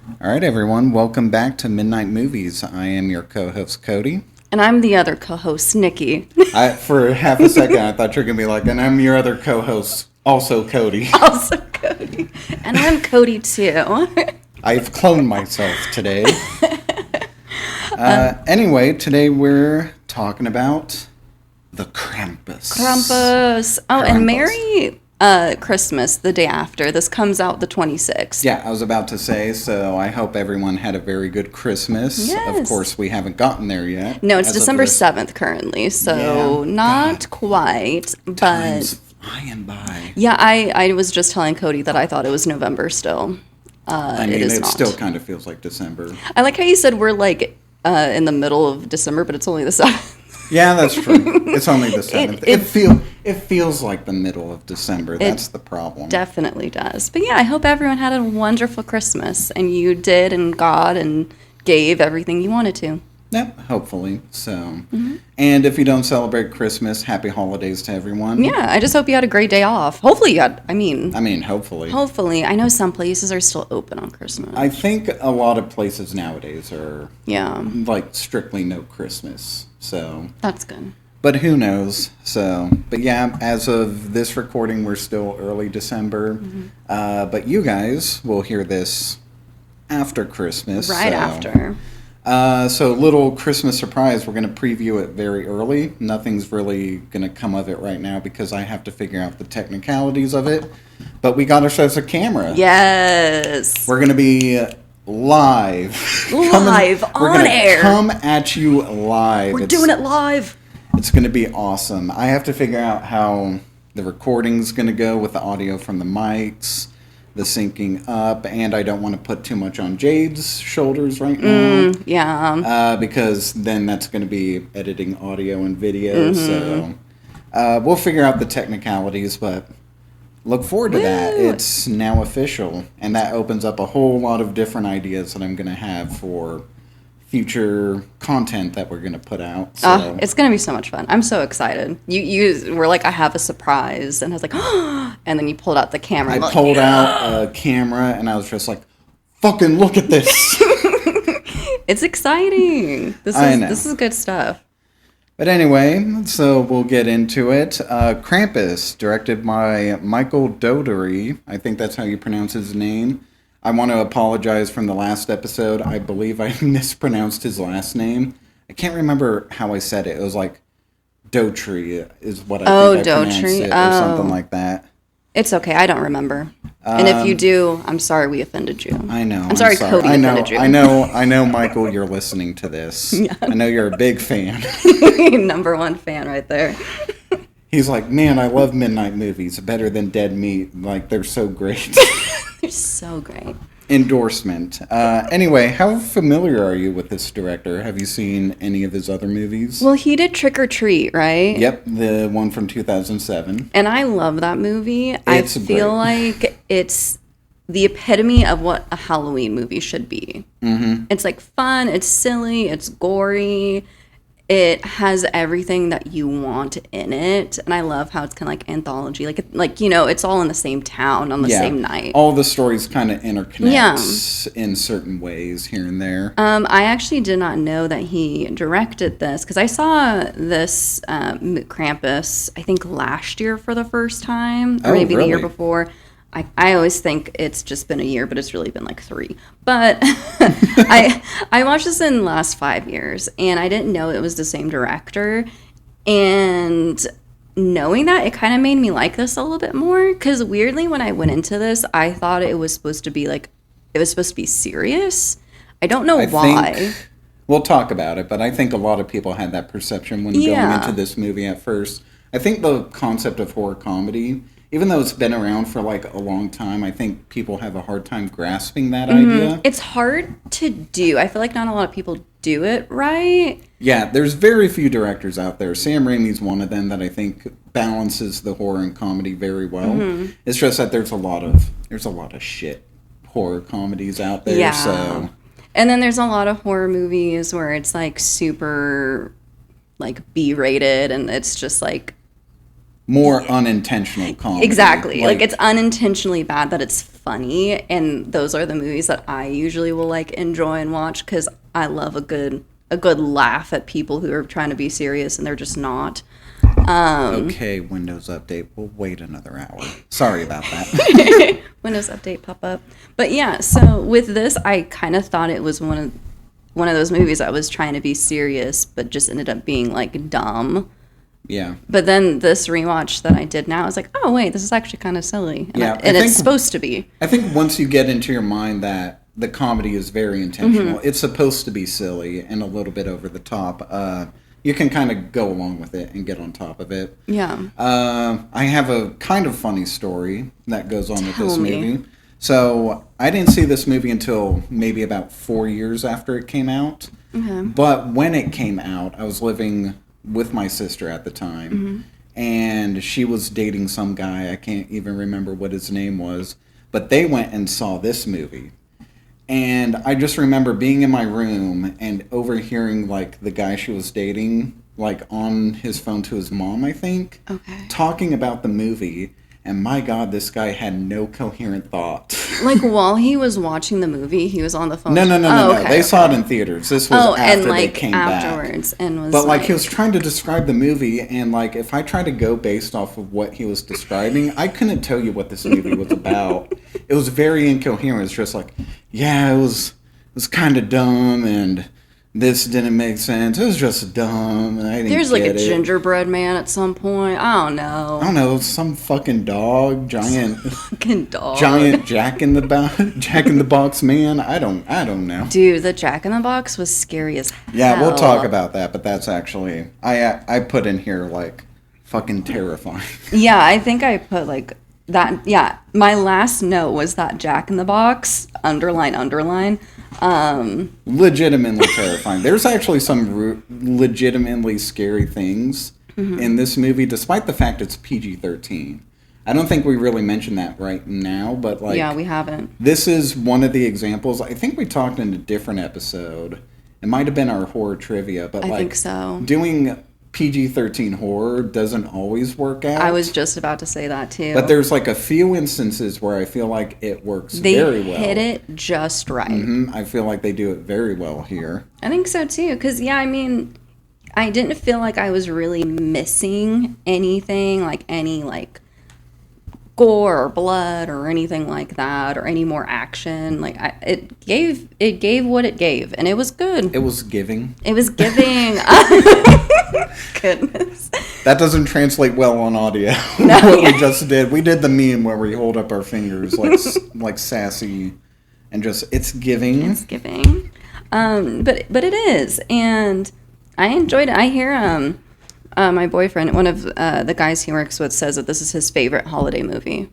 All right, everyone, welcome back to Midnight Movies. I am your co-host, Cody. And I'm the other co-host, Nikki. For half a second, I thought you were going to be like, and I'm your other co-host, also Cody. Also Cody. And I'm Cody, too. I've cloned myself today. Anyway, today we're talking about the Krampus. Krampus. Oh, Krampus. And Merry Christmas the day after. This comes out the 26th. Yeah, I was about to say, so I hope everyone had a very good Christmas. Yes. Of course, we haven't gotten there yet. No, it's December 7th currently, so not quite, but... Time's flying by. Yeah, I was just telling Cody that I thought it was November still. I mean, it not. still kind of feels like December. I like how you said we're like in the middle of December, but it's only the 7th. Yeah, that's true. It's only the 7th. It feels like the middle of December. That's the problem. Definitely does. But yeah, I hope everyone had a wonderful Christmas and you did and got and gave everything you wanted to. Yep, hopefully. So, And if you don't celebrate Christmas, happy holidays to everyone. Yeah, I just hope you had a great day off. Hopefully you had, hopefully. Hopefully. I know some places are still open on Christmas. I think a lot of places nowadays are like strictly no Christmas. So that's good. But who knows? So, but yeah, as of this recording, we're still early December. But you guys will hear this after Christmas. Right after. So little Christmas surprise. We're going to preview it very early. Nothing's really going to come of it right now because I have to figure out the technicalities of it. But we got ourselves a camera. Yes. We're going to be live. On we're gonna air. Come at you live. We're doing it live. It's going to be awesome. I have to figure out how the recording's going to go with the audio from the mics, the syncing up, and I don't want to put too much on Jade's shoulders right now. Yeah. Because then that's going to be editing audio and video. So we'll figure out the technicalities, but look forward to that. It's now official, and that opens up a whole lot of different ideas that I'm going to have for future content that we're going to put out. So. It's going to be so much fun. I'm so excited. You were like, I have a surprise. And I was like, oh, and then you pulled out the camera. I pulled out a camera, and I was just like, fucking look at this. It's exciting. This is good stuff. But anyway, so we'll get into it. Krampus, directed by Michael Dougherty. I think that's how you pronounce his name. I want to apologize from the last episode. I believe I mispronounced his last name. I can't remember how I said it. It was like Dougherty is what I think I pronounced it, or something like that. It's okay. I don't remember. And if you do, I'm sorry we offended you. I know. I'm sorry Cody offended you. I know, Michael, you're listening to this. Yeah. I know you're a big fan. Number one fan right there. He's like, man, I love midnight movies. Better than Dead Meat. Like, they're so great. They're so great. Endorsement. Anyway, how familiar are you with this director? Have you seen any of his other movies? Well, he did Trick or Treat, right? Yep, the one from 2007. And I love that movie. I feel like it's the epitome of what a Halloween movie should be. It's like fun, it's silly, it's gory. It has everything that you want in it, and I love how it's kind of like anthology, like you know, it's all in the same town on the same night. All the stories kind of interconnect in certain ways here and there. I actually did not know that he directed this because I saw this Krampus, I think last year for the first time, or maybe the year before. I always think it's just been a year, but it's really been like 3. But I watched this in the last 5 years, and I didn't know it was the same director. And knowing that, it kind of made me like this a little bit more. Because weirdly, when I went into this, I thought it was supposed to be serious. I don't know why. We'll talk about it, but I think a lot of people had that perception when going into this movie at first. I think the concept of horror comedy, even though it's been around for like a long time, I think people have a hard time grasping that idea. It's hard to do. I feel like not a lot of people do it right. Yeah, there's very few directors out there. Sam Raimi's one of them that I think balances the horror and comedy very well. It's just that there's a lot of shit horror comedies out there. Yeah. So. And then there's a lot of horror movies where it's like super like B-rated, and it's just like more unintentional comedy. Exactly. Like it's unintentionally bad that it's funny, and those are the movies that I usually will like enjoy and watch because I love a good laugh at people who are trying to be serious and they're just not. Okay, Windows Update. We'll wait another hour. Sorry about that. Windows Update pop up. But yeah, so with this, I kind of thought it was one of those movies that was trying to be serious, but just ended up being like dumb. Yeah. But then this rewatch that I did now, I was like, oh wait, this is actually kind of silly. And, yeah, it's supposed to be. I think once you get into your mind that the comedy is very intentional, it's supposed to be silly and a little bit over the top. You can kind of go along with it and get on top of it. Yeah. I have a kind of funny story that goes on with this movie. So I didn't see this movie until maybe about 4 years after it came out. Okay. But when it came out, I was living with my sister at the time. And she was dating some guy. I can't even remember what his name was. But they went and saw this movie. And I just remember being in my room and overhearing, like, the guy she was dating, like, on his phone to his mom, I think, talking about the movie. And my God, this guy had no coherent thought. Like, while he was watching the movie, he was on the phone? No. They saw it in theaters. This was after they came afterwards, back. And was but, like, he was trying to describe the movie, and, like, if I tried to go based off of what he was describing, I couldn't tell you what this movie was about. It was very incoherent. It's just like, yeah, it was kind of dumb, and this didn't make sense. It was just dumb, and I didn't There's like get a gingerbread man at some point. I don't know. Some fucking dog, giant dog, giant Jack in the Box man. I don't know. Dude, the Jack in the Box was scary as hell. Yeah, we'll talk about that, but that's actually I put in here like fucking terrifying. Yeah, I think I put like that. Yeah, my last note was that Jack in the Box underline. Legitimately terrifying. There's actually some legitimately scary things in this movie, despite the fact it's PG-13. I don't think we really mentioned that right now, but like, yeah, we haven't. This is one of the examples. I think we talked in a different episode. It might have been our horror trivia, but I think so. Doing PG-13 horror doesn't always work out. I was just about to say that too. But there's like a few instances where I feel like it works very well. They hit it just right. I feel like they do it very well here. I think so too, because yeah, I mean, I didn't feel like I was really missing anything, like any like gore or blood or anything like that, or any more action. Like it gave what it gave, and it was good. It was giving. Goodness. That doesn't translate well on audio. No, what we just did. We did the meme where we hold up our fingers like sassy, and just it's giving. It's giving. But it is, and I enjoyed it. I hear my boyfriend, one of the guys he works with, says that this is his favorite holiday movie.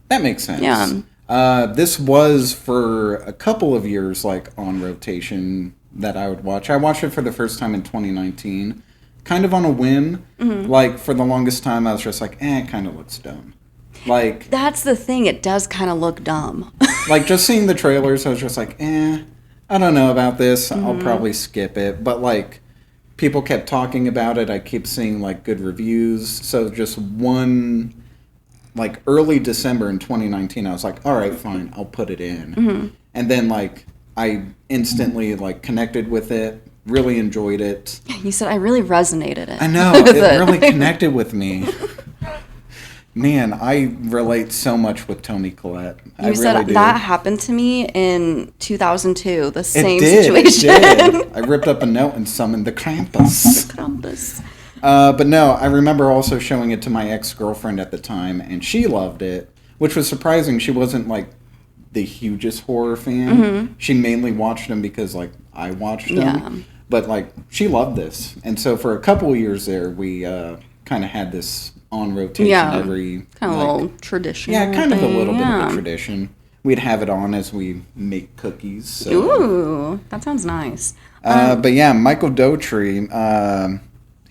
That makes sense. Yeah. This was for a couple of years, like, on rotation that I would watch. I watched it for the first time in 2019, kind of on a whim. Like, for the longest time, I was just like, it kind of looks dumb. Like, that's the thing. It does kind of look dumb. Like, just seeing the trailers, I was just like, I don't know about this. I'll probably skip it. But, like, people kept talking about it. I keep seeing, like, good reviews. So just one, like, early December in 2019, I was like, all right, fine, I'll put it in. And then, like, I instantly, like, connected with it, really enjoyed it. You said I really resonated it. I know, it really connected with me. Man, I relate so much with Toni Collette. You said really that happened to me in 2002. The same situation. It did. I ripped up a note and summoned the Krampus. But no, I remember also showing it to my ex-girlfriend at the time, and she loved it, which was surprising. She wasn't like the hugest horror fan. She mainly watched them because like I watched them. Yeah. But like she loved this, and so for a couple of years there, we kind of had this on rotation every kind of like, a little tradition. Yeah, kind of a little bit of a tradition. We'd have it on as we make cookies. So. Ooh, that sounds nice. But yeah, Michael Dougherty,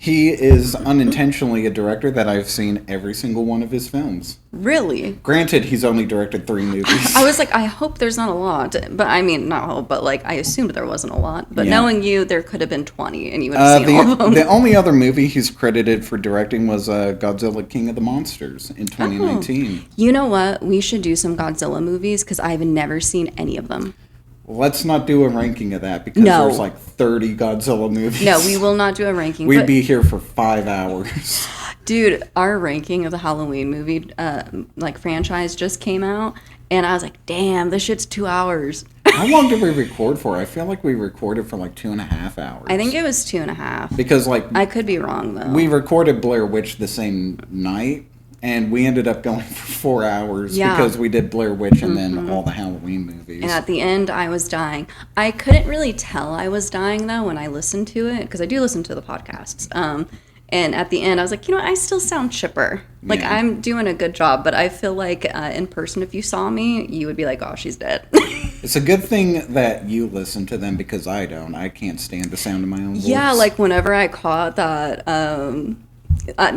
He is unintentionally a director that I've seen every single one of his films. Really? Granted, he's only directed 3 movies. I was like, I hope there's not a lot. But I mean, not hope, but like, I assumed there wasn't a lot. But knowing you, there could have been 20, and you would have seen all of them. The only other movie he's credited for directing was Godzilla King of the Monsters in 2019. Oh. You know what? We should do some Godzilla movies, because I've never seen any of them. Let's not do a ranking of that, because there's like 30 Godzilla movies. No, we will not do a ranking. We'd be here for 5 hours. Dude, our ranking of the Halloween movie franchise just came out, and I was like, damn, this shit's 2 hours. How long did we record for? I feel like we recorded for like 2.5 hours. I think it was 2.5. Because I could be wrong, though. We recorded Blair Witch the same night, and we ended up going for 4 hours because we did Blair Witch and then all the Halloween movies. And at the end, I was dying. I couldn't really tell I was dying, though, when I listened to it, because I do listen to the podcasts. And at the end, I was like, I still sound chipper. Like, I'm doing a good job, but I feel like in person, if you saw me, you would be like, oh, she's dead. It's a good thing that you listen to them, because I don't. I can't stand the sound of my own voice. Yeah, like whenever I caught that...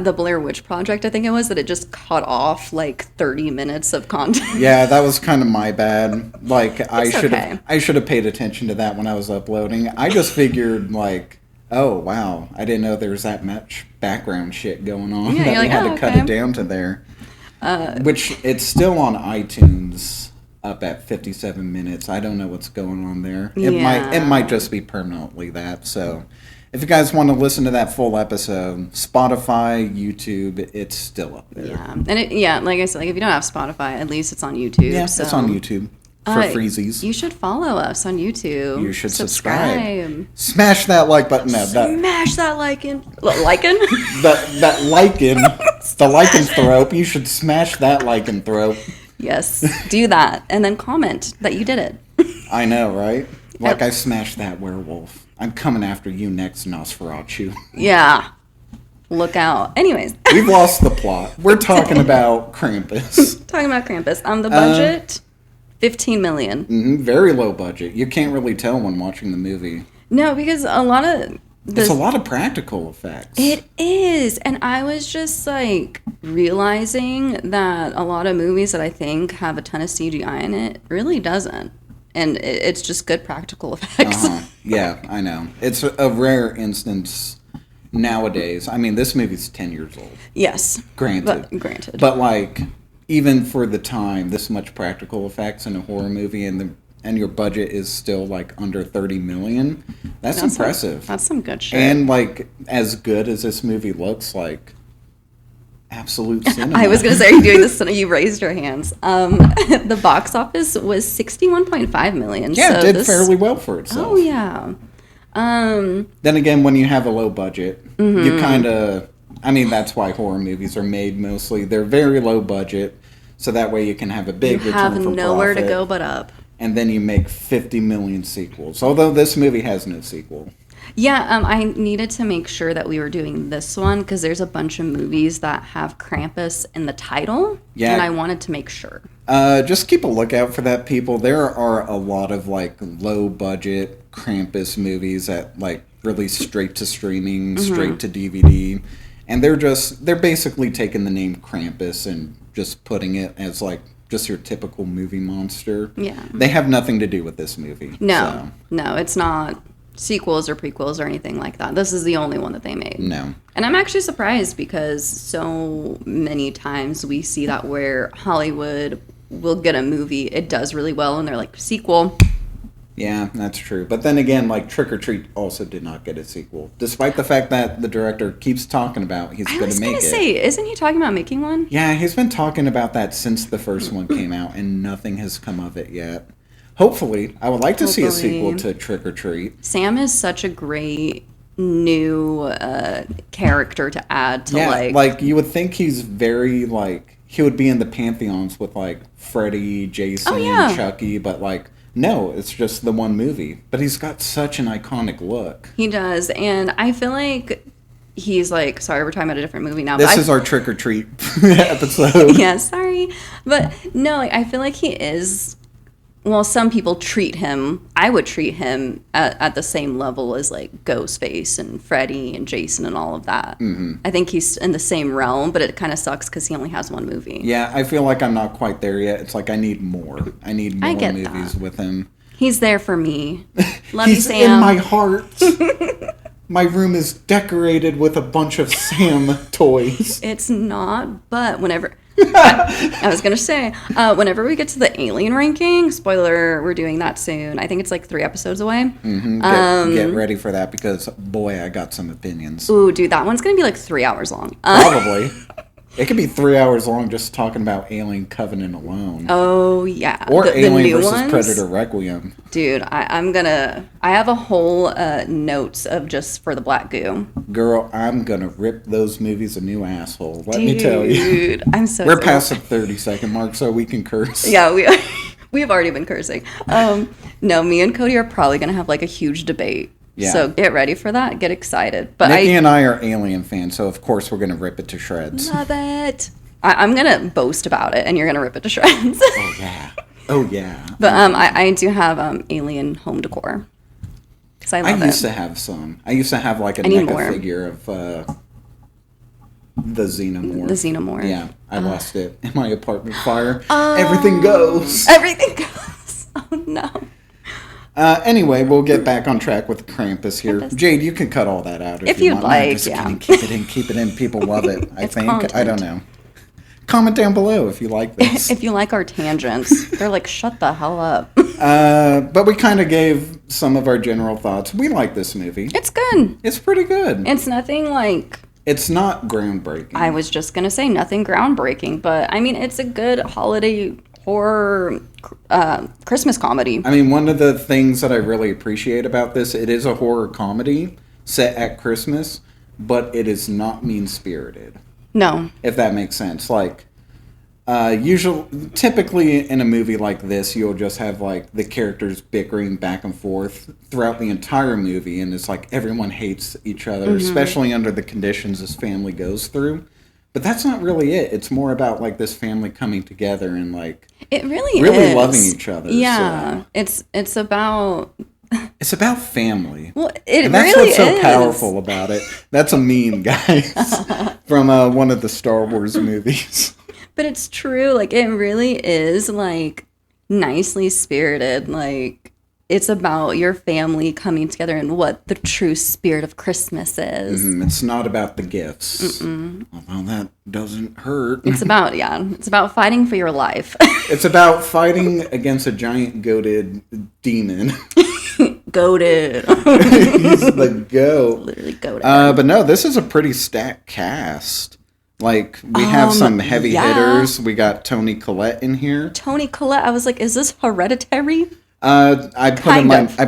the Blair Witch Project, I think it was, that it just cut off like 30 minutes of content. Yeah, that was kind of my bad. Like, I should have paid attention to that when I was uploading. I just figured, like, oh, wow, I didn't know there was that much background shit going on that we had to cut it down to there. Which, it's still on iTunes up at 57 minutes. I don't know what's going on there. It might just be permanently that, so... If you guys want to listen to that full episode, Spotify, YouTube, it's still up there. Yeah, and like I said, like if you don't have Spotify, at least it's on YouTube. Yeah, so. It's on YouTube for freezies. You should follow us on YouTube. You should subscribe. Smash that like button. Smash that like-in. that like-in. The lycanthrope. You should smash that lycanthrope. Yes, do that. And then comment that you did it. I know, right? Like I smashed that werewolf. I'm coming after you next, Nosferatu. Yeah. Look out. Anyways. We've lost the plot. We're talking about Krampus. The budget, $15 million. Very low budget. You can't really tell when watching the movie. No, because it's a lot of practical effects. It is. And I was just like realizing that a lot of movies that I think have a ton of CGI in it really doesn't. And it's just good practical effects. Yeah, I know. It's a rare instance nowadays. I mean, this movie's 10 years old. Yes. Granted. But, like, even for the time, this much practical effects in a horror movie and your budget is still, like, under $30 million, that's impressive. That's some good shit. And, like, as good as this movie looks, like... Absolute cinema. I was going to say, are you doing this? You raised your hands. The box office was $61.5 million. Yeah, it did fairly well for itself. Oh, yeah. Then again, when you have a low budget, you kind of... I mean, that's why horror movies are made mostly. They're very low budget, so that way you can have a big return for profit. You have nowhere to go but up. And then you make 50 million sequels, although this movie has no sequel. Yeah, I needed to make sure that we were doing this one because there's a bunch of movies that have Krampus in the title, and I wanted to make sure. Just keep a lookout for that, people. There are a lot of, like, low-budget Krampus movies that, like, release straight to streaming, straight to DVD, and they're basically taking the name Krampus and just putting it as, like, just your typical movie monster. Yeah. They have nothing to do with this movie. No, it's not sequels or prequels or anything like that. This is the only one that they made. No. And I'm actually surprised because so many times we see that where Hollywood will get a movie, it does really well, and they're like, sequel. Yeah, that's true. But then again, like, Trick or Treat also did not get a sequel, despite the fact that the director keeps talking about he's going to make it. I was going to say, isn't he talking about making one? Yeah, he's been talking about that since the first one came out, and nothing has come of it yet. Hopefully. I would like to see a sequel to Trick or Treat. Sam is such a great new character to add to, like, you would think he's very, like, he would be in the pantheons with, like, Freddy, Jason, Chucky, but, like, no, it's just the one movie. But he's got such an iconic look. He does, and I feel like he's like, sorry, we're talking about a different movie now. This is our Trick or Treat episode. Yeah, sorry. But no, like, I feel like he is well, some people treat him, I would treat him at the same level as like Ghostface and Freddy and Jason and all of that. Mm-hmm. I think he's in the same realm, but it kind of sucks because he only has one movie. Yeah, I feel like I'm not quite there yet. It's like I need more. I need more movies with him. He's there for me. Love you, Sam. He's in my heart. My room is decorated with a bunch of Sam toys. It's not, but whenever... I was going to say, whenever we get to the alien ranking, spoiler, we're doing that soon. I think it's like 3 episodes away. Mm-hmm. Get ready for that because, boy, I got some opinions. Ooh, dude, that one's going to be like 3 hours long. Probably. It could be 3 hours long just talking about Alien Covenant alone. Oh, yeah. Or Alien vs. ones? Predator Requiem. Dude, I have a whole notes of just for the black goo. Girl, I'm going to rip those movies a new asshole. Let me tell you. Dude, I'm so We're past the 30-second mark, so we can curse. Yeah, we have already been cursing. No, me and Cody are probably going to have like a huge debate. Yeah. So get ready for that. Get excited. But Nikki and I are Alien fans, so of course we're going to rip it to shreds. Love it. I'm going to boast about it, and you're going to rip it to shreds. Oh, yeah. Oh, yeah. But I do have Alien home decor. Because I love it. I used to have some. I used to have like a NECA figure of the Xenomorph. The Xenomorph. Yeah. I lost it in my apartment fire. Everything goes. Everything goes. Oh, no. Anyway, we'll get back on track with Krampus here. Krampus. Jade, you can cut all that out if you want. Like. Just keep it in. People love it. I think. Content. I don't know. Comment down below if you like this. If you like our tangents, they're like, shut the hell up. But we kind of gave some of our general thoughts. We like this movie. It's good. It's pretty good. It's nothing like. It's not groundbreaking. I was just gonna say nothing groundbreaking, but I mean, it's a good holiday horror Christmas comedy. I mean, one of the things that I really appreciate about this, it is a horror comedy set at Christmas, but it is not mean-spirited. No. If that makes sense. Like, typically in a movie like this, you'll just have, like, the characters bickering back and forth throughout the entire movie, and it's like everyone hates each other, especially under the conditions this family goes through. But that's not really it. It's more about, like, this family coming together and, like... It really is. Loving each other. Yeah. So. It's about... It's about family. Well, and that's really what's so powerful about it. That's a meme, guys, from one of the Star Wars movies. But it's true. Like, it really is, like, nicely spirited. Like... It's about your family coming together and what the true spirit of Christmas is. It's not about the gifts. Although that doesn't hurt. It's about fighting for your life. It's about fighting against a giant goated demon. Goated. He's the goat. Literally goated. But no, this is a pretty stacked cast. Like, we have some heavy hitters. We got Toni Collette in here. Toni Collette. I was like, is this Hereditary? I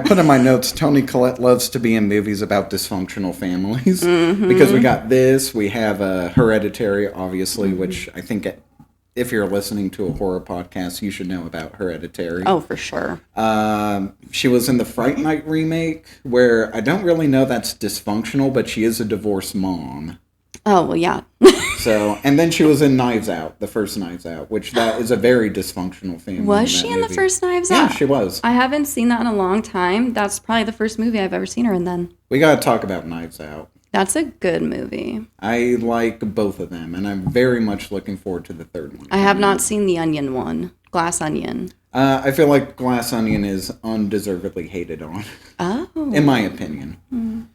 put in my notes, Toni Collette loves to be in movies about dysfunctional families. Because we got this, we have Hereditary, obviously, which I think if you're listening to a horror podcast, you should know about Hereditary. Oh, for sure. She was in the Fright Night remake, where I don't really know that's dysfunctional, but she is a divorced mom. Oh, well, yeah. So, and then she was in Knives Out, the first Knives Out, which that is a very dysfunctional family. Was she in the first Knives Out? Yeah, she was. I haven't seen that in a long time. That's probably the first movie I've ever seen her in then. We got to talk about Knives Out. That's a good movie. I like both of them, and I'm very much looking forward to the third one. I have not seen the Onion one, Glass Onion. I feel like Glass Onion is undeservedly hated on. Oh. In my opinion.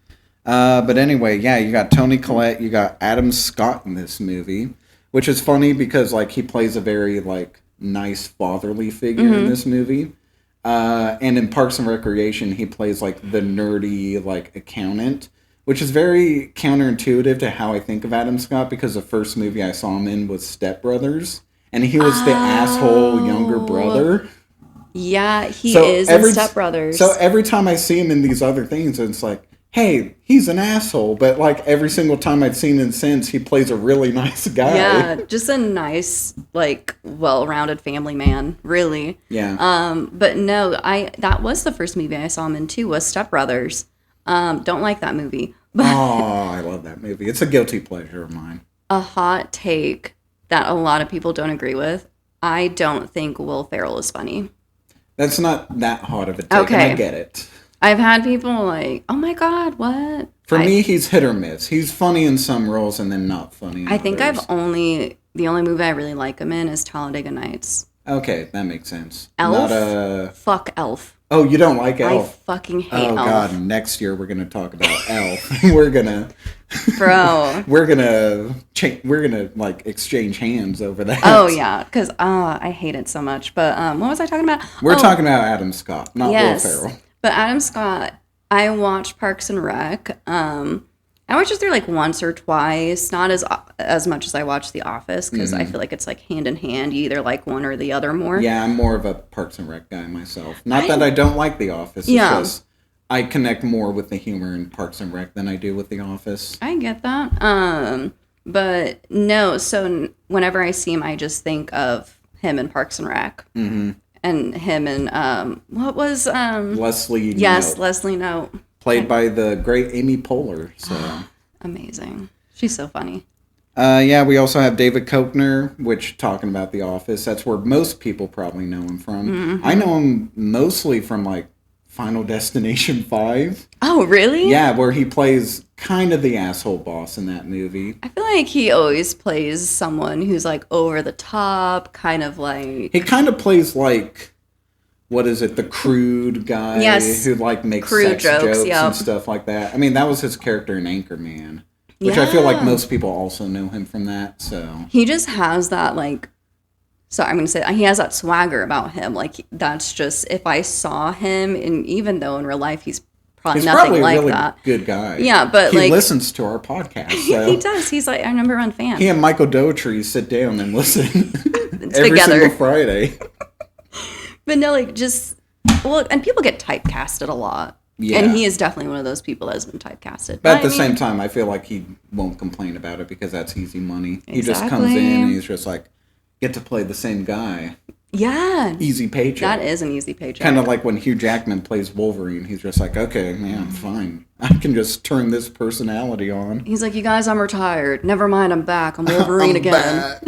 But anyway, yeah, you got Toni Collette, you got Adam Scott in this movie, which is funny because, like, he plays a very, like, nice fatherly figure in this movie. And in Parks and Recreation, he plays, like, the nerdy, like, accountant, which is very counterintuitive to how I think of Adam Scott because the first movie I saw him in was Step Brothers, and he was the asshole younger brother. Yeah, he is in Step Brothers. So every time I see him in these other things, it's like, hey, he's an asshole, but like every single time I've seen him since, he plays a really nice guy. Yeah, just a nice, like, well-rounded family man, really. Yeah. But no, that was the first movie I saw him in too, was Step Brothers. Don't like that movie. Oh, I love that movie. It's a guilty pleasure of mine. A hot take that a lot of people don't agree with. I don't think Will Ferrell is funny. That's not that hot of a take, and I get it. I've had people like, oh my god, what? For me, he's hit or miss. He's funny in some roles and then not funny in I think others. the only movie I really like him in is Talladega Nights. Okay, that makes sense. Elf? Fuck Elf. Oh, you don't like Elf? I fucking hate Elf. Oh god, next year we're gonna talk about Elf. We're gonna... Bro. we're gonna like exchange hands over that. Oh yeah, because I hate it so much. But what was I talking about? We're talking about Adam Scott, not Will Ferrell. But Adam Scott, I watched Parks and Rec. I watched it through like once or twice, not as much as I watched The Office, because I feel like it's like hand in hand. You either like one or the other more. Yeah, I'm more of a Parks and Rec guy myself. Not that I don't like The Office. It's just I connect more with the humor in Parks and Rec than I do with The Office. I get that. But no, so whenever I see him, I just think of him in Parks and Rec. Mm-hmm. And him and, what was... Leslie Knope. Yes, Leslie Knope. Played by the great Amy Poehler. So amazing. She's so funny. Yeah, we also have David Koechner, which, talking about The Office, that's where most people probably know him from. Mm-hmm. I know him mostly from, like, Final Destination 5. Oh, really? Yeah, where he plays kind of the asshole boss in that movie. I feel like he always plays someone who's like over the top, kind of like... He kind of plays like, what is it, the crude guy who like makes sex jokes and stuff like that. I mean, that was his character in Anchorman, which I feel like most people also know him from that, so... He just has that like... So I'm going to say he has that swagger about him. Like, that's just, if I saw him, and even though in real life he's probably nothing like really that. Good guy. Yeah, but he listens to our podcast. So. He does. He's like our number one fan. He and Michael Dougherty sit down and listen every single Friday. But no, like and people get typecasted a lot. Yeah. And he is definitely one of those people that has been typecasted. But at the same time, I feel like he won't complain about it because that's easy money. Exactly. He just comes in and he's just like, get to play the same guy. Yeah. Easy paycheck. That is an easy paycheck. Kind of like when Hugh Jackman plays Wolverine. He's just like, okay, man, I'm fine. I can just turn this personality on. He's like, you guys, I'm retired. Never mind, I'm back. I'm Wolverine again. Back.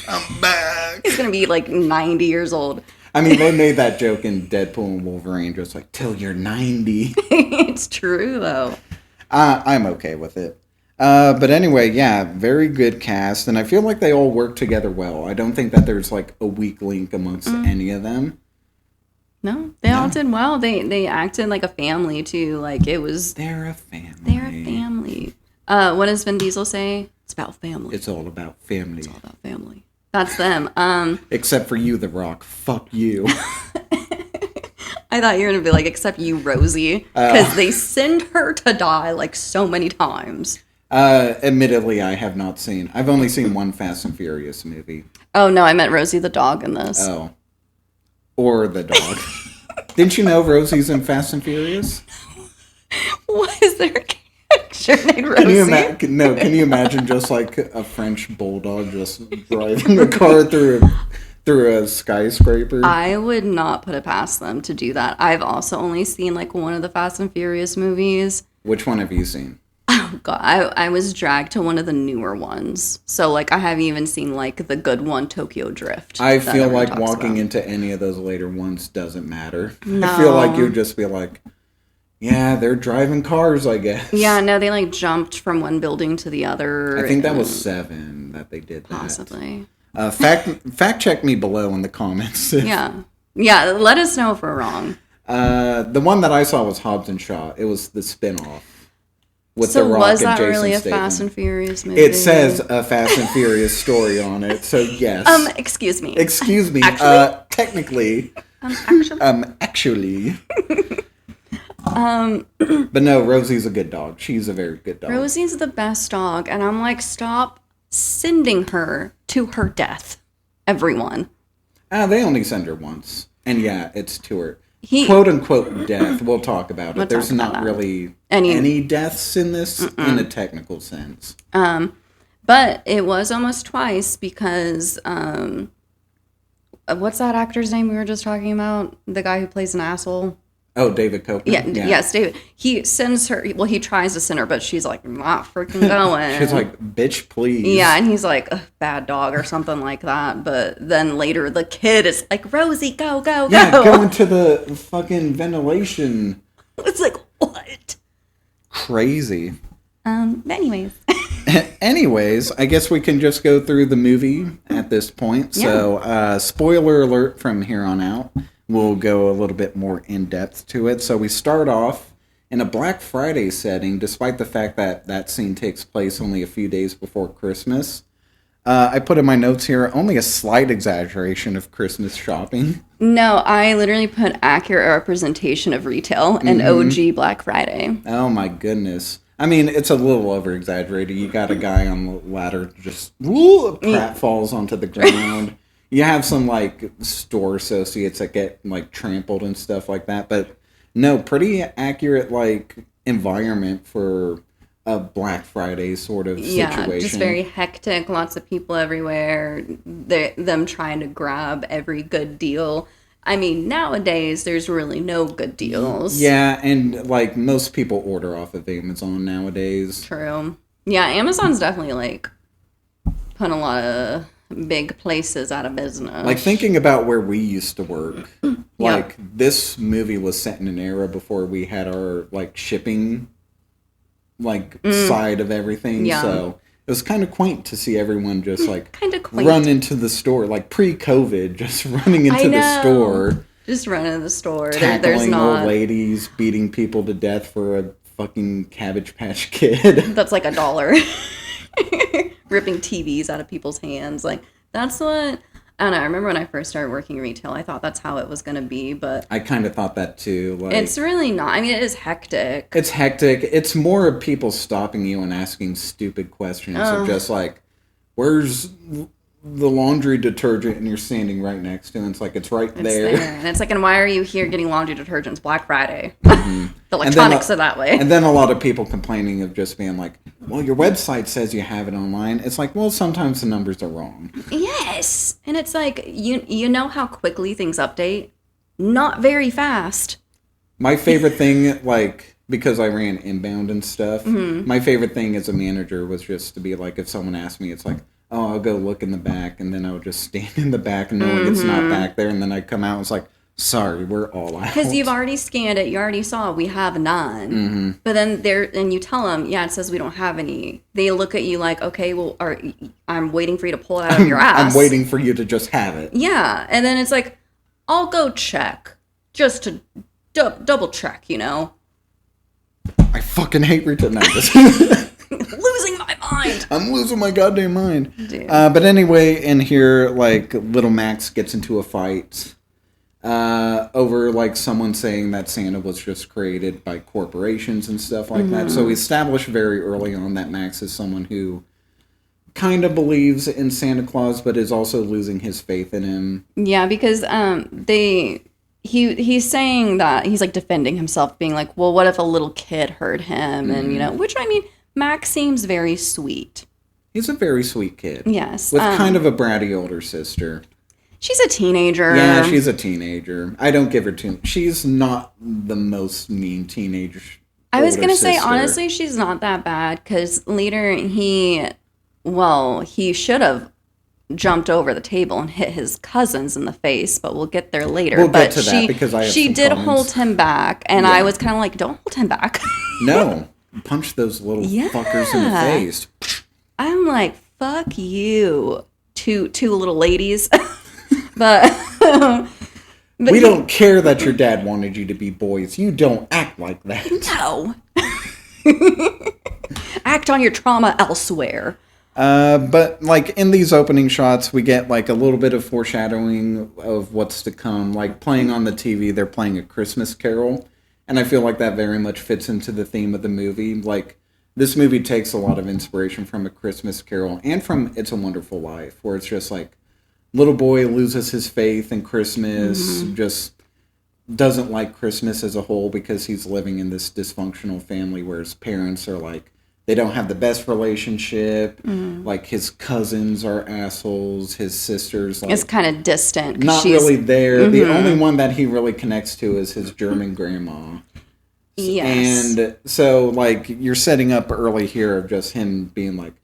I'm back. He's going to be like 90 years old. I mean, they made that joke in Deadpool and Wolverine, just like, till you're 90. It's true, though. I'm okay with it. But anyway, yeah, very good cast, and I feel like they all work together well. I don't think that there's like a weak link amongst any of them. No, they all did well. They acted like a family too. Like it was. They're a family. They're a family. What does Vin Diesel say? It's about family. It's all about family. It's all about family. That's them. Except for you, The Rock. Fuck you. I thought you were gonna be like, except you, Rosie, because they send her to die like so many times. Admittedly, I have not seen. I've only seen one Fast and Furious movie. Oh, no, I meant Rosie the dog in this. Oh. Or the dog. Didn't you know Rosie's in Fast and Furious? What is there a character named Rosie? Can you imagine just like a French bulldog just driving a car through a skyscraper? I would not put it past them to do that. I've also only seen like one of the Fast and Furious movies. Which one have you seen? Oh, God. I was dragged to one of the newer ones. So, like, I haven't even seen, like, the good one, Tokyo Drift. I feel like walking into any of those later ones doesn't matter. No. I feel like you'd just be like, yeah, they're driving cars, I guess. Yeah, no, they, like, jumped from one building to the other. I think that was 7 that they did that. Possibly. Fact check me below in the comments. Yeah, let us know if we're wrong. The one that I saw was Hobbs and Shaw. It was the spin-off. With so The Rock was and that Jason really a Statham. Fast and Furious movie? It says a Fast and Furious story on it, so yes. Excuse me. Excuse me. Actually? Technically. Actually. But no, Rosie's a good dog. She's a very good dog. Rosie's the best dog, and I'm like, stop sending her to her death, everyone. They only send her once, and yeah, it's to her. Quote unquote death. We'll talk about it. There's not really any deaths in this in a technical sense. But it was almost twice because what's that actor's name we were just talking about? The guy who plays an asshole. Oh, David Copeland? Yeah. Yes, David. He sends her, well, he tries to send her, but she's like, not freaking going. She's like, bitch, please. Yeah, and he's like, bad dog or something like that. But then later the kid is like, Rosie, go, go, go. Yeah, go into the fucking ventilation. It's like, what? Crazy. Anyways. Anyways, I guess we can just go through the movie at this point. Yeah. So, spoiler alert from here on out. We'll go a little bit more in depth to it. So we start off in a Black Friday setting, despite the fact that that scene takes place only a few days before Christmas. I put in my notes here, only a slight exaggeration of Christmas shopping. No, I literally put accurate representation of retail and OG Black Friday. Oh my goodness. I mean, it's a little over-exaggerated. You got a guy on the ladder just, falls onto the ground. You have some, like, store associates that get, like, trampled and stuff like that. But, no, pretty accurate, like, environment for a Black Friday sort of situation. Yeah, just very hectic. Lots of people everywhere. Them trying to grab every good deal. I mean, nowadays, there's really no good deals. Yeah, and, like, most people order off of Amazon nowadays. True. Yeah, Amazon's definitely, like, putting a lot of big places out of business. Like, thinking about where we used to work, like, this movie was set in an era before we had our, like, shipping, like, side of everything. Yeah. So it was kind of quaint to see everyone just, like, run into the store, like, pre-COVID, just running into the store. Just running to the store. Tackling old ladies, beating people to death for a fucking Cabbage Patch Kid. That's like $1. Ripping TVs out of people's hands. Like, that's what... I don't know. I remember when I first started working retail, I thought that's how it was going to be, but... I kind of thought that, too. Like, it's really not. I mean, it is hectic. It's hectic. It's more of people stopping you and asking stupid questions. So just like, where's the laundry detergent? And you're standing right next to it. And it's like, it's right there. And it's like, and why are you here getting laundry detergents? Black Friday. The electronics are that way. And then a lot of people complaining of just being like, well, your website says you have it online. It's like, well, sometimes the numbers are wrong. Yes. And it's like, you know how quickly things update? Not very fast. My favorite thing, like, because I ran inbound and stuff, my favorite thing as a manager was just to be like, if someone asked me, it's like, oh, I'll go look in the back, and then I would just stand in the back knowing it's not back there, and then I'd come out and it's like, sorry, we're all out. Because you've already scanned it, you already saw we have none. But then and you tell them, yeah, it says we don't have any. They look at you like, okay, well, I'm waiting for you to pull it out of your ass. I'm waiting for you to just have it. Yeah, and then it's like, I'll go check, just to double check, you know? I fucking hate retail now. Losing my mind. I'm losing my goddamn mind. But anyway, in here, like, little Max gets into a fight over, like, someone saying that Santa was just created by corporations and stuff like that. So we established very early on that Max is someone who kind of believes in Santa Claus, but is also losing his faith in him. Yeah, because he's saying that he's, like, defending himself, being like, well, what if a little kid heard him? And, you know, which, I mean, Max seems very sweet. He's a very sweet kid. Yes. With kind of a bratty older sister. She's a teenager. Yeah, she's a teenager. I don't give her too... She's not the most mean teenager. I was going to say, honestly, she's not that bad, because later he should have jumped over the table and hit his cousins in the face, but we'll get there later. We'll get to that, because I have she did hold him back, and I was kind of like, don't hold him back. No. Punch those little fuckers in the face. I'm like, fuck you, two little ladies. but we don't care that your dad wanted you to be boys. You don't act like that. No. Act on your trauma elsewhere. But, like, in these opening shots, we get, like, a little bit of foreshadowing of what's to come. Like, playing on the TV, they're playing A Christmas Carol. And I feel like that very much fits into the theme of the movie. Like, this movie takes a lot of inspiration from A Christmas Carol and from It's a Wonderful Life, where it's just like, little boy loses his faith in Christmas, just doesn't like Christmas as a whole because he's living in this dysfunctional family where his parents are like, they don't have the best relationship. Like, his cousins are assholes. His sisters, like, it's kind of distant. Not really there. The only one that he really connects to is his German grandma. Yes. And so, like, you're setting up early here of just him being like,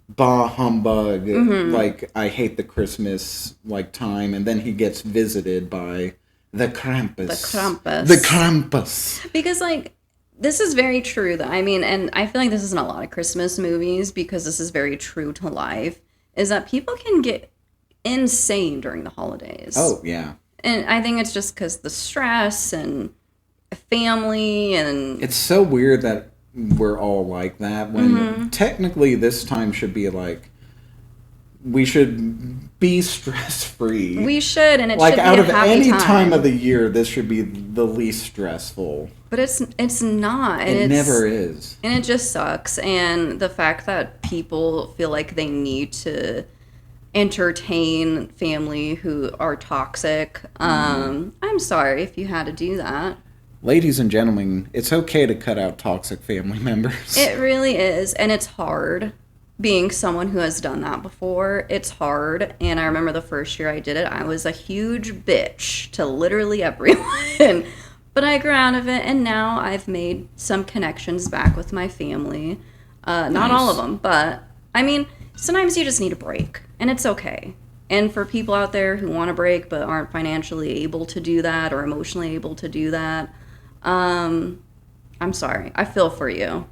bah humbug, like, I hate the Christmas, like, time. And then he gets visited by the Krampus. The Krampus. Because, like, this is very true, though. I mean, and I feel like this is in a lot of Christmas movies because this is very true to life, is that people can get insane during the holidays. Oh, yeah. And I think it's just because the stress and family and... It's so weird that we're all like that when technically this time should be like, we should be stress-free. We should, and it like, should be out a of happy any time of the year, this should be the least stressful. But it's not. And it never is. And it just sucks. And the fact that people feel like they need to entertain family who are toxic. I'm sorry if you had to do that. Ladies and gentlemen, it's okay to cut out toxic family members. It really is. And it's hard. Being someone who has done that before, it's hard. And I remember the first year I did it, I was a huge bitch to literally everyone. But I grew out of it, and now I've made some connections back with my family. Not all of them, but, I mean, sometimes you just need a break, and it's okay. And for people out there who want a break but aren't financially able to do that or emotionally able to do that, I'm sorry. I feel for you.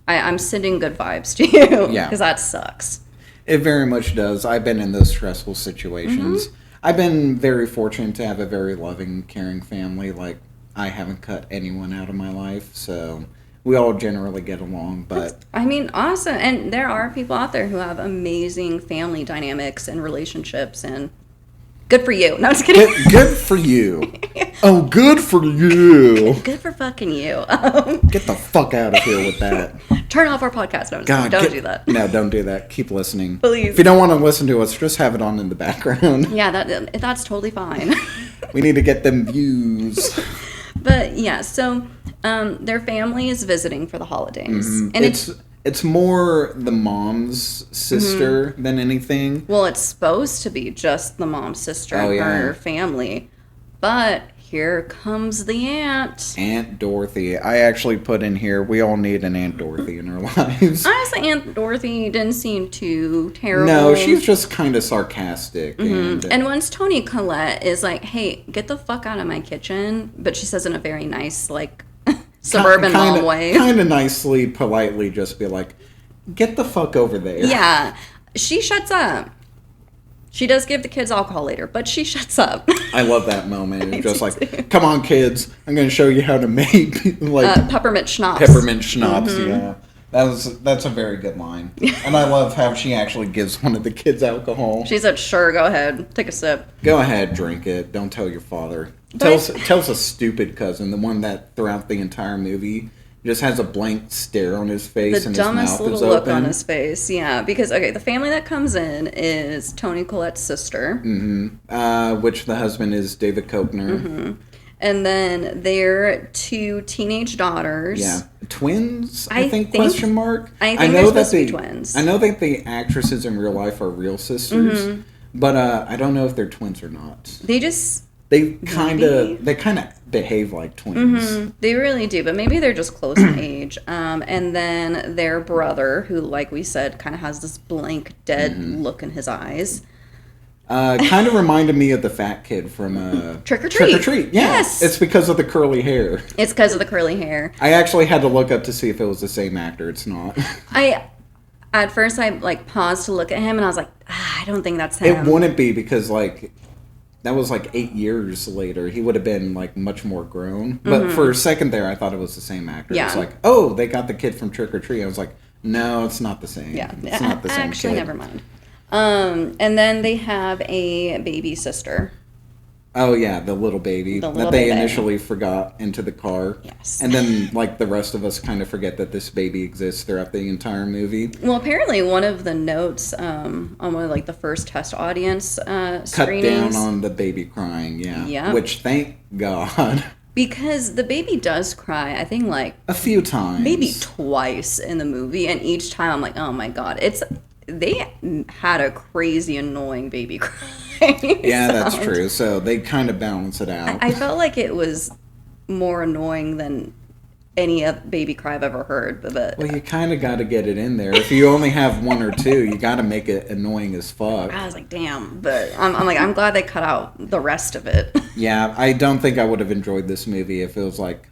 I'm sending good vibes to you. Yeah. Because that sucks. It very much does. I've been in those stressful situations. I've been very fortunate to have a very loving, caring family. Like, I haven't cut anyone out of my life, so we all generally get along. But I mean, awesome. And there are people out there who have amazing family dynamics and relationships, and good for you. No, I'm just kidding. Good for you. Oh, good for you. Good for fucking you. Get the fuck out of here with that. Turn off our podcast. No, don't do that. No, don't do that. Keep listening. Please. If you don't want to listen to us, just have it on in the background. Yeah, that's totally fine. We need to get them views. But yeah, so their family is visiting for the holidays, and it's more the mom's sister than anything. Well, it's supposed to be just the mom's sister and her family, but here comes the aunt. Aunt Dorothy. I actually put in here, we all need an Aunt Dorothy in our lives. Honestly, Aunt Dorothy didn't seem too terrible. No, she's just kind of sarcastic. And once Tony Collette is like, hey, get the fuck out of my kitchen, but she says in a very nice, like, suburban mom way. Kind of nicely, politely just be like, get the fuck over there. Yeah. She shuts up. She does give the kids alcohol later, but she shuts up. I love that moment. It's just like, come on, kids. I'm going to show you how to make like peppermint schnapps. Peppermint schnapps, yeah. That's a very good line. And I love how she actually gives one of the kids alcohol. She said, sure, go ahead. Take a sip. Go ahead, drink it. Don't tell your father. Tells a stupid cousin, the one that throughout the entire movie just has a blank stare on his face and his mouth is open. The dumbest little look on his face, yeah. Because, okay, the family that comes in is Toni Collette's sister. Which the husband is David Koechner. And then their two teenage daughters. Yeah. Twins, I think, question mark? I think they're supposed to be twins. I know that the actresses in real life are real sisters, but I don't know if they're twins or not. They kind of behave like twins. They really do, but maybe they're just close in age. And then their brother, who, like we said, kind of has this blank, dead look in his eyes. Kind of reminded me of the fat kid from Trick or Treat. Trick or Treat, yeah. Yes. It's because of the curly hair. It's because of the curly hair. I actually had to look up to see if it was the same actor. It's not. At first, I paused to look at him, and I was like, I don't think that's him. It wouldn't be because, that was 8 years later. He would have been much more grown. But for a second there, I thought it was the same actor. Yeah. It's like, oh, they got the kid from Trick or Treat. I was like, no, it's not the same. Yeah, it's not the same actually, kid. Never mind. And then they have a baby sister. Oh yeah, the little baby that they initially forgot into the car. Yes. And then the rest of us kind of forget that this baby exists throughout the entire movie. Well, apparently one of the notes on one of the first test audience cut screenings down on the baby crying. Yeah. Yeah. Which thank God. Because the baby does cry, I think, like... A few times. Maybe twice in the movie, and each time I'm like, oh my god, they had a crazy annoying baby cry. Yeah, that's true. So they kind of balance it out. I felt like it was more annoying than any baby cry I've ever heard. But well, you kind of got to get it in there. If you only have one or two, you got to make it annoying as fuck. I was like, damn. But I'm glad they cut out the rest of it. Yeah, I don't think I would have enjoyed this movie if it was like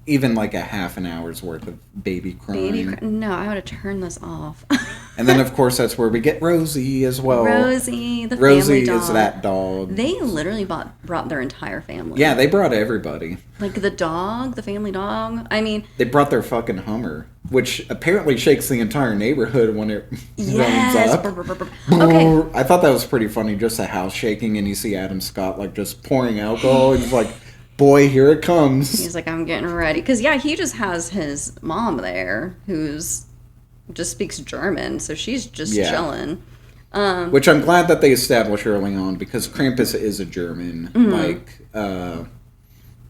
even like a half an hour's worth of baby crying. No, I would have turned this off. And then, of course, that's where we get Rosie as well. Rosie, the Rosie family dog. is that dog. They literally brought their entire family. Yeah, they brought everybody. Like the dog, the family dog. I mean... They brought their fucking Hummer, which apparently shakes the entire neighborhood when it runs up. Okay. I thought that was pretty funny, just a house shaking, and you see Adam Scott, like, just pouring alcohol, and he's like... Boy, here it comes. He's like, I'm getting ready. Because, yeah, he just has his mom there who's just speaks German. So she's just chilling. Which I'm glad that they established early on because Krampus is a German,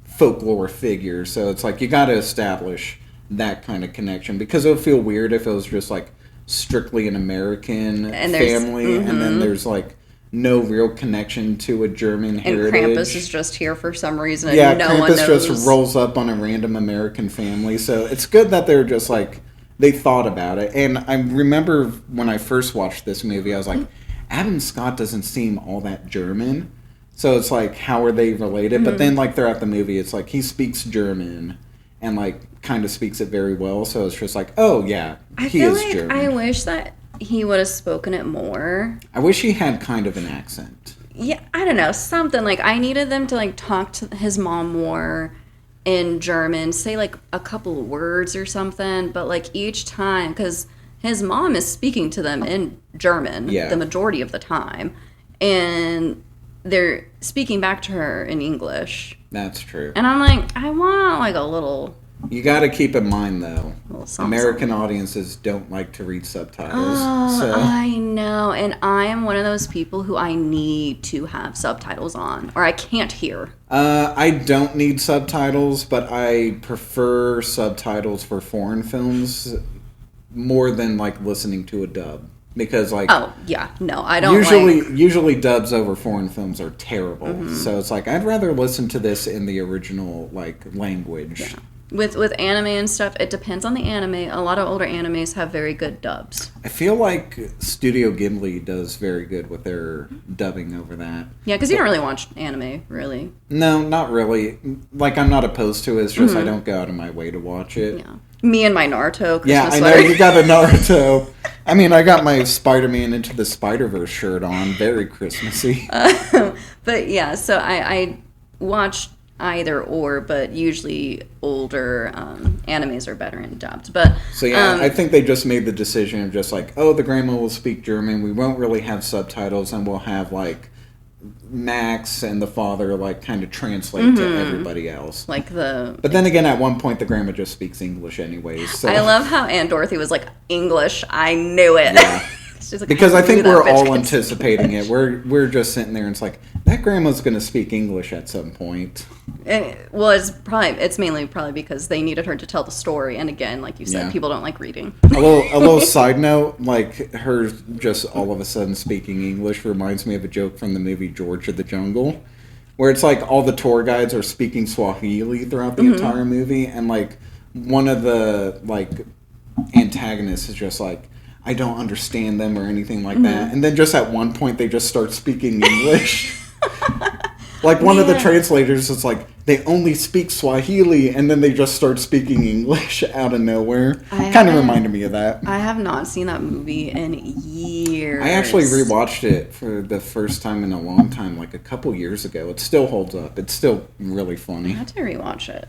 folklore figure. So it's like you got to establish that kind of connection because it would feel weird if it was just like strictly an American family and then there's like no real connection to a German heritage. And Krampus is just here for some reason. Yeah, no Krampus one knows. just rolls up on a random American family. So it's good that they're just like, they thought about it. And I remember when I first watched this movie, I was like, Adam Scott doesn't seem all that German. So it's like, how are they related? But then like throughout the movie, it's like he speaks German and like kind of speaks it very well. So it's just like, oh yeah, he is German. I wish that he would have spoken it more. I wish he had kind of an accent. Yeah, I don't know, something like I needed them to like talk to his mom more in German, say like a couple of words or something, but like each time, because his mom is speaking to them in German the majority of the time, and they're speaking back to her in English. That's true. And I'm like, I want like a little... You got to keep in mind, though, American audiences don't like to read subtitles. Oh, I know. And I am one of those people who I need to have subtitles on, or I can't hear. I don't need subtitles, but I prefer subtitles for foreign films more than, like, listening to a dub. Because, like... Oh, yeah. No, I don't Usually dubs over foreign films are terrible. So it's like, I'd rather listen to this in the original, like, language. Yeah. With anime and stuff, it depends on the anime. A lot of older animes have very good dubs. I feel like Studio Ghibli does very good with their dubbing over that. Yeah, because you don't really watch anime, really. No, not really. Like, I'm not opposed to it. It's just I don't go out of my way to watch it. Yeah. Me and my Naruto Christmas Yeah, I know. You got a Naruto. I mean, I got my Spider-Man Into the Spider-Verse shirt on. Very Christmassy. But yeah, so I watched either or, but usually older animes are better in dubbed. But so yeah, I think they just made the decision of just like, oh, the grandma will speak German. We won't really have subtitles, and we'll have like Max and the father like kind of translate to everybody else. But then again, at one point, the grandma just speaks English anyways. So. I love how Aunt Dorothy was like, English, I knew it. Yeah. Like, because I think we're all anticipating it. We're just sitting there and it's like, that grandma's going to speak English at some point. Well, it's mainly probably because they needed her to tell the story. And again, like you said, people don't like reading. A little side note, like her just all of a sudden speaking English reminds me of a joke from the movie George of the Jungle, where it's like all the tour guides are speaking Swahili throughout the entire movie. And like one of the like antagonists is just like, I don't understand them or anything like that. And then just at one point, they just start speaking English. Like one of the translators is like, they only speak Swahili, and then they just start speaking English out of nowhere. Kind of reminded me of that. I have not seen that movie in years. I actually rewatched it for the first time in a long time, like a couple years ago. It still holds up. It's still really funny. I have to rewatch it.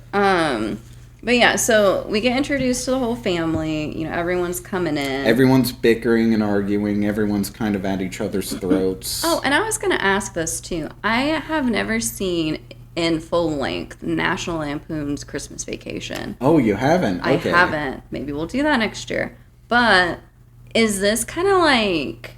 But yeah, so we get introduced to the whole family. You know, everyone's coming in. Everyone's bickering and arguing. Everyone's kind of at each other's throats. Oh, and I was going to ask this too. I have never seen in full length National Lampoon's Christmas Vacation. Oh, you haven't? Okay. I haven't. Maybe we'll do that next year. But is this kind of like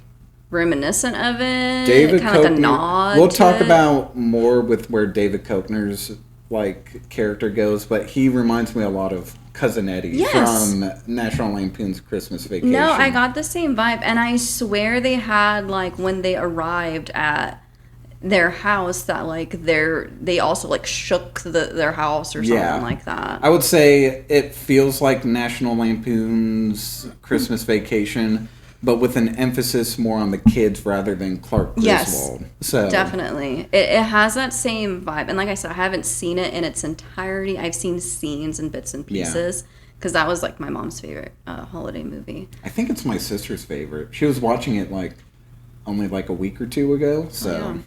reminiscent of it? David kind of like a nod. We'll talk about more with where David Koechner's like character goes, but he reminds me a lot of Cousin Eddie from National Lampoon's Christmas Vacation. No, I got the same vibe, and I swear they had, like, when they arrived at their house, that, like, they also, like, shook their house or something like that. I would say it feels like National Lampoon's Christmas Vacation, but with an emphasis more on the kids rather than Clark Griswold. So definitely. It has that same vibe. And like I said, I haven't seen it in its entirety. I've seen scenes and bits and pieces. Because that was, like, my mom's favorite holiday movie. I think it's my sister's favorite. She was watching it, like, only, like, a week or two ago. So,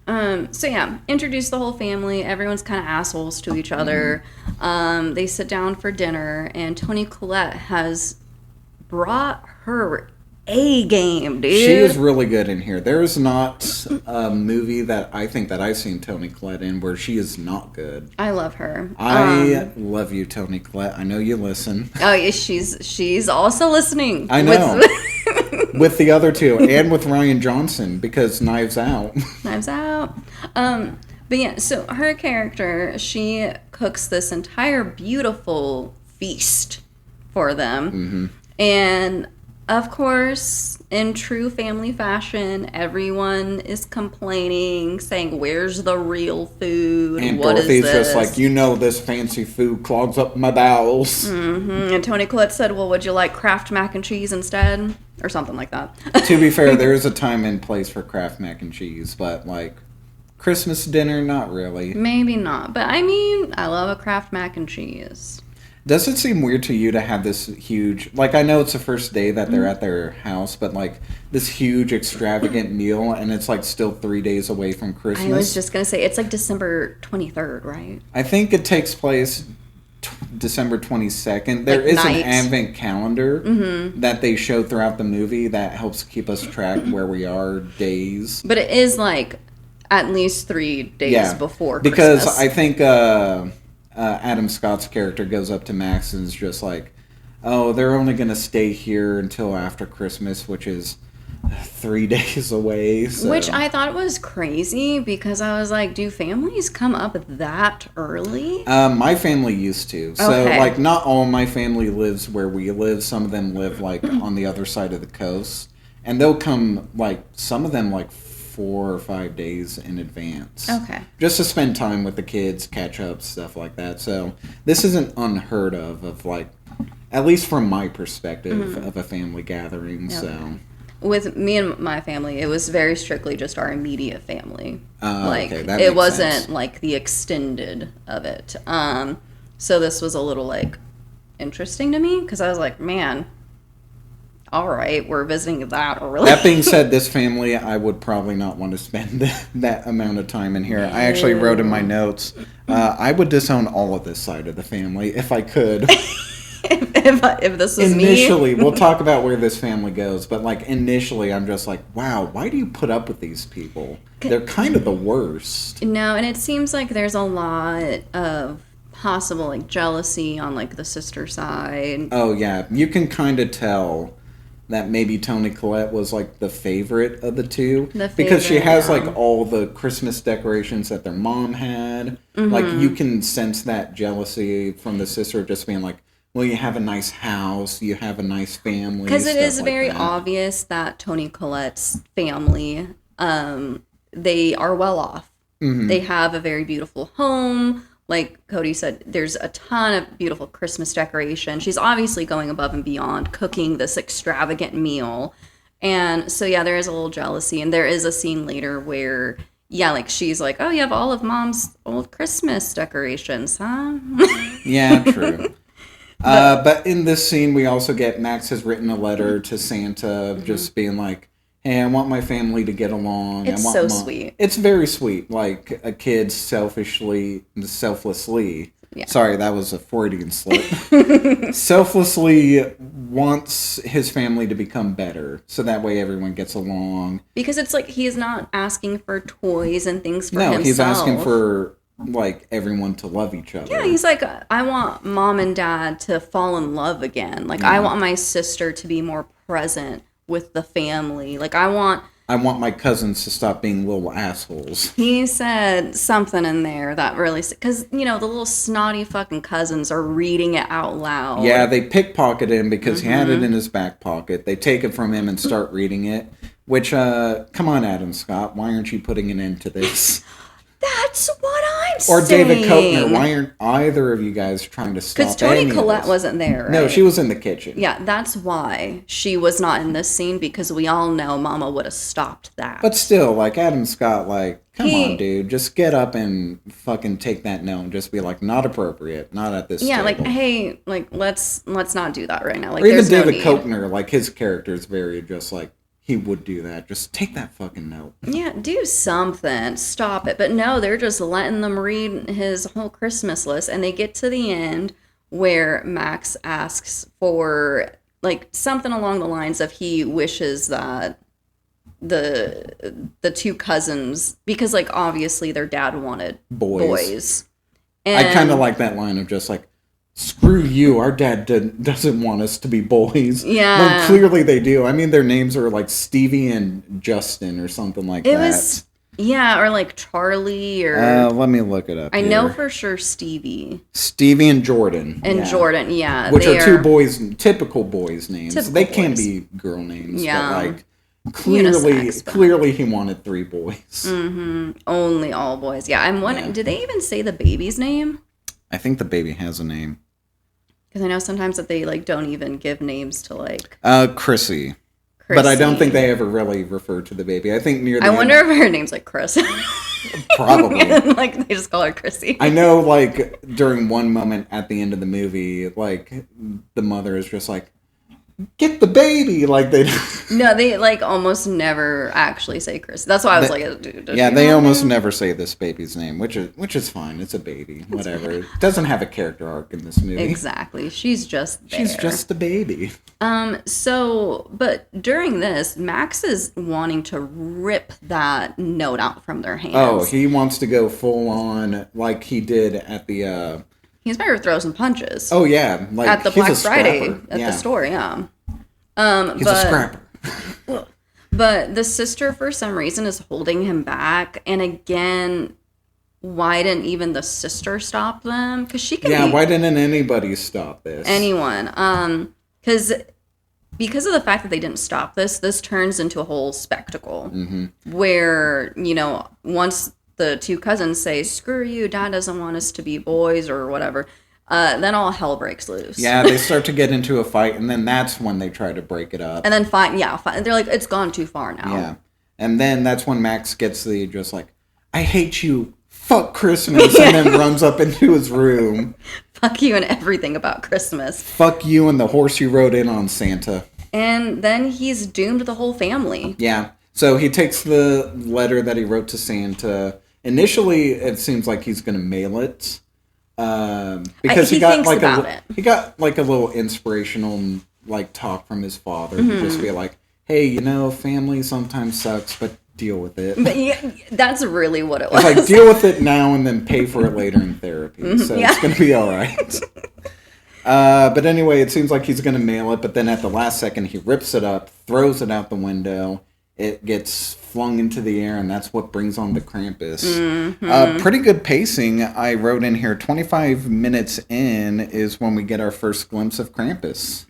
introduce the whole family. Everyone's kind of assholes to each other. They sit down for dinner, and Toni Collette has brought her A game, dude. She is really good in here. There is not a movie that I think that I've seen Toni Collette in where she is not good. I love her. I love you, Toni Collette. I know you listen. Oh, yeah, she's also listening. I know. With the other two, and with Ryan Johnson, because Knives Out. Knives Out. But yeah, so her character, she cooks this entire beautiful feast for them. And of course, in true family fashion, everyone is complaining, saying, "Where's the real food? And what Dorothy's is this?" just like, you know, this fancy food clogs up my bowels. And Toni Collette said, "Well, would you like Kraft mac and cheese instead?" Or something like that. To be fair, there is a time and place for Kraft mac and cheese, but, like, Christmas dinner, not really. Maybe not. But, I mean, I love a Kraft mac and cheese. Does it seem weird to you to have this huge, like, I know it's the first day that they're at their house, but, like, this huge extravagant meal, and it's, like, still 3 days away from Christmas? I was just going to say, it's like December 23rd, right? I think it takes place December 22nd. There is an advent calendar that they show throughout the movie that helps keep us track where we are days. But it is, like, at least 3 days before Christmas. Because I think Adam Scott's character goes up to Max and is just like, oh, they're only going to stay here until after Christmas, which is 3 days away. So. Which I thought was crazy because I was like, do families come up that early? My family used to. So, like, not all my family lives where we live. Some of them live, like, on the other side of the coast. And they'll come, like, some of them, like, 4 or 5 days in advance. Okay. Just to spend time with the kids, catch up, stuff like that. So this isn't unheard of like, at least from my perspective of a family gathering. Okay. So with me and my family, it was very strictly just our immediate family. Like, okay, that it makes wasn't sense. Like the extended of it. So this was a little, like, interesting to me because I was like, man, all right, we're visiting that early. That being said, this family, I would probably not want to spend that amount of time in here. I actually wrote in my notes, I would disown all of this side of the family if I could. if this was initially, we'll talk about where this family goes, but, like, initially, I'm just like, wow, why do you put up with these people? They're kind of the worst. No, and it seems like there's a lot of possible, like, jealousy on, like, the sister side. Oh, yeah. You can kind of tell that maybe Toni Collette was, like, the favorite of the two. Because she has, like, all the Christmas decorations that their mom had. Like, you can sense that jealousy from the sister just being like, well, you have a nice house, you have a nice family. Because it is like very that. obvious that Toni Collette's family, they are well off. They have a very beautiful home. Like Cody said, there's a ton of beautiful Christmas decoration. She's obviously going above and beyond, cooking this extravagant meal. And so, yeah, there is a little jealousy. And there is a scene later where, yeah, like, she's like, oh, you have all of Mom's old Christmas decorations, huh? Yeah, true. But in this scene, we also get Max has written a letter to Santa just being like, hey, I want my family to get along. It's so sweet. It's very sweet. Like, a kid selflessly, sorry, that was a Freudian slip, selflessly wants his family to become better, so that way everyone gets along. Because it's like he's not asking for toys and things for himself. No, he's asking for, like, everyone to love each other. Yeah, he's like, I want Mom and Dad to fall in love again. Like, I want my sister to be more present with the family. Like, I want I want my cousins to stop being little assholes. He said something in there that really... Because, the little snotty fucking cousins are reading it out loud. Yeah, they pickpocket him because he had it in his back pocket. They take it from him and start reading it. Which, come on, Adam Scott, why aren't you putting an end to this? That's what I'm saying. Or David Koechner, why aren't either of you guys trying to stop Because Toni Collette wasn't there, right? No, she was in the kitchen. Yeah, that's why she was not in this scene, because we all know Mama would have stopped that. But still, like, Adam Scott, come on, dude, just get up and fucking take that note and just be like, not appropriate, not at this table. Like, hey, like, let's not do that right now. Like, or even David no Koechner, like, his character is very just like, he would do that. Just take that fucking note. Yeah, do something. Stop it. But no, they're just letting them read his whole Christmas list. And they get to the end where Max asks for, like, something along the lines of he wishes that the two cousins, because, like, obviously their dad wanted boys. And I kind of like that line of just like, screw you, our dad doesn't want us to be boys. Yeah. When clearly they do. I mean, their names are like Stevie and Justin or something like that. Or like Charlie or... let me look it up I know for sure Stevie. Stevie and Jordan. Jordan, yeah. Which are two boys, typical boys' names. They can be girl names, yeah. But like... Clearly he wanted 3 boys. Mm-hmm. Only all boys. Yeah, I'm wondering, did they even say the baby's name? I think the baby has a name. Because I know sometimes that they, like, don't even give names to, like... Chrissy. But I don't think they ever really refer to the baby. I think near the I wonder if her name's, like, Chris. Probably. Like, they just call her Chrissy. I know, like, during one moment at the end of the movie, like, the mother is just like, get the baby, like they. No, they like almost never actually say Chris. That's why I was like, dude. Yeah, they almost never say this baby's name, which is fine. It's a baby, whatever. It doesn't have a character arc in this movie. Exactly, she's just there. She's just a baby. But during this, Max is wanting to rip that note out from their hands. Oh, he wants to go full on like he did at the. He's better to throw some punches. Oh yeah, like at the Black Friday at the store, yeah. He's a scrapper. But the sister, for some reason, is holding him back. And again, why didn't even the sister stop them? Because she can. Yeah, why didn't anybody stop this? Anyone? Because of the fact that they didn't stop this turns into a whole spectacle where once the two cousins say, screw you, dad doesn't want us to be boys or whatever, then all hell breaks loose. Yeah, they start to get into a fight, and then that's when they try to break it up. And then fight. They're like, it's gone too far now. Yeah. And then that's when Max gets the just like, I hate you, fuck Christmas, and then runs up into his room. Fuck you and everything about Christmas. Fuck you and the horse you rode in on, Santa. And then he's doomed the whole family. Yeah. So he takes the letter that he wrote to Santa. Initially, it seems like he's going to mail it because he got like a little inspirational like talk from his father to just be like, hey, family sometimes sucks, but deal with it. But yeah, that's really what it was. It's like, deal with it now and then pay for it later in therapy. So it's going to be all right. But anyway, it seems like he's going to mail it, but then at the last second, he rips it up, throws it out the window. It gets flung into the air, and that's what brings on the Krampus. Pretty good pacing. I wrote in here 25 minutes in is when we get our first glimpse of Krampus.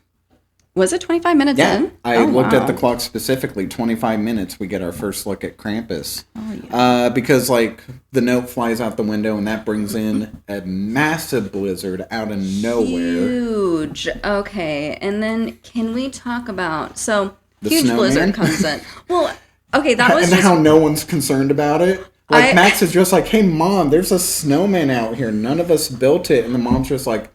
Was it 25 minutes in? I looked at the clock specifically. 25 minutes, we get our first look at Krampus. Oh, yeah. Because, like, the note flies out the window, and that brings in a massive blizzard out of nowhere. Huge. Okay, and then can we talk about... So... The huge snowman? Blizzard comes in. Well, okay, that was and how no one's concerned about it. Like, Max is just like, hey, Mom, there's a snowman out here. None of us built it. And the mom's just like,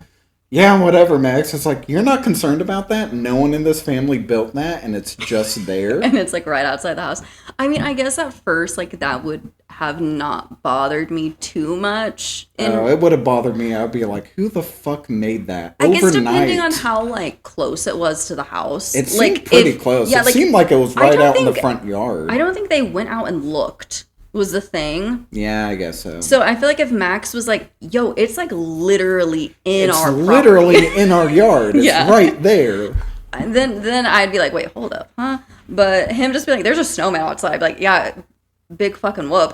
yeah, whatever, Max. It's like, you're not concerned about that? No one in this family built that, and it's just there? And it's, like, right outside the house. I mean, I guess at first, like, that would have not bothered me too much. It would have bothered me. I would be like, who the fuck made that? I guess depending on how, like, close it was to the house. It seemed pretty close. Yeah, it seemed like it was right out in the front yard. I don't think they went out and looked. Was the thing. Yeah, I guess so. So I feel like if Max was like, yo, it's like literally in our property. It's literally in our yard. It's right there. then I'd be like, wait, hold up, huh? But him just be like, there's a snowman outside. I'd be like, yeah, big fucking whoop.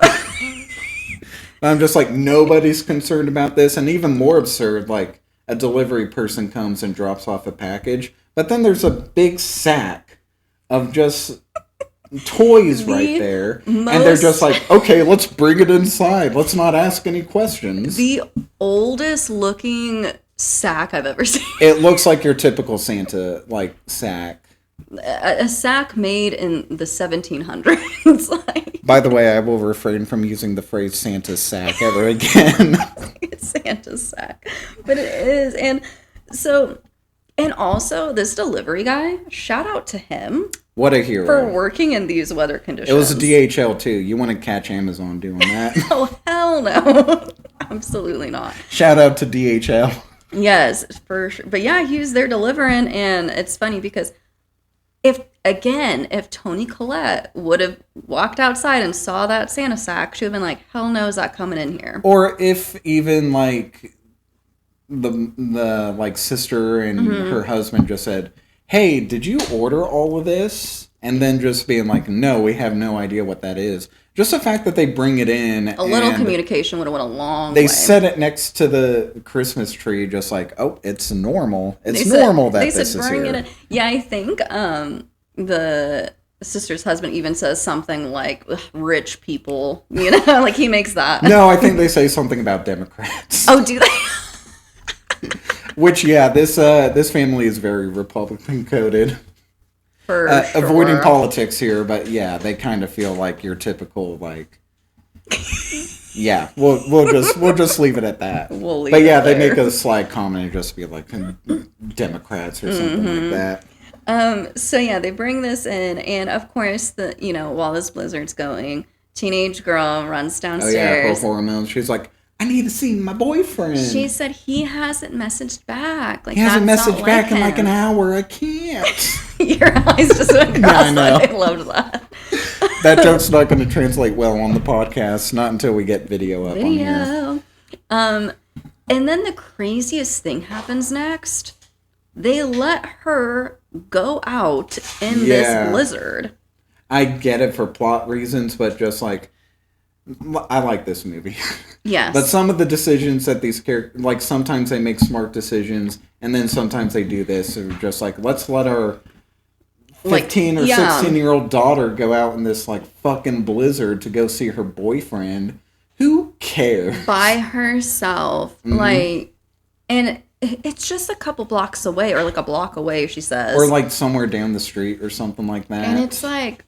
I'm just like, nobody's concerned about this. And even more absurd, like, a delivery person comes and drops off a package, but then there's a big sack of just toys right there. And they're just like, okay, let's bring it inside. Let's not ask any questions. The oldest looking sack I've ever seen. It looks like your typical Santa, like, sack. A sack made in the 1700s. Like, by the way, I will refrain from using the phrase Santa's sack ever again. It's Santa's sack. But it is. And so, and also this delivery guy, shout out to him. What a hero. For working in these weather conditions. It was a DHL too. You want to catch Amazon doing that? Oh, hell no. Absolutely not. Shout out to DHL. Yes, for sure. But yeah, he was there delivering, and it's funny because if Toni Collette would have walked outside and saw that Santa sack, she would have been like, hell no, is that coming in here? Or if even like the like sister and her husband just said, hey, did you order all of this? And then just being like, no, we have no idea what that is. Just the fact that they bring it in. A little communication would have went a long way. They set it next to the Christmas tree, just like, oh, it's normal. It's normal that this is here. Yeah, I think the sister's husband even says something like, rich people, you know, like he makes that. No, I think they say something about Democrats. Oh, do they? Which, yeah, this family is very Republican coded. For sure. Avoiding politics here, but yeah, they kind of feel like your typical like. Yeah, we'll just leave it at that. But yeah, they make a slight comment and just be like Democrats or something like that. So yeah, they bring this in, and of course, while this blizzard's going, teenage girl runs downstairs. Oh yeah, her hormones. She's like, I need to see my boyfriend. She said he hasn't messaged back. Like, he hasn't messaged back in like an hour. I can't. Your eyes just went across. Yeah, I know. I loved that. That joke's not going to translate well on the podcast. Not until we get video up on here. And then the craziest thing happens next. They let her go out in this blizzard. I get it for plot reasons, but just like, I like this movie. Yes. But some of the decisions that these characters, like sometimes they make smart decisions, and then sometimes they do this. Or just like, let's let our 15 or 16-year-old daughter go out in this like fucking blizzard to go see her boyfriend. Who cares? By herself. Mm-hmm. Like, and it's just a couple blocks away, or like a block away, she says. Or like somewhere down the street or something like that. And it's like,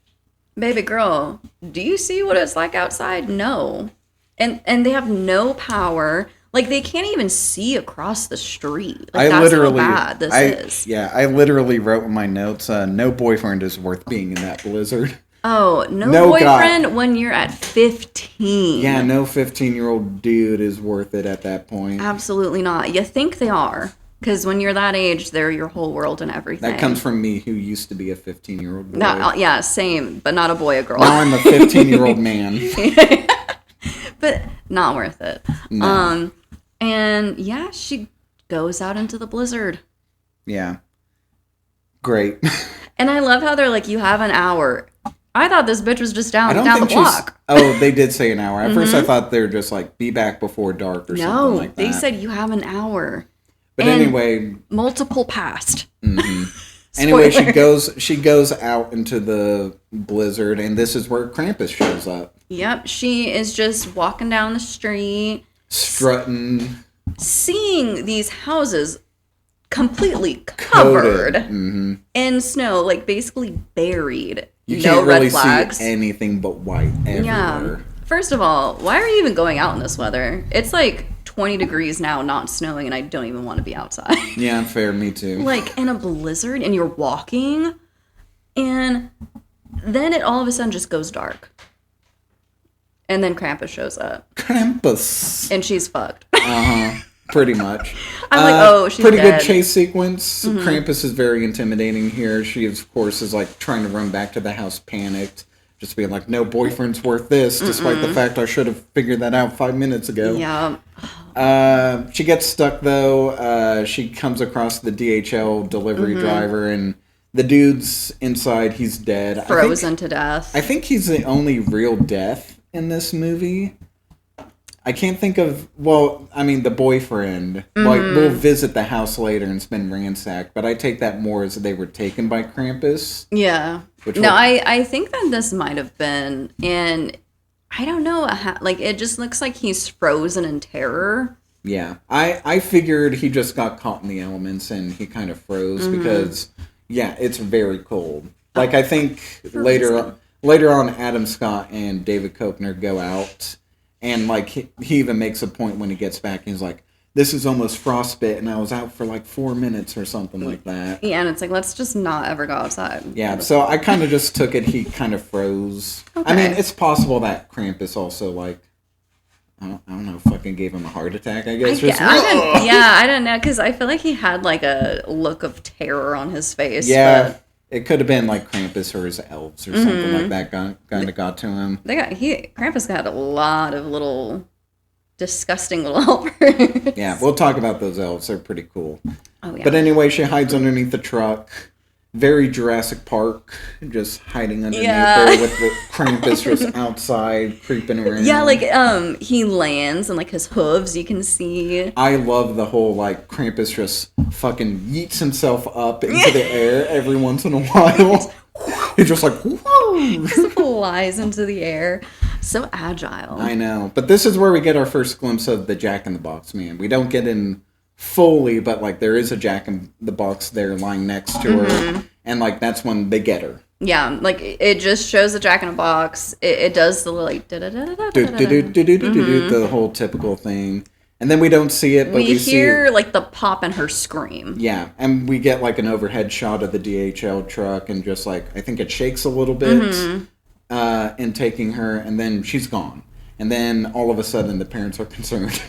baby girl, do you see what it's like outside? No. And they have no power. Like, they can't even see across the street. Like, that's how bad this is. Yeah, I literally wrote in my notes, no boyfriend is worth being in that blizzard. Oh, no boyfriend when you're at 15. Yeah, no 15-year-old dude is worth it at that point. Absolutely not. You think they are. Because when you're that age, they're your whole world and everything. That comes from me, who used to be a 15-year-old boy. No, yeah, same, but not a boy, a girl. Now I'm a 15-year-old man. But not worth it. No. And yeah, she goes out into the blizzard. Yeah. Great. And I love how they're like, you have an hour. I thought this bitch was just down the block. Oh, they did say an hour. At first I thought they were just like, be back before dark or something like that. No, they said you have an hour. But anyway. Multiple passed. Mm-hmm. Anyway, she goes out into the blizzard, and this is where Krampus shows up. Yep, she is just walking down the street. Strutting. Seeing these houses completely covered in snow, like basically buried. You can't really see anything but white everywhere. Yeah. First of all, why are you even going out in this weather? It's like 20 degrees now, not snowing, and I don't even want to be outside. Yeah, fair, me too. Like in a blizzard, and you're walking, and then it all of a sudden just goes dark. And then Krampus shows up. Krampus. And she's fucked. Pretty much. I'm like, oh, she's pretty dead. Good chase sequence. Krampus is very intimidating here. She, of course, is like trying to run back to the house panicked. just being like, no boyfriend's worth this, despite the fact I should have figured that out 5 minutes ago. Yeah. She gets stuck, though. She comes across the DHL delivery driver, and the dude's inside. He's dead. Frozen to death. I think he's the only real death in this movie. I can't think of, the boyfriend. Like, we'll visit the house later and it's been ransacked, but I take that more as they were taken by Krampus. Yeah. I think that this might have been, and I don't know, it just looks like he's frozen in terror. Yeah. I figured he just got caught in the elements and he kind of froze because, it's very cold. Like, I think later on, Adam Scott and David Koechner go out. And, like, he even makes a point when he gets back. He's like, this is almost frostbite, and I was out for, 4 minutes or something like that. Yeah, and it's like, let's just not ever go outside. Yeah, so I kind of just took it. He kind of froze. Okay. I mean, it's possible that Krampus also, I don't know, fucking gave him a heart attack, I guess. I don't know, because I feel like he had, a look of terror on his face. Yeah. But it could have been Krampus or his elves or something like that kind of got to him. Krampus got a lot of little disgusting little helpers. Yeah, we'll talk about those elves. They're pretty cool. Oh, yeah. But anyway, she hides underneath the truck. Very Jurassic Park, just hiding underneath there with the Krampus just outside creeping around. Yeah, he lands and his hooves you can see. I love the whole Krampus just fucking yeets himself up into the air every once in a while. He's just whoa! Just flies into the air. So agile. I know. But this is where we get our first glimpse of the Jack in the Box man. We don't get in fully, but there is a Jack in the Box there lying next to her, and that's when they get her. Yeah, it just shows the Jack in a Box. It does the the whole typical thing, and then we don't see it, but we hear the pop and her scream. Yeah, and we get an overhead shot of the DHL truck, and just I think it shakes a little bit in taking her, and then she's gone, and then all of a sudden the parents are concerned.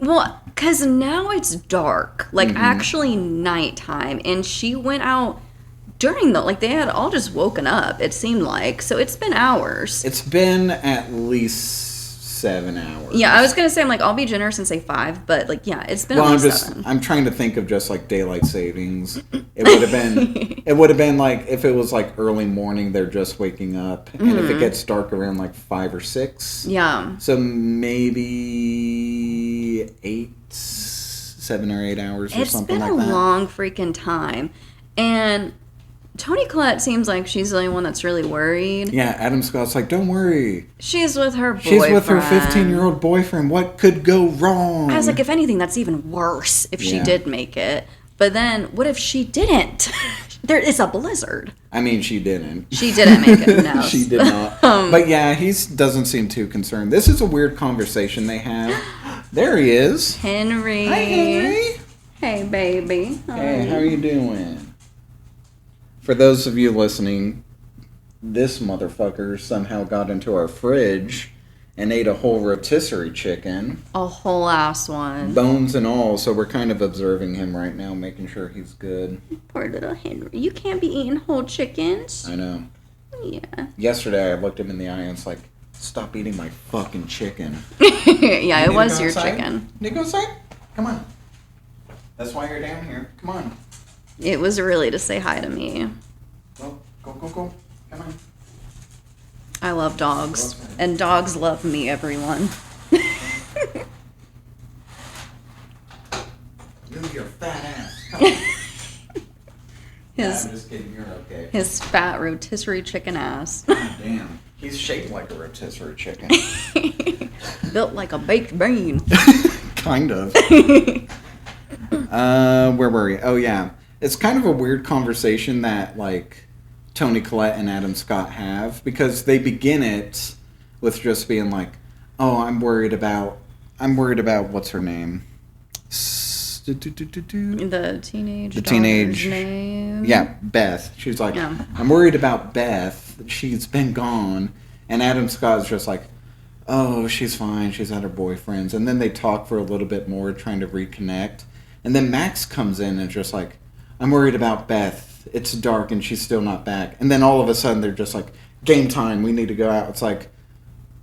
Well, because now it's dark, actually nighttime, and she went out during they had all just woken up, it seemed like, so it's been hours. It's been at least 7 hours. Yeah, I was gonna say, I'll be generous and say 5, but it's been at least 7. I'm trying to think of just daylight savings. It would have been if it was early morning, they're just waking up, and if it gets dark around 5 or 6. Yeah. So maybe 7 or 8 hours or something like that. It's been a long freaking time, and Toni Collette seems like she's the only one that's really worried. Yeah, Adam Scott's don't worry. She's with her boyfriend. She's with her 15-year-old boyfriend. What could go wrong? I was if anything, that's even worse if she did make it. But then, what if she didn't? There is a blizzard. I mean, she didn't. She didn't make it, no. She did not. But yeah, he doesn't seem too concerned. This is a weird conversation they have. There he is. Henry. Hi, Henry. Hey, baby. Hey, how are you doing? For those of you listening, this motherfucker somehow got into our fridge and ate a whole rotisserie chicken. A whole ass one. Bones and all, so we're kind of observing him right now, making sure he's good. Poor little Henry. You can't be eating whole chickens. I know. Yeah. Yesterday I looked him in the eye and was stop eating my fucking chicken. Yeah, it was your chicken. Need to go outside? Come on. That's why you're down here. Come on. It was really to say hi to me. Go. Come on. I love dogs. And dogs love me, everyone. Move your fat ass. Come on. I'm just kidding. You're okay. His fat rotisserie chicken ass. God damn. He's shaped like a rotisserie chicken. Built like a baked bean. Kind of. Where were we? Oh, yeah. It's kind of a weird conversation that, Toni Collette and Adam Scott have, because they begin it with just being oh, I'm worried about what's her name? The teenage name. Yeah, Beth. She's I'm worried about Beth. She's been gone. And Adam Scott's just oh, she's fine. She's at her boyfriend's. And then they talk for a little bit more, trying to reconnect. And then Max comes in and just I'm worried about Beth. It's dark and she's still not back. And then all of a sudden they're just game time. We need to go out. It's like,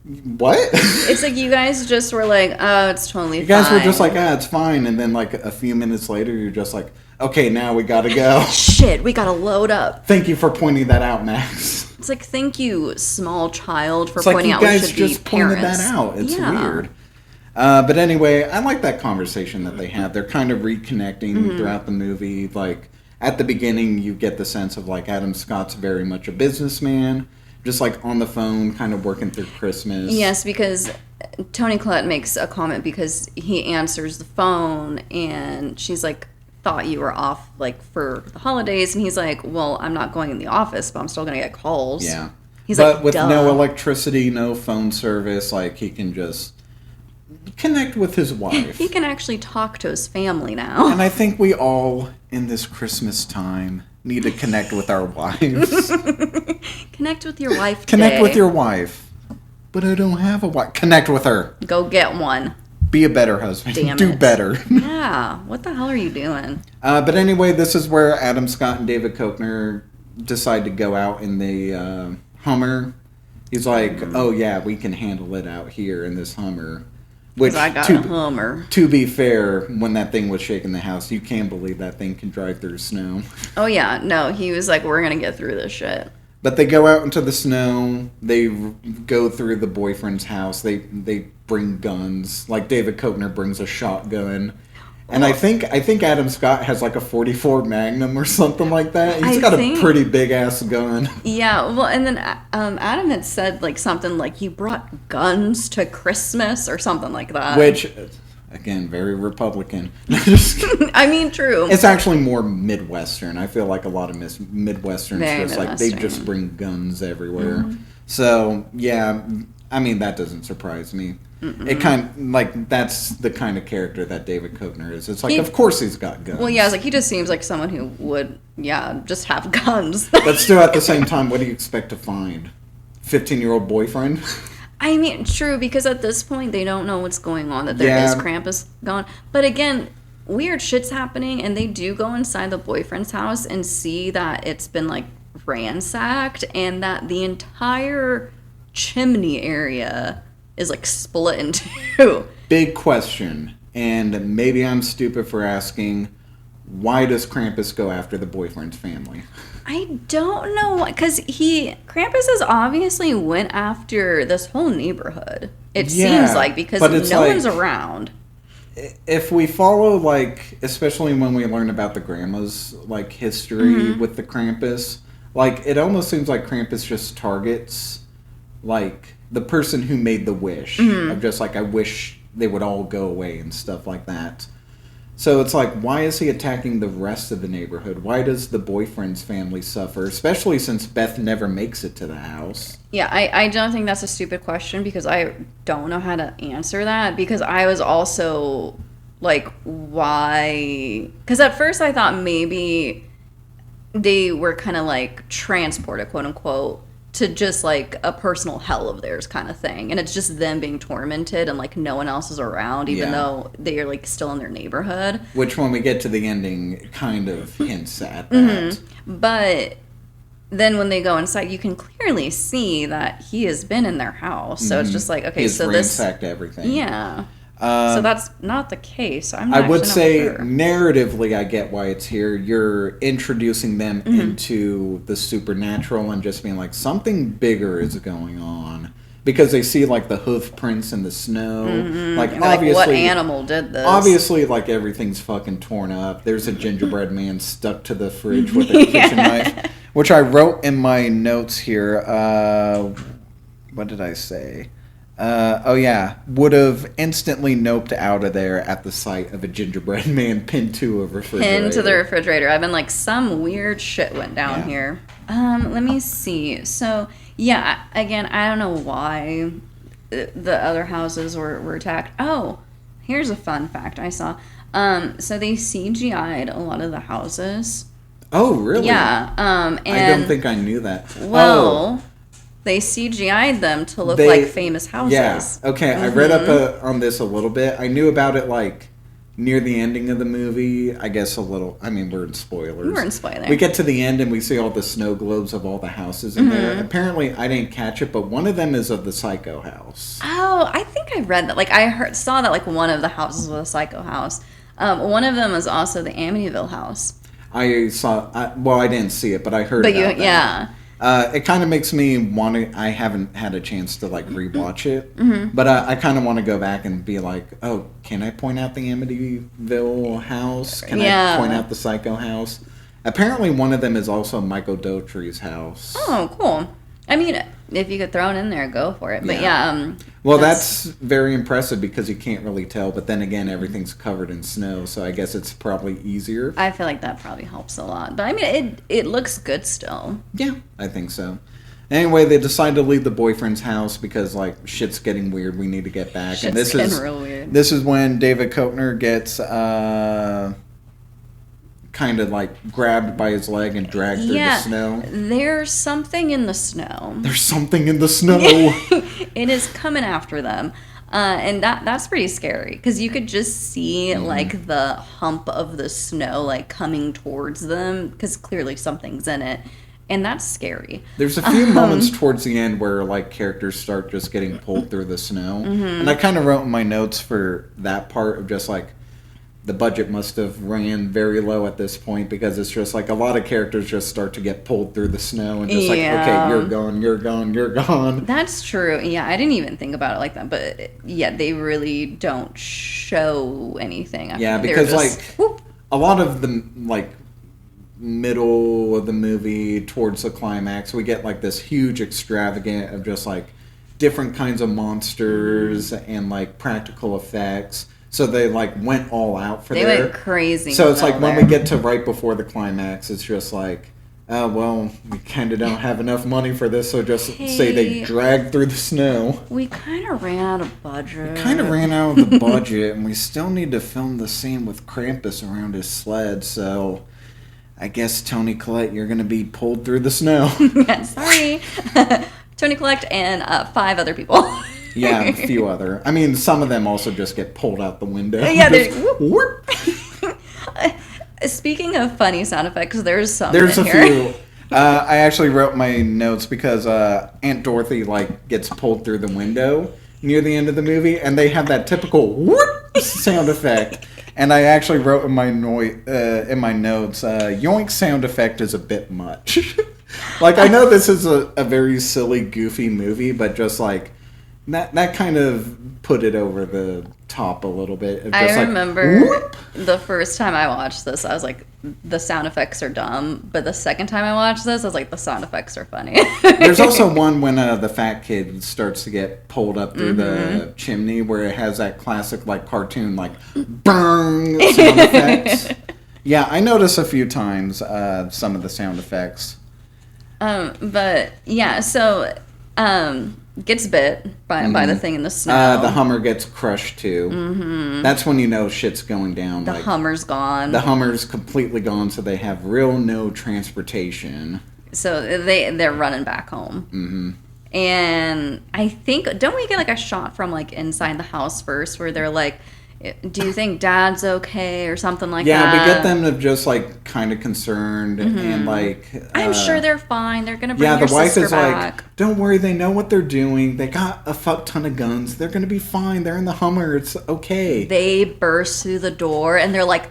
what? It's like you guys just were like, oh, it's totally fine. You guys were just like, it's fine. And then like a few minutes later, you're just like, okay, now we gotta go. Shit, we gotta load up. Thank you for pointing that out, Max. It's like, thank you, small child, for pointing out we should be parents. You guys just pointed that out. It's weird. But anyway, I like that conversation that they had. They're kind of reconnecting throughout the movie. Like, at the beginning, you get the sense of, like, Adam Scott's very much a businessman. Just, like, on the phone, kind of working through Christmas. Yes, because Toni Collette makes a comment because he answers the phone, and she's like, thought you were off, like, for the holidays. And he's like, well, I'm not going in the office, but I'm still going to get calls. Yeah. He's but like, with duh. no electricity, no phone service, like, he can just connect with his wife. He can actually talk to his family now. And I think we all, in this Christmas time, need to connect with our wives. Connect with your wife Connect today. with your wife. But I don't have a wife. Connect with her. Go get one. Be a better husband. Damn Do it. better. Yeah. What the hell are you doing? But anyway, this is where Adam Scott and David Koechner decide to go out in the Hummer. He's like, oh yeah, we can handle it out here in this Hummer. Which, I got a Hummer. To be fair, when that thing was shaking the house, you can't believe that thing can drive through snow. Oh yeah, no, he was like, we're gonna get through this shit. But they go out into the snow. They go through the boyfriend's house. They bring guns. Like David Koechner brings a shotgun. And I think Adam Scott has like a .44 Magnum or something like that. He's got a pretty big ass gun. Yeah, well, and then Adam had said like something like you brought guns to Christmas or something like that. Which, again, very Republican. I mean, true. It's actually more Midwestern. I feel like a lot of Midwesterns very just like they just bring guns everywhere. Mm-hmm. So yeah, I mean that doesn't surprise me. It kind of, like, that's the kind of character that David Koechner is. It's like, of course he's got guns. Well, yeah, it's like he just seems like someone who would, just have guns. But still, at the same time, what do you expect to find? 15-year-old boyfriend? I mean, true, because at this point, they don't know what's going on, that there is Krampus gone. But again, weird shit's happening, and they do go inside the boyfriend's house and see that it's been, like, ransacked, and that the entire chimney area is like split in two. Big question, and maybe I'm stupid for asking, why does Krampus go after the boyfriend's family? I don't know, because Krampus has obviously went after this whole neighborhood. It seems like, because no one's around. If we follow, like, especially when we learn about the grandma's, like, history with the Krampus, like, it almost seems like Krampus just targets, like, the person who made the wish of just like, I wish they would all go away and stuff like that. So it's like, why is he attacking the rest of the neighborhood? Why does the boyfriend's family suffer? Especially since Beth never makes it to the house. Yeah, I don't think that's a stupid question because I don't know how to answer that, because I was also like, why? Because at first I thought maybe they were kind of like transported, quote unquote, to just like a personal hell of theirs kind of thing, and it's just them being tormented and like no one else is around, even though they are like still in their neighborhood, which when we get to the ending kind of hints at that. But then when they go inside, you can clearly see that he has been in their house, so it's just like, okay, he's so ransacked everything. So that's not the case. I would say narratively I get why it's here. You're introducing them into the supernatural and just being like, something bigger is going on. Because they see like the hoof prints in the snow. Like, obviously, what animal did this? Obviously, like, everything's fucking torn up. There's a gingerbread man stuck to the fridge with a kitchen knife. Which I wrote in my notes here. What did I say? Would have instantly noped out of there at the sight of a gingerbread man pinned to a refrigerator. Pinned to the refrigerator. I've been like, some weird shit went down here. Let me see. So, yeah, again, I don't know why the other houses were attacked. Oh, here's a fun fact I saw. So they CGI'd a lot of the houses. Oh, really? Yeah. And I don't think I knew that. Well... They CGI'd them to look like famous houses. Yeah. Okay, I read up on this a little bit. I knew about it like near the ending of the movie, I guess a little, I mean, we're in spoilers. We're in spoilers. We get to the end and we see all the snow globes of all the houses in there. Apparently, I didn't catch it, but one of them is of the Psycho house. Oh, I think I read that. Like, saw that, like, one of the houses was a Psycho house. One of them is also the Amityville house. I didn't see it, but I heard about that. Yeah. It kind of makes me want to. I haven't had a chance to like rewatch it, but I kind of want to go back and be like, oh, can I point out the Amityville house? Can I point out the Psycho house? Apparently, one of them is also Michael Dougherty's house. Oh, cool. I mean, if you could throw it in there, go for it. But well, that's very impressive because you can't really tell. But then again, everything's covered in snow, so I guess it's probably easier. I feel like that probably helps a lot. But I mean, it looks good still. Yeah, I think so. Anyway, they decide to leave the boyfriend's house because like shit's getting weird. We need to get back. Shit's getting real weird. This is when David Koechner gets kind of like grabbed by his leg and dragged through the snow. There's something in the snow. There's something in the snow. It is coming after them. And that's pretty scary because you could just see like the hump of the snow like coming towards them because clearly something's in it. And that's scary. There's a few moments towards the end where like characters start just getting pulled through the snow. And I kind of wrote in my notes for that part of just like the budget must have ran very low at this point because it's just like a lot of characters just start to get pulled through the snow and just like, okay, you're gone, you're gone, you're gone. That's true. Yeah, I didn't even think about it like that. But yeah, they really don't show anything. Yeah, because just, like a lot of the like middle of the movie towards the climax, we get like this huge extravagant of just like different kinds of monsters and like practical effects. So they like went all out for They went crazy. So it's like when we get to right before the climax, it's just like, oh, well, we kind of don't have enough money for this, so just say they dragged through the snow. We kind of ran out of budget. And we still need to film the scene with Krampus around his sled, so I guess Tony Collette, you're going to be pulled through the snow. Yeah, sorry. Tony Collette and 5 other people. Yeah, a few other. I mean, some of them also just get pulled out the window. Yeah, whoop. Speaking of funny sound effects, there's a few. I actually wrote my notes because Aunt Dorothy like gets pulled through the window near the end of the movie, and they have that typical whoop sound effect. And I actually wrote in my notes, yoink sound effect is a bit much. Like, I know this is a very silly, goofy movie, but just like that kind of put it over the top a little bit. I remember the first time I watched this, I was like, the sound effects are dumb. But the second time I watched this, I was like, the sound effects are funny. There's also one when the fat kid starts to get pulled up through the chimney where it has that classic like cartoon like burn sound effects. Yeah, I noticed a few times some of the sound effects. But yeah, so gets bit by the thing in the snow. The Hummer gets crushed too. That's when you know shit's going down. The Hummer's gone. The Hummer's completely gone, so they have no transportation. So they're running back home. And I think, don't we get like a shot from like inside the house first where they're like, do you think Dad's okay or something like that? Yeah, we get them to just like kind of concerned and like I'm sure they're fine. They're gonna bring your sister back. Yeah, the wife is like, don't worry, they know what they're doing. They got a fuck ton of guns. They're gonna be fine. They're in the Hummer. It's okay. They burst through the door and they're like,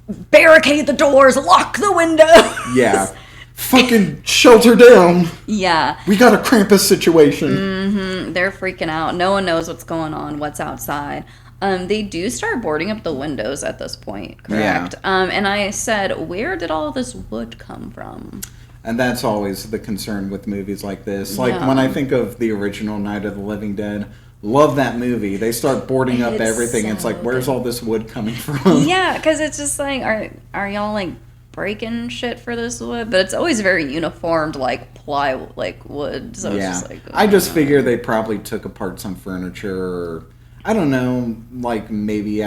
barricade the doors, lock the windows. Yeah. Fucking shelter down. Yeah. We got a Krampus situation. They're freaking out. No one knows what's going on, what's outside. They do start boarding up the windows at this point, correct? Yeah. And I said, where did all this wood come from? And that's always the concern with movies like this. Like, when I think of the original Night of the Living Dead, love that movie. They start boarding up everything. So it's like, where's all this wood coming from? Yeah, because it's just like, are y'all, like, breaking shit for this wood? But it's always very uniformed, like, plywood, like, wood. So it's just like... I just figure they probably took apart some furniture or... I don't know, like maybe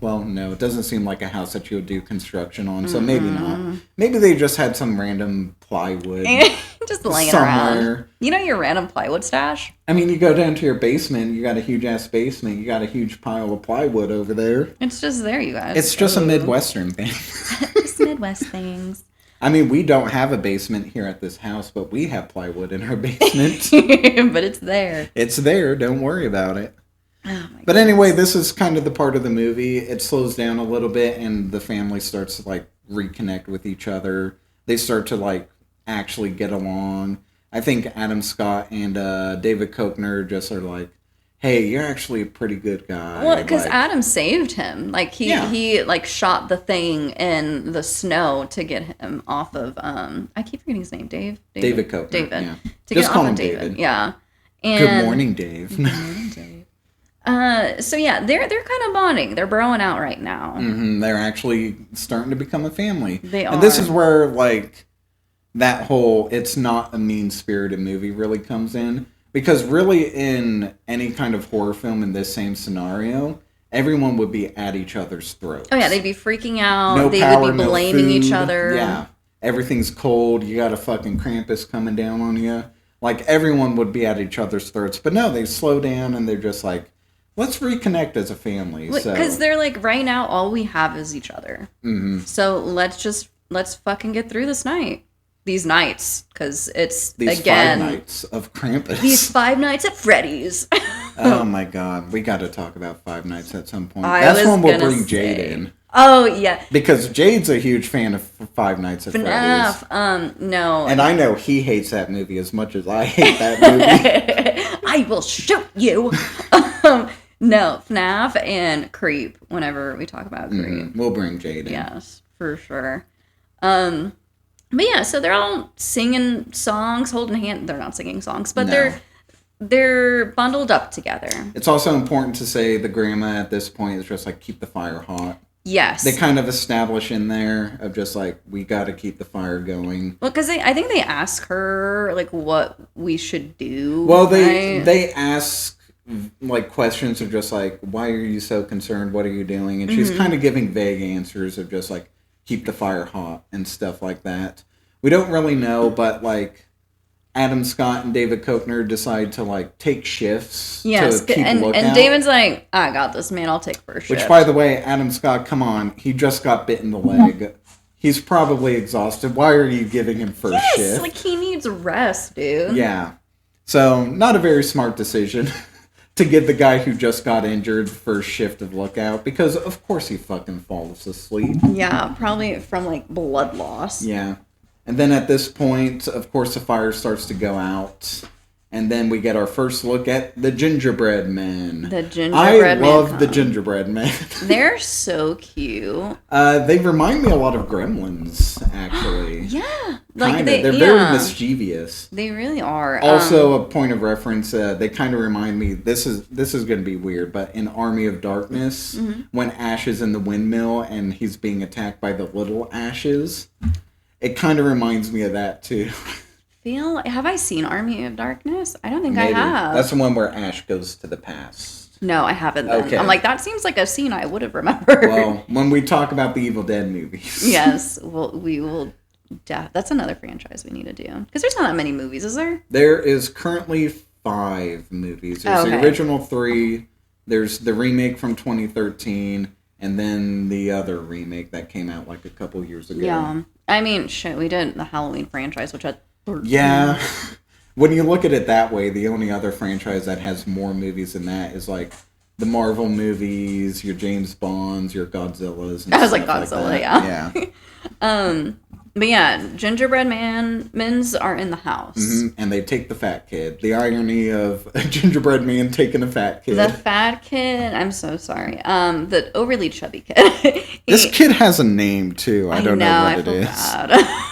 well, no, it doesn't seem like a house that you would do construction on, so maybe not. Maybe they just had some random plywood. And Just laying somewhere. Around. You know your random plywood stash? I mean, you go down to your basement, you got a huge-ass basement, you got a huge pile of plywood over there. It's just there, you guys. It's just a Midwestern thing. Just Midwest things. I mean, we don't have a basement here at this house, but we have plywood in our basement. But it's there. It's there, don't worry about it. Oh but anyway, this is kind of the part of the movie. It slows down a little bit, and the family starts to, like, reconnect with each other. They start to, like, actually get along. I think Adam Scott and David Koechner just are like, hey, you're actually a pretty good guy. Well, because like, Adam saved him. Like, he like, shot the thing in the snow to get him off of, I keep forgetting his name, David Koechner. David. Yeah. To just get call off him of David. Yeah. And, good morning, Dave. Good morning, Dave. So yeah, they're kind of bonding. They're broing out right now. Mm-hmm. They're actually starting to become a family. They are. And this is where, like, that whole it's not a mean-spirited movie really comes in. Because really in any kind of horror film in this same scenario, everyone would be at each other's throats. Oh yeah, they'd be freaking out. No They power, would be blaming no food. each other. Yeah. Everything's cold. You got a fucking Krampus coming down on you. Like, everyone would be at each other's throats. But no, they slow down and they're just like, let's reconnect as a family. Because they're like, right now, all we have is each other. Mm-hmm. So let's fucking get through this night. These nights, because it's, these again... 5 nights of Krampus. These 5 nights at Freddy's. Oh my god. We got to talk about 5 nights at some point. I That's was when we'll gonna bring Jade say. in. Oh, yeah. Because Jade's a huge fan of 5 Nights at Freddy's. No. And I know he hates that movie as much as I hate that movie. I will shoot you. No, FNAF and Creep, whenever we talk about Creep. Mm-hmm. We'll bring Jade in. Yes, for sure. But yeah, so they're all singing songs, holding hands. They're not singing songs, but they're bundled up together. It's also important to say the grandma at this point is just like, keep the fire hot. Yes. They kind of establish in there of just like, we got to keep the fire going. Well, because I think they ask her, like, what we should do. Well, they ask, like, questions of just like, why are you so concerned? What are you doing? And she's kind of giving vague answers of just like, keep the fire hot and stuff like that. We don't really know, but like Adam Scott and David Koechner decide to like take shifts to keep a lookout. And David's like, I got this, man. I'll take first shift. Which, by the way, Adam Scott, come on. He just got bit in the leg. He's probably exhausted. Why are you giving him first shift? Like he needs rest, dude. Yeah. So, not a very smart decision. To give the guy who just got injured first shift of lookout, because of course he fucking falls asleep. Yeah, probably from like blood loss. Yeah. And then at this point, of course, the fire starts to go out. And then we get our first look at the gingerbread men. The gingerbread men. I love the gingerbread men. They're so cute. They remind me a lot of Gremlins, actually. Yeah. Like they're very mischievous. They really are. Also, a point of reference, they kind of remind me, this is going to be weird, but in Army of Darkness, when Ash is in the windmill and he's being attacked by the little Ashes, it kind of reminds me of that, too. Have I seen Army of Darkness? I don't think Maybe. I have. That's the one where Ash goes to the past. No, I haven't. Then. Okay. I'm like, that seems like a scene I would have remembered. Well, when we talk about the Evil Dead movies. Yes, we will. That's another franchise we need to do. Because there's not that many movies, is there? There is currently 5 movies. There's the original 3, there's the remake from 2013, and then the other remake that came out like a couple years ago. Yeah. I mean, shit, we did the Halloween franchise, which had 13. Yeah. When you look at it that way, the only other franchise that has more movies than that is like the Marvel movies, your James Bonds, your Godzillas. And I was like Godzilla, yeah. Yeah. But yeah, gingerbread men's are in the house. Mm-hmm. And they take the fat kid. The irony of a gingerbread man taking a fat kid. The fat kid, I'm so sorry. The overly chubby kid. This kid has a name, too. I don't know what it is.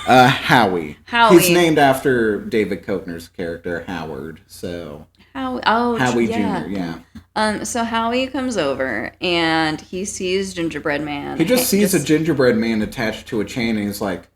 Howie. He's named after David Koechner's character, Howard. So Howie Jr., yeah. So Howie comes over, and he sees Gingerbread Man. He just sees a gingerbread man attached to a chain, and he's like,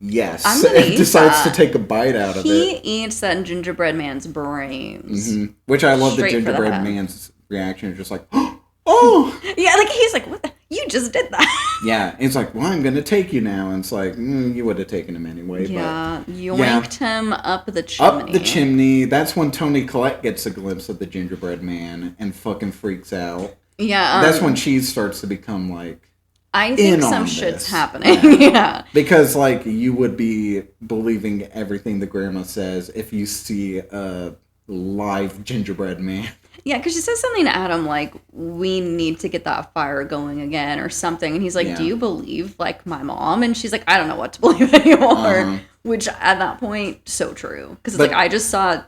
yes. I'm gonna eat decides that. to take a bite out of it. He eats that gingerbread man's brains. Mm-hmm. Which I love. Straight the for the gingerbread head. man's reaction is just like, oh! Yeah, like he's like, what the? You just did that. Yeah, it's like, well, I'm going to take you now. And it's like, you would have taken him anyway. Yeah, but, yoinked him up the chimney. Up the chimney. That's when Toni Collette gets a glimpse of the gingerbread man and fucking freaks out. Yeah. That's when she starts to become like, I think some shit's happening. Yeah. Because, like, you would be believing everything the grandma says if you see a live gingerbread man. Yeah, because she says something to Adam like, we need to get that fire going again or something. And he's like, do you believe, like, my mom? And she's like, I don't know what to believe anymore. Which, at that point, so true. Because it's like, I just saw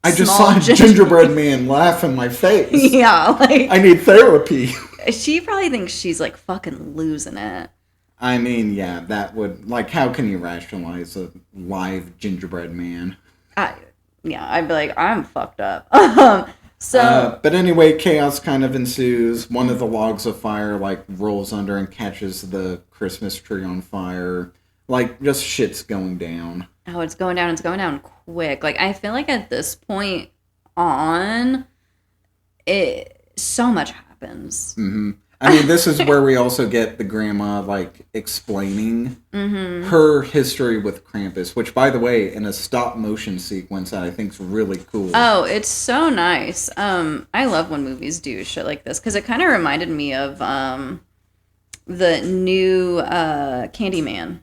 a gingerbread man laugh in my face. Yeah, like... I need therapy. She probably thinks she's, like, fucking losing it. I mean, yeah, that would... Like, how can you rationalize a live gingerbread man? I'd be like, I'm fucked up. But anyway, chaos kind of ensues. One of the logs of fire, like, rolls under and catches the Christmas tree on fire. Like, just shit's going down. Oh, it's going down. It's going down quick. Like, I feel like at this point on, so much happens. Mm-hmm. I mean, this is where we also get the grandma, like, explaining her history with Krampus, which, by the way, in a stop-motion sequence that I think is really cool. Oh, it's so nice. I love when movies do shit like this, because it kind of reminded me of the new Candyman.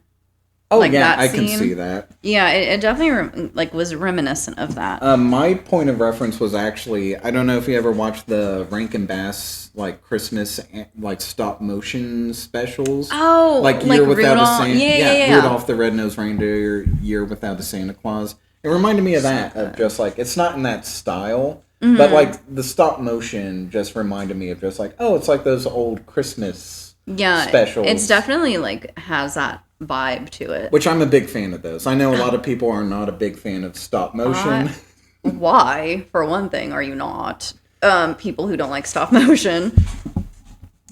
Oh, like yeah, I can see that. Yeah, it definitely was reminiscent of that. My point of reference was actually, I don't know if you ever watched the Rankin Bass, like, Christmas, like, stop-motion specials. Oh, like Year Without Rudolph. a Santa. Yeah. Rudolph the Red-Nosed Reindeer, Year Without a Santa Claus. It reminded me of that, of just, like, it's not in that style, but, like, the stop-motion just reminded me of just, like, oh, it's like those old Christmas specials. It's definitely, like, has that vibe to it. Which I'm a big fan of those. I know a lot of people are not a big fan of stop motion. Why, for one thing, are you not? People who don't like stop motion.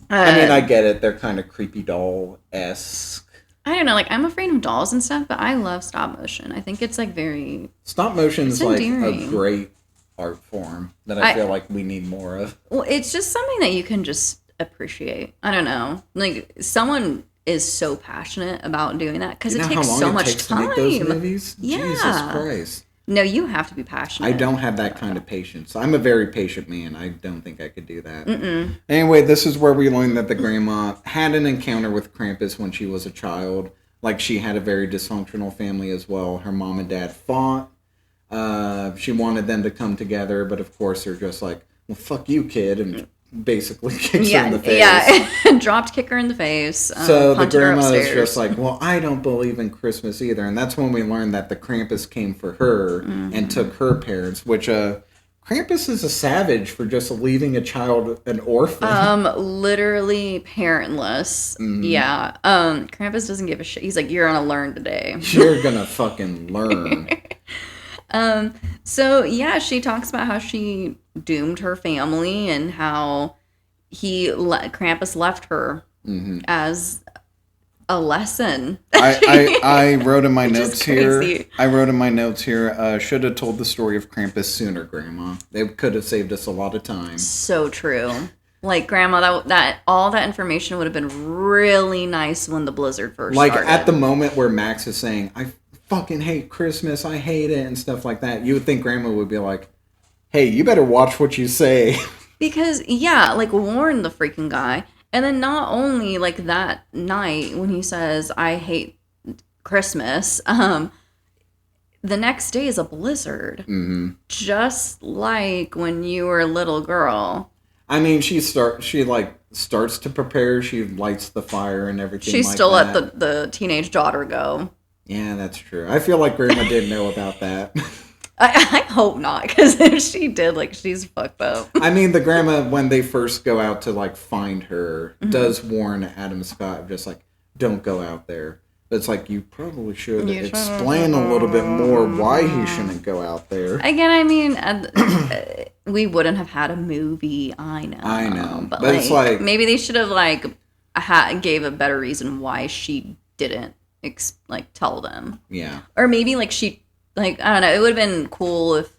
I mean, I get it. They're kind of creepy doll-esque. I don't know. Like, I'm afraid of dolls and stuff, but I love stop motion. I think it's, like, very... Stop motion is, like, a great art form that I feel like we need more of. Well, it's just something that you can just appreciate. I don't know. Like, someone is so passionate about doing that because it takes so much time. To make those movies? Yeah. Jesus Christ. No, you have to be passionate. I don't have that kind of patience. I'm a very patient man. I don't think I could do that. Anyway, this is where we learn that the grandma had an encounter with Krampus when she was a child. Like, she had a very dysfunctional family as well. Her mom and dad fought. She wanted them to come together, but of course they're just like, well, fuck you, kid, and basically kicks her in the face. Yeah, dropped kick her in the face. So the grandma is just like, well, I don't believe in Christmas either. And that's when we learned that the Krampus came for her and took her parents, which Krampus is a savage for just leaving a child an orphan. Literally parentless. Yeah. Krampus doesn't give a shit. He's like, you're gonna learn today. You're gonna fucking learn. So yeah, she talks about how she doomed her family and how Krampus left her as a lesson. I wrote in my notes here. I wrote in my notes here. Should have told the story of Krampus sooner, Grandma. They could have saved us a lot of time. So true. Like, Grandma, that all that information would have been really nice when the blizzard first started. Like, at the moment where Max is saying, I fucking hate Christmas, I hate it, and stuff like that, you would think Grandma would be like, hey, you better watch what you say. Because, yeah, like, warn the freaking guy. And then not only, like, that night when he says, I hate Christmas, the next day is a blizzard. Just like when you were a little girl. I mean, she starts to prepare, she lights the fire and everything. She still let the teenage daughter go. Yeah, that's true. I feel like Grandma didn't know about that. I hope not, because if she did, like, she's fucked up. I mean, the grandma, when they first go out to, like, find her, does warn Adam Scott, just like, don't go out there. But it's like, you probably should explain a little bit more why he shouldn't go out there. Again, I mean, we wouldn't have had a movie, I know. But like, it's like, maybe they should have, like, gave a better reason why she didn't, tell them. Yeah. Or maybe, like, she... Like, I don't know, it would have been cool if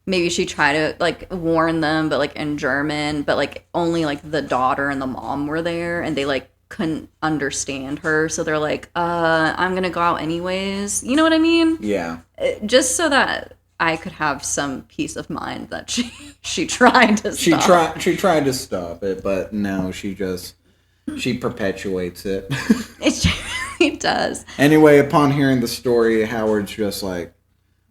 maybe she tried to like warn them, but like in German, but like only like the daughter and the mom were there, and they like couldn't understand her, so they're like, I'm gonna go out anyways. You know what I mean? Yeah. Just so that I could have some peace of mind that she tried to stop. She tried to stop it, but no, she perpetuates it. It really does. Anyway, upon hearing the story, Howard's just like,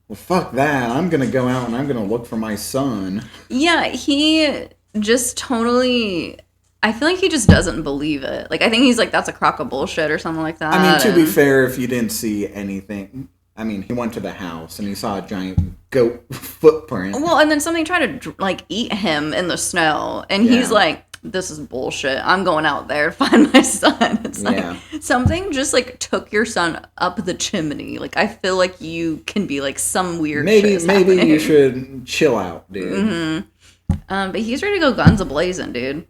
well, fuck that. I'm going to go out and I'm going to look for my son. Yeah, he just totally... I feel like he just doesn't believe it. Like, I think he's like, that's a crock of bullshit or something like that. I mean, to be fair, if you didn't see anything... I mean, he went to the house and he saw a giant goat footprint. Well, and then something tried to, like, eat him in the snow. And he's like, this is bullshit. I'm going out there to find my son. It's like, something just, like, took your son up the chimney. Like, I feel like you can be, like, some weird shit Maybe you should chill out, dude. Mm-hmm. But he's ready to go guns a-blazing, dude.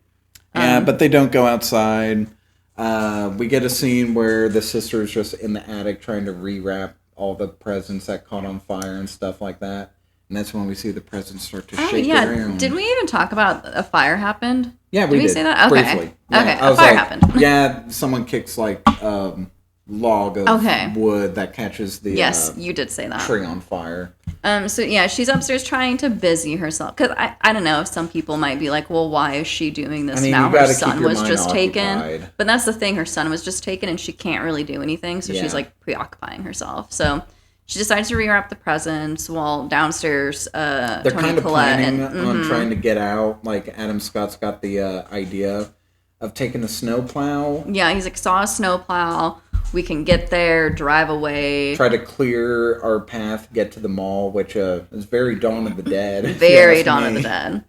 Yeah, but they don't go outside. We get a scene where the sister's just in the attic trying to rewrap all the presents that caught on fire and stuff like that. And that's when we see the presents start to shake around. Did we even talk about a fire happened? Yeah, we did. Say that? Okay. Briefly. Yeah, okay, a fire happened. Yeah, someone kicks like log of wood that catches the yes, you did say that. Tree on fire. So yeah, she's upstairs trying to busy herself. Because I don't know, some people might be like, well, why is she doing this now? Her son was just taken. But that's the thing, her son was just taken and she can't really do anything. So she's like preoccupying herself. So she decides to rewrap the presents while downstairs they're Tony kind of Collette planning on trying to get out. Like Adam Scott's got the idea of taking a snowplow. Yeah, he's like, saw a snowplow. We can get there, drive away. Try to clear our path, get to the mall, which is very Dawn of the Dead. Very Dawn of the Dead.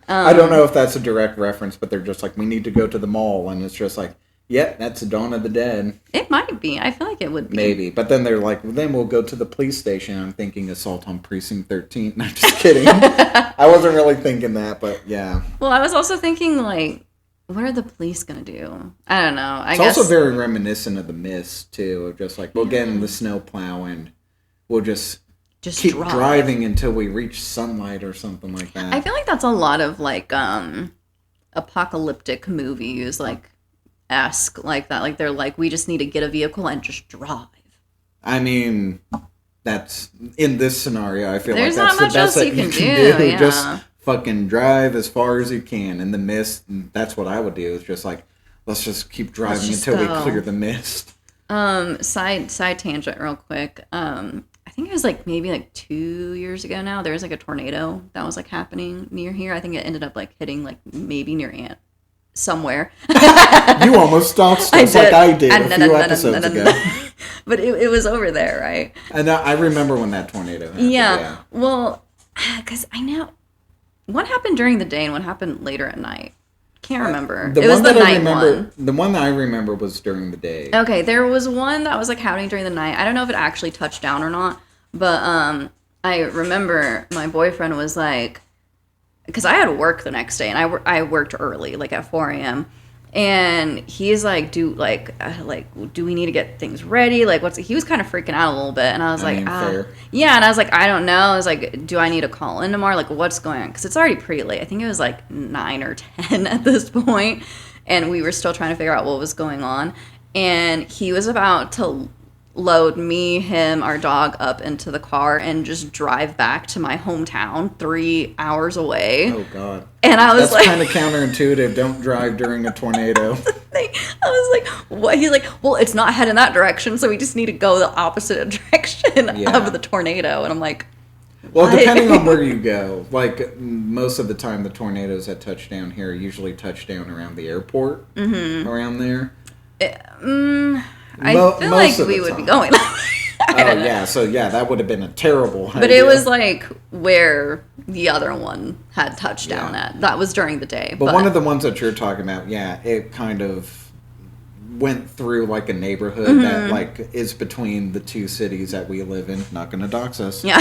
I don't know if that's a direct reference, but they're just like, we need to go to the mall. And it's just like, yeah, that's Dawn of the Dead. It might be. I feel like it would be. Maybe. But then they're like, well, then we'll go to the police station. I'm thinking Assault on Precinct 13. No, just kidding. I wasn't really thinking that, but yeah. Well, I was also thinking, like, what are the police going to do? I don't know. I guess... It's also very reminiscent of The Mist, too. Of just like, we'll get in the snowplow and we'll just keep driving until we reach sunlight or something like that. I feel like that's a lot of, like, apocalyptic movies, like, esque like that. Like, they're like, we just need to get a vehicle and just drive. I mean, that's... In this scenario, I feel There's like that's the best that you can do. Yeah. Just... fucking drive as far as you can in the mist. That's what I would do. Is just like, let's just keep driving until we clear the mist. Side tangent real quick. I think it was like maybe like 2 years ago now. There was like a tornado that was like happening near here. I think it ended up like hitting like maybe near Ant somewhere. You almost stopped us like I did a few episodes ago. But it was over there, right? And I remember when that tornado happened. Yeah. Well, because I know. What happened during the day and what happened later at night? Can't remember. It was the night one. The one that I remember was during the day. Okay, there was one that was like happening during the night. I don't know if it actually touched down or not, but I remember my boyfriend was like, because I had to work the next day and I worked early, like at 4 a.m. And he's like, do we need to get things ready? Like, he was kind of freaking out a little bit. And I was fair. Yeah. And I was like, I don't know. I was like, do I need to call in tomorrow? Like, what's going on? Because it's already pretty late. I think it was like 9 or 10 at this point. And we were still trying to figure out what was going on. And he was about to load me, him, our dog up into the car and just drive back to my hometown 3 hours away. Oh, God. And I was That's kind of counterintuitive. Don't drive during a tornado. I was like, what? He's like, well, it's not heading that direction, so we just need to go the opposite direction of the tornado. And I'm like, well, depending on where you go, like most of the time the tornadoes that touch down here usually touch down around the airport, around there. I feel like we would be going. So that would have been a terrible idea. But it was like where the other one had touched down at. That was during the day. But one of the ones that you're talking about, it kind of went through like a neighborhood that like is between the two cities that we live in. Not going to dox us. Yeah.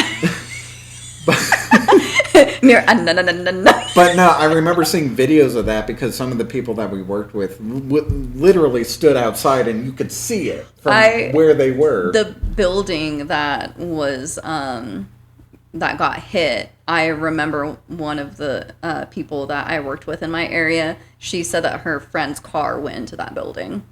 But no, I remember seeing videos of that because some of the people that we worked with literally stood outside and you could see it from where they were. The building that was that got hit, I remember one of the people that I worked with in my area, she said that her friend's car went into that building.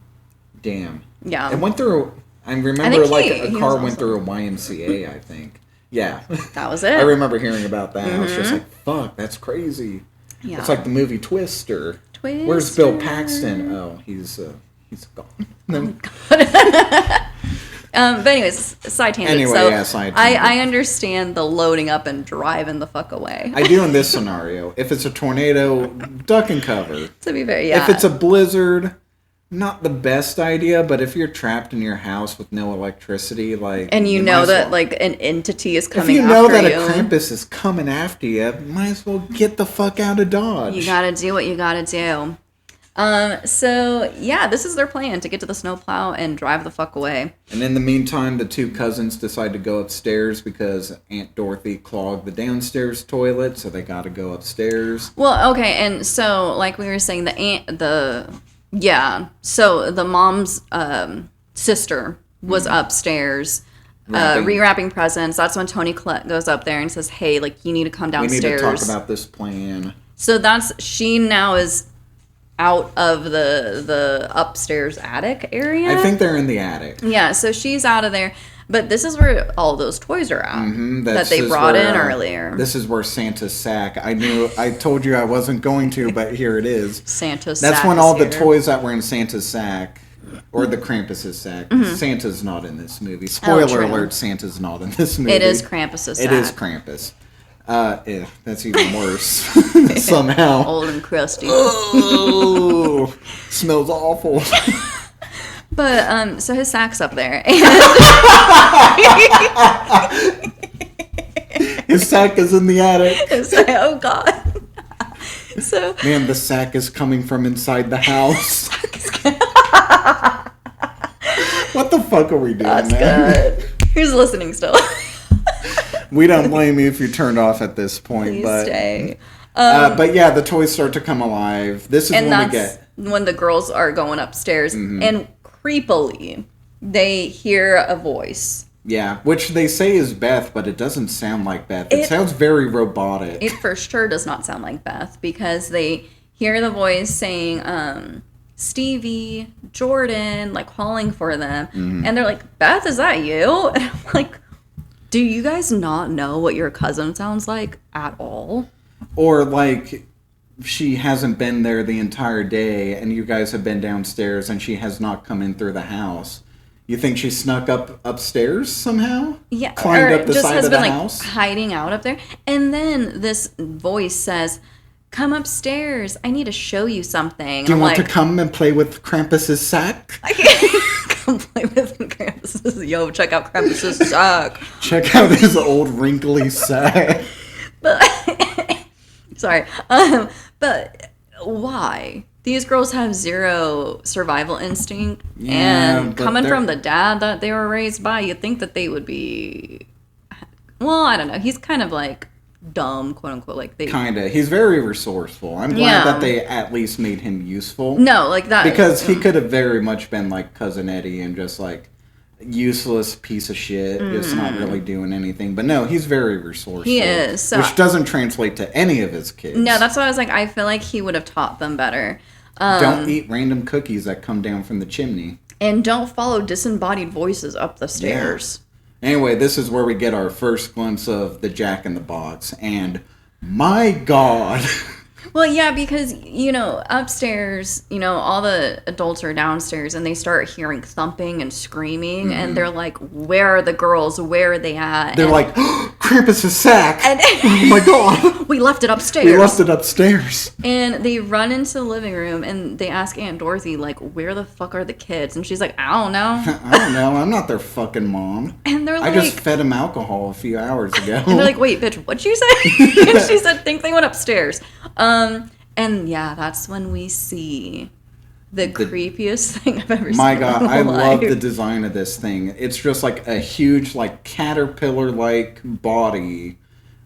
Damn. Yeah. It went through, I remember a car went through a YMCA, I think. Yeah. That was it. I remember hearing about that. I was just like, fuck, that's crazy. Yeah. It's like the movie Twister. Where's Bill Paxton? Oh, he's gone. But anyways, side tangent. Anyway, so yeah, side tangent. I understand the loading up and driving the fuck away. I do in this scenario. If it's a tornado, duck and cover. To be fair, yeah. If it's a blizzard, not the best idea, but if you're trapped in your house with no electricity, like... And you know that, like, an entity is coming after you. If you know that a Krampus is coming after you, might as well get the fuck out of Dodge. You gotta do what you gotta do. So, yeah, this is their plan, to get to the snowplow and drive the fuck away. And in the meantime, the two cousins decide to go upstairs because Aunt Dorothy clogged the downstairs toilet, so they gotta go upstairs. Well, okay, and so, like we were saying, so the mom's sister was upstairs rewrapping presents. That's when Tony Collette goes up there and says, hey, like, you need to come downstairs. We need to talk about this plan. So she now is out of the upstairs attic area. I think they're in the attic. Yeah, so she's out of there. But this is where all those toys are at that they brought in earlier. This is where Santa's sack. I told you I wasn't going to, but here it is. Santa's sack. That's when all the toys that were in Santa's sack, or the Krampus's sack. Santa's not in this movie. Spoiler alert, Santa's not in this movie. It is Krampus's sack. It is Krampus. That's even worse. Somehow. Old and crusty. Oh, smells awful. But, so his sack's up there. His sack is in the attic. Oh, God. So, man, the sack is coming from inside the house. What the fuck are we doing, that's man? Good. Who's listening still? We don't blame you if you turned off at this point. Please but stay. But yeah, the toys start to come alive. This is when we get... when the girls are going upstairs. And creepily, they hear a voice. Yeah, which they say is Beth, but it doesn't sound like Beth. It sounds very robotic. It for sure does not sound like Beth, because they hear the voice saying, Stevie, Jordan, like calling for them. And they're like, Beth, is that you? And I'm like, do you guys not know what your cousin sounds like at all? Or like... she hasn't been there the entire day, and you guys have been downstairs, and she has not come in through the house. You think she snuck upstairs somehow? Yeah, climbed up the just side has of been the like house? hiding out up there. And then this voice says, "Come upstairs. I need to show you something." Do you want to come and play with Krampus's sack? I can't come play with Krampus's. Yo, check out Krampus's sack. Check out his old wrinkly sack. But sorry. But why? These girls have zero survival instinct. Yeah, and coming from the dad that they were raised by, you'd think that they would be... Well, I don't know. He's kind of like dumb, quote unquote. Like Kinda. He's very resourceful. I'm glad that they at least made him useful. No, like that. Because he could have very much been like Cousin Eddie and just like... useless piece of shit, just not really doing anything. But no, he's very resourceful. He is. Which doesn't translate to any of his kids. No, that's why I was like, I feel like he would have taught them better. Don't eat random cookies that come down from the chimney. And don't follow disembodied voices up the stairs. Yeah. Anyway, this is where we get our first glimpse of the Jack in the Box. And my God... Well, yeah, because, upstairs, all the adults are downstairs and they start hearing thumping and screaming and they're like, where are the girls? Where are they at? They're like, oh, Krampus's sack! Oh my God! We left it upstairs. And they run into the living room and they ask Aunt Dorothy, like, where the fuck are the kids? And she's like, I don't know. I don't know. I'm not their fucking mom. And they're like... I just fed them alcohol a few hours ago. And they're like, wait, bitch, what'd you say? And she said, think they went upstairs. And yeah, that's when we see the creepiest thing I've ever seen. My God, I love the design of this thing. It's just like a huge, like, caterpillar-like body,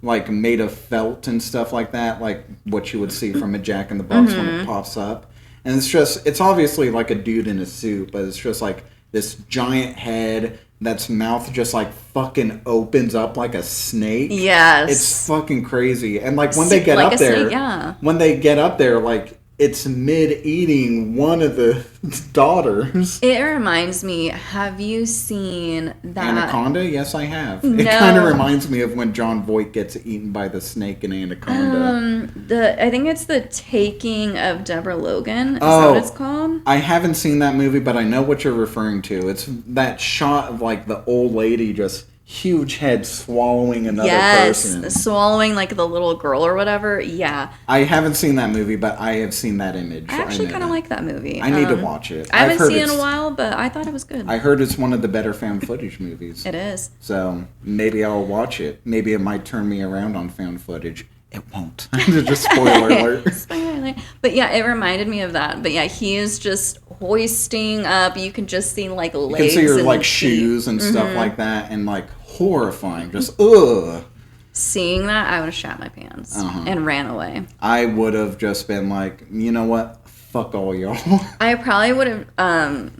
like, made of felt and stuff like that, like what you would see from a Jack in the Box when it pops up. And it's obviously like a dude in a suit, but it's just like this giant head that's mouth just like fucking opens up like a snake. Yes. It's fucking crazy. And like when they get like up there, snake, yeah. when they get up there, like it's mid-eating one of the daughters. It reminds me, have you seen that... Anaconda? Yes, I have. No. It kind of reminds me of when John Voight gets eaten by the snake in Anaconda. I think it's The Taking of Deborah Logan. Is that what it's called? I haven't seen that movie, but I know what you're referring to. It's that shot of like the old lady just... huge head swallowing another person. Yes, swallowing like the little girl or whatever. Yeah. I haven't seen that movie, but I have seen that image. I actually kind of like that movie. I need to watch it. I haven't seen it in a while, but I thought it was good. I heard it's one of the better found footage movies. It is. So maybe I'll watch it. Maybe it might turn me around on found footage. It won't. Just spoiler alert. Spoiler alert. But yeah, it reminded me of that. But yeah, he is just hoisting up. You can just see like legs. You can see her like shoes and stuff like that, and like horrifying. Just ugh. Seeing that, I would have shat my pants and ran away. I would have just been like, you know what? Fuck all y'all. I probably would have.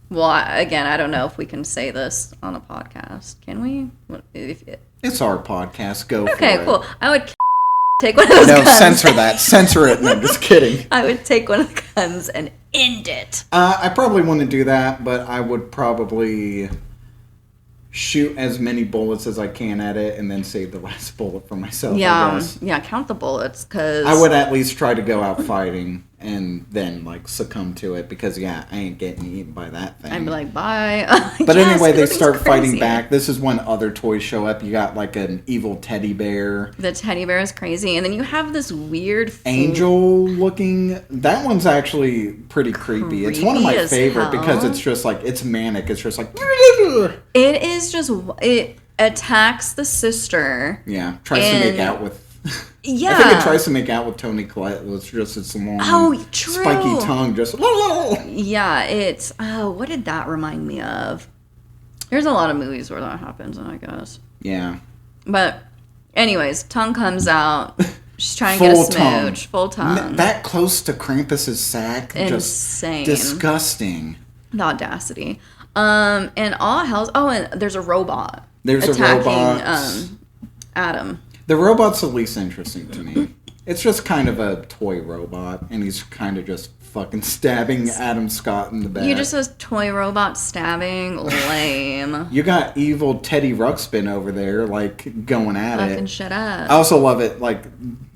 Well, again, I don't know if we can say this on a podcast. Can we? It's our podcast. Go for it. Okay, cool. I would take one of those guns. No, censor that. Censor it. No, just kidding. I would take one of the guns and end it. I probably wouldn't do that, but I would probably shoot as many bullets as I can at it and then save the last bullet for myself. Yeah, count the bullets, because I would at least try to go out fighting and then like succumb to it, because I ain't getting eaten by that thing. I'd be like, bye. But anyway, they start fighting back. This is when other toys show up. You got like an evil teddy bear. The teddy bear is crazy, and then you have this weird angel looking. That one's actually pretty creepy. It's one of my favorite because it's just like, it's manic. It's just like it is just, it attacks the sister. Yeah, tries to make out with. Yeah, I think it tries to make out with Toni Collette. It's just its long, spiky tongue. Just yeah, it's what did that remind me of? There's a lot of movies where that happens, and I guess yeah. But anyways, tongue comes out. She's trying to get a smooch, full tongue. That close to Krampus's sack, insane, just disgusting. The audacity. And all hell's. Oh, and there's a robot. There's attacking, a robot. Adam. The robot's the least interesting to me. It's just kind of a toy robot, and he's kind of just fucking stabbing Adam Scott in the back. You just says toy robot stabbing, lame. You got evil Teddy Ruxpin over there, like, going at it. Fucking shut up. I also love it, like,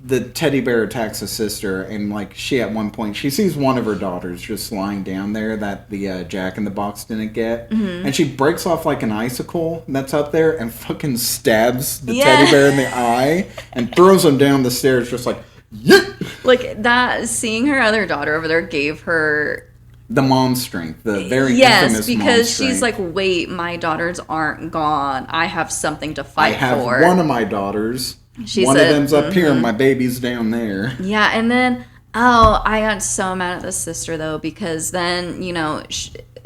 the teddy bear attacks his sister, and, like, she at one point, she sees one of her daughters just lying down there that the Jack in the Box didn't get, and she breaks off, like, an icicle that's up there and fucking stabs the teddy bear in the eye and throws him down the stairs just like, yeah! Like, that, seeing her other daughter over there gave her the mom strength, the very infamous mom strength. Yes, because she's like, wait, my daughters aren't gone. I have something to fight for. I have one of my daughters. One of them's up here, and my baby's down there. Yeah, and then, I got so mad at the sister, though, because then,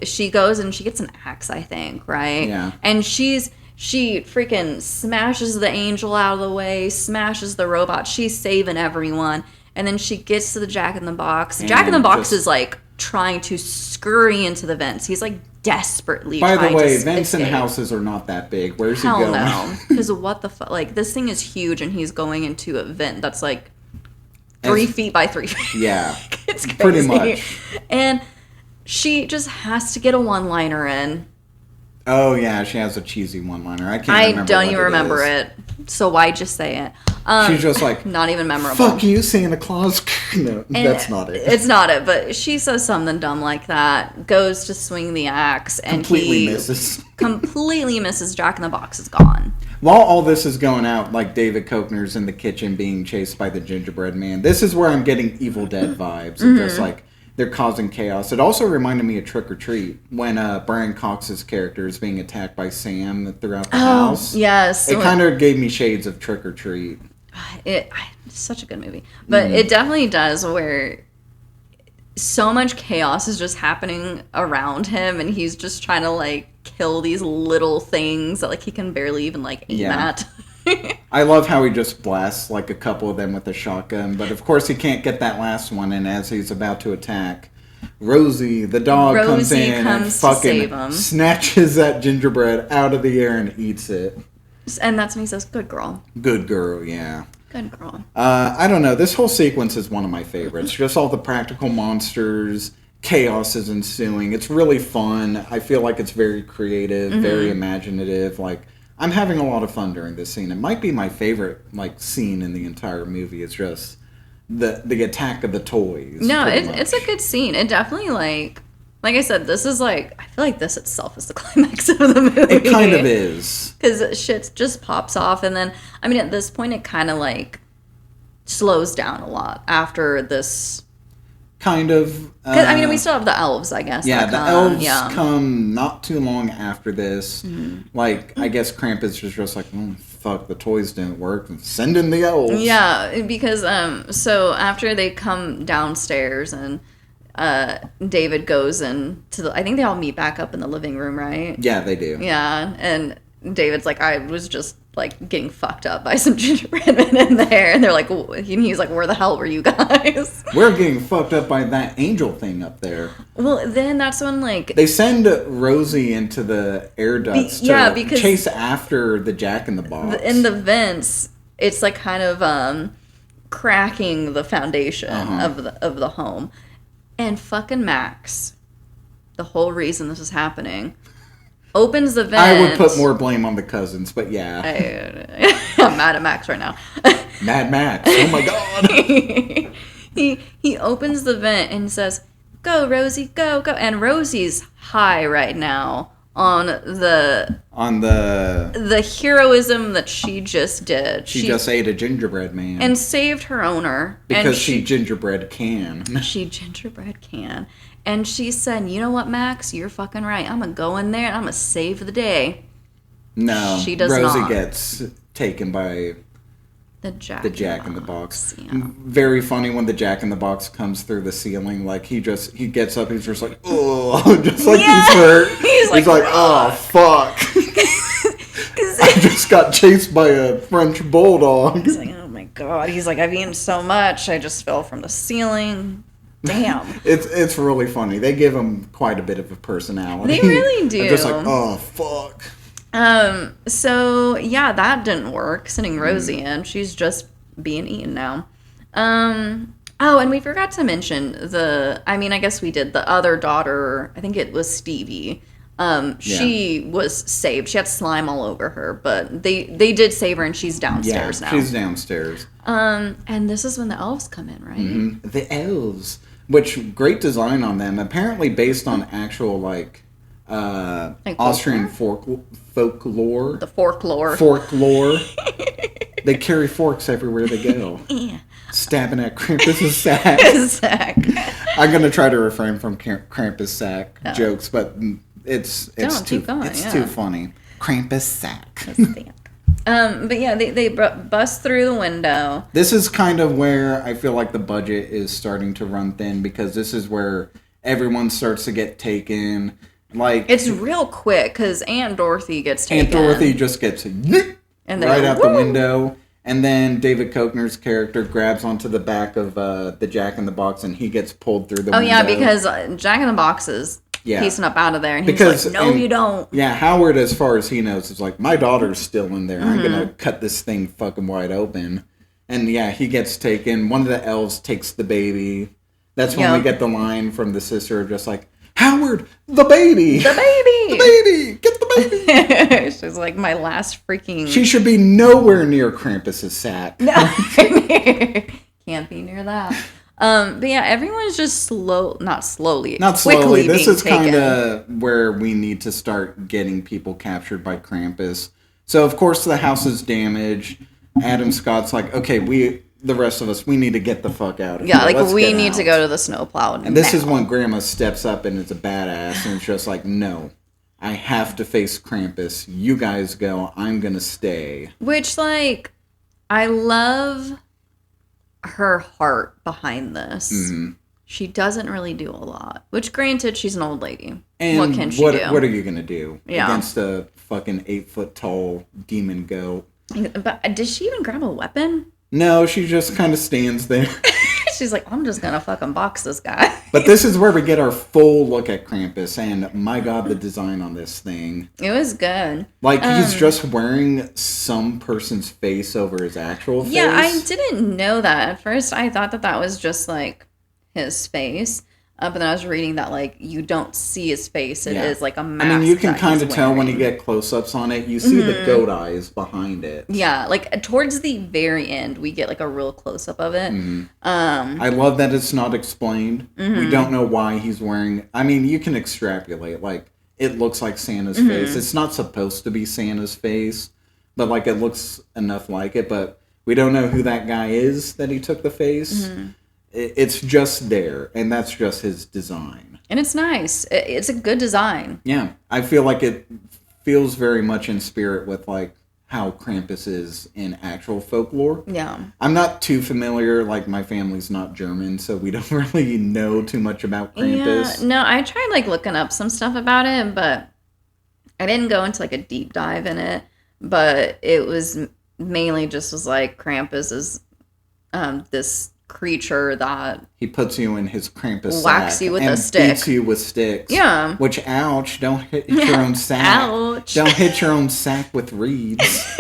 she goes and she gets an axe, I think, right? Yeah. And she freaking smashes the angel out of the way, smashes the robot. She's saving everyone. And then she gets to the Jack in the Box. Jack in the Box is, like, trying to scurry into the vents. He's, like, desperately trying to escape. By the way, vents and houses are not that big. Where's he going? No. Because what the fuck? Like, this thing is huge, and he's going into a vent that's, like, 3 feet by 3 feet. Yeah. It's crazy. Pretty much. And she just has to get a one-liner in. Oh, yeah, she has a cheesy one-liner. I don't even remember it. So why just say it? She's just like, not even memorable. Fuck you, Santa Claus. No, that's not it. It's not it, but she says something dumb like that, goes to swing the axe, and completely misses. Completely misses. Jack in the Box is gone. While all this is going out, like David Koechner's in the kitchen being chased by the gingerbread man, this is where I'm getting Evil Dead vibes. Of just like, they're causing chaos. It also reminded me of Trick or Treat when Brian Cox's character is being attacked by Sam throughout the house. Yes. It kind of gave me shades of Trick or Treat. It's such a good movie. But it definitely does, where so much chaos is just happening around him, and he's just trying to, like, kill these little things that, like, he can barely even, like, aim at. I love how he just blasts, like, a couple of them with a shotgun, but of course he can't get that last one, and as he's about to attack, Rosie, the dog, comes in and fucking snatches that gingerbread out of the air and eats it. And that's when he says, "Good girl." Good girl, yeah. Good girl. I don't know. This whole sequence is one of my favorites. Just all the practical monsters, chaos is ensuing. It's really fun. I feel like it's very creative, very imaginative. Like, I'm having a lot of fun during this scene. It might be my favorite scene in the entire movie. It's just the attack of the toys. No, it's a good scene. It definitely like I said, this is I feel like this itself is the climax of the movie. It kind of is. Because shit just pops off, and then, I mean, at this point, it kind of, slows down a lot after this. Kind of. I mean, we still have the elves, I guess. Yeah, the elves come not too long after this. Mm-hmm. I guess Krampus is just fuck, the toys didn't work. Send in the elves. Yeah, because, so after they come downstairs and David goes into I think they all meet back up in the living room, right? Yeah, they do. Yeah, and David's I was just getting fucked up by some gingerbread men in there, and they're he's where the hell were you guys? We're getting fucked up by that angel thing up there. Well, then that's when they send Rosie into the air ducts to chase after the Jack-in-the-Box. In the vents, it's kind of cracking the foundation of the home. And fucking Max, the whole reason this is happening, opens the vent. I would put more blame on the cousins, but yeah. I'm mad at Max right now. Mad Max, oh my god. He opens the vent and says, "Go, Rosie, go, go." And Rosie's high right now on the heroism that she just did. She just ate a gingerbread man. And saved her owner. Because she gingerbread can. She gingerbread can. And she said, "You know what, Max? You're fucking right. I'm going to go in there and I'm going to save the day." No. She does Rosie not. gets taken by the Jack-in-the-Box. Yeah. Very funny when the Jack-in-the-Box comes through the ceiling. He gets up, he's just oh, just he's hurt. He's oh, fuck. I just got chased by a French bulldog. He's oh my god. He's I've eaten so much, I just fell from the ceiling. Damn. It's really funny. They give him quite a bit of a personality. They really do. They're just oh, fuck. So yeah, that didn't work. Sending Rosie in, she's just being eaten now. Oh, and we forgot to mention I guess we did, the other daughter, I think it was Stevie. She was saved. She had slime all over her, but they did save her, and she's downstairs now. She's downstairs. And this is when the elves come in, right? Mm-hmm. The elves, which great design on them. Apparently based on actual Austrian folklore. The folklore. Folklore. They carry forks everywhere they go. Yeah. Stabbing at Krampus' sack. I'm gonna try to refrain from Krampus sack jokes, but it's too funny. Krampus sack. But yeah, they bust through the window. This is kind of where I feel like the budget is starting to run thin, because this is where everyone starts to get taken. It's real quick, because Aunt Dorothy gets taken. Aunt Dorothy just gets right out the window. And then David Koechner's character grabs onto the back of the Jack-in-the-Box, and he gets pulled through the window. Oh, yeah, because Jack-in-the-Box is piecing up out of there, and he's you don't. Yeah, Howard, as far as he knows, is my daughter's still in there. I'm going to cut this thing fucking wide open. And yeah, he gets taken. One of the elves takes the baby. That's when we get the line from the sister, just Howard, the baby! The baby! The baby! Get the baby! She's my last freaking... She should be nowhere near Krampus' sack. No. Can't be near that. But yeah, everyone's just not slowly. This is kind of where we need to start getting people captured by Krampus. So, of course, the house is damaged. Adam Scott's okay, the rest of us, we need to get the fuck out of here. Yeah, we need to go to the snowplow. And this is when Grandma steps up and is a badass, and it's just no, I have to face Krampus. You guys go. I'm going to stay. Which, I love her heart behind this. Mm-hmm. She doesn't really do a lot. Which, granted, she's an old lady. And what can she do? What are you going to do against a fucking 8-foot-tall demon goat? But did she even grab a weapon? No, she just kind of stands there. she's like, I'm just gonna fucking box this guy. But this is where we get our full look at Krampus, and my God, the design on this thing. It was good. Like, he's just wearing some person's face over his actual face. Yeah, I didn't know that. At first, I thought that was just, like, his face. But then I was reading that, like, you don't see his face. It is, like, a mask. I mean, you can kind of tell when you get close-ups on it. You see the goat eyes behind it. Yeah, like, towards the very end, we get, like, a real close-up of it. Mm-hmm. I love that it's not explained. We don't know why he's wearing... I mean, you can extrapolate. Like, it looks like Santa's face. It's not supposed to be Santa's face, but, like, it looks enough like it. But we don't know who that guy is that he took the face. It's just there, and that's just his design. And it's nice. It's a good design. Yeah, I feel like it feels very much in spirit with, like, how Krampus is in actual folklore. Yeah. I'm not too familiar, like, my family's not German, so we don't really know too much about Krampus. Yeah, no, I tried, like, looking up some stuff about it, but I didn't go into, like, a deep dive in it, but it was mainly just was, like, Krampus is this creature that he puts you in his Krampus whacks sack you with and a stick. beats you with sticks. Yeah. Which, ouch, don't hit your own sack. Ouch. Don't hit your own sack with reeds.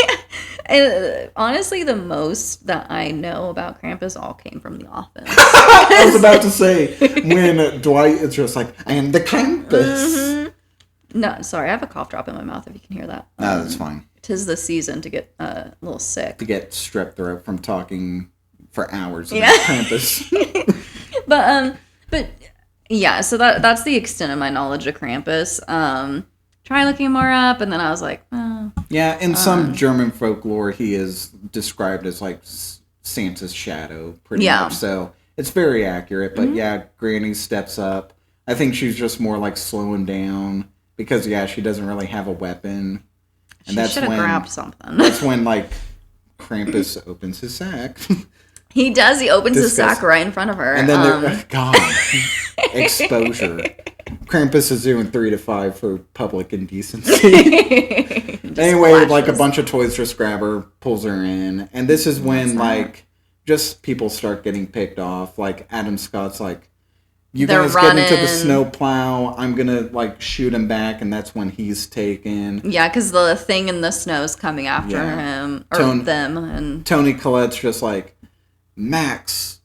And honestly, the most that I know about Krampus all came from The Office. I was about to say, when Dwight is just like, I am the Krampus. No, sorry, I have a cough drop in my mouth if you can hear that. No, that's fine. 'Tis the season to get a little sick. To get strep throat from talking for hours about Krampus. But yeah, so that's the extent of my knowledge of Krampus. Try looking more up, and then I was like, oh. Yeah, in some German folklore, he is described as like Santa's shadow, pretty much. So it's very accurate. But yeah, Granny steps up. I think she's just more like slowing down because she doesn't really have a weapon. And she should have grabbed something. That's when like Krampus opens his sack. He does. He opens his sack right in front of her. And then God, exposure. Krampus is doing 3 to 5 for public indecency. Anyway, like a bunch of toys just grab her, pulls her in. And this is when like just people start getting picked off. Like Adam Scott's like, you guys get into the snow plow. I'm going to like shoot him back. And that's when he's taken. Yeah, because the thing in the snow is coming after him or them. And Tony Collette's just like, Max,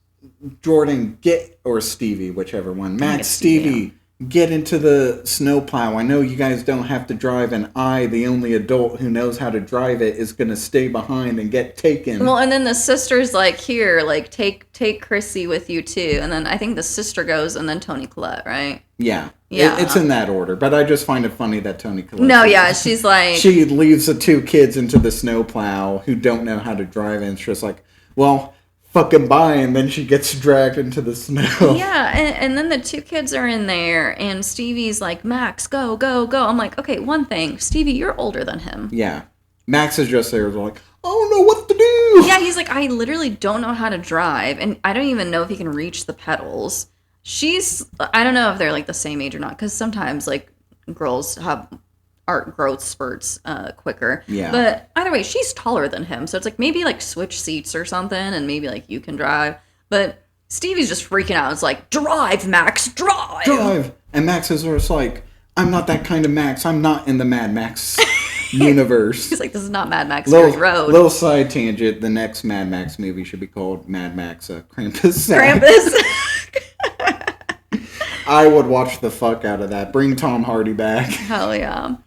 Jordan, or Stevie, whichever one. Max, Stevie, get into the snowplow. I know you guys don't have to drive, and I, the only adult who knows how to drive it, is going to stay behind and get taken. Well, and then the sister's like, here, like, take Chrissy with you, too. And then I think the sister goes, and then Tony Collette, right? Yeah. It's in that order, but I just find it funny that Tony Collette... No, yeah, she's like... She leaves the 2 kids into the snowplow who don't know how to drive, and it's just like, well... fucking bye, and then she gets dragged into the snow. Yeah, and then the 2 kids are in there, and Stevie's like, Max, go, go, go. I'm like, okay, one thing, Stevie, you're older than him. Yeah. Max is just there, like, I don't know what to do. Yeah, he's like, I literally don't know how to drive, and I don't even know if he can reach the pedals. I don't know if they're, like, the same age or not, because sometimes, like, girls have art growth spurts quicker. Yeah. But either way, she's taller than him. So it's like maybe like switch seats or something and maybe like you can drive. But Stevie's just freaking out. It's like, drive, Max, drive. Drive. And Max is just like, I'm not that kind of Max. I'm not in the Mad Max universe. He's like, this is not Mad Max Fury Road. Little side tangent. The next Mad Max movie should be called Mad Max Krampus. Krampus. I would watch the fuck out of that. Bring Tom Hardy back. Hell yeah.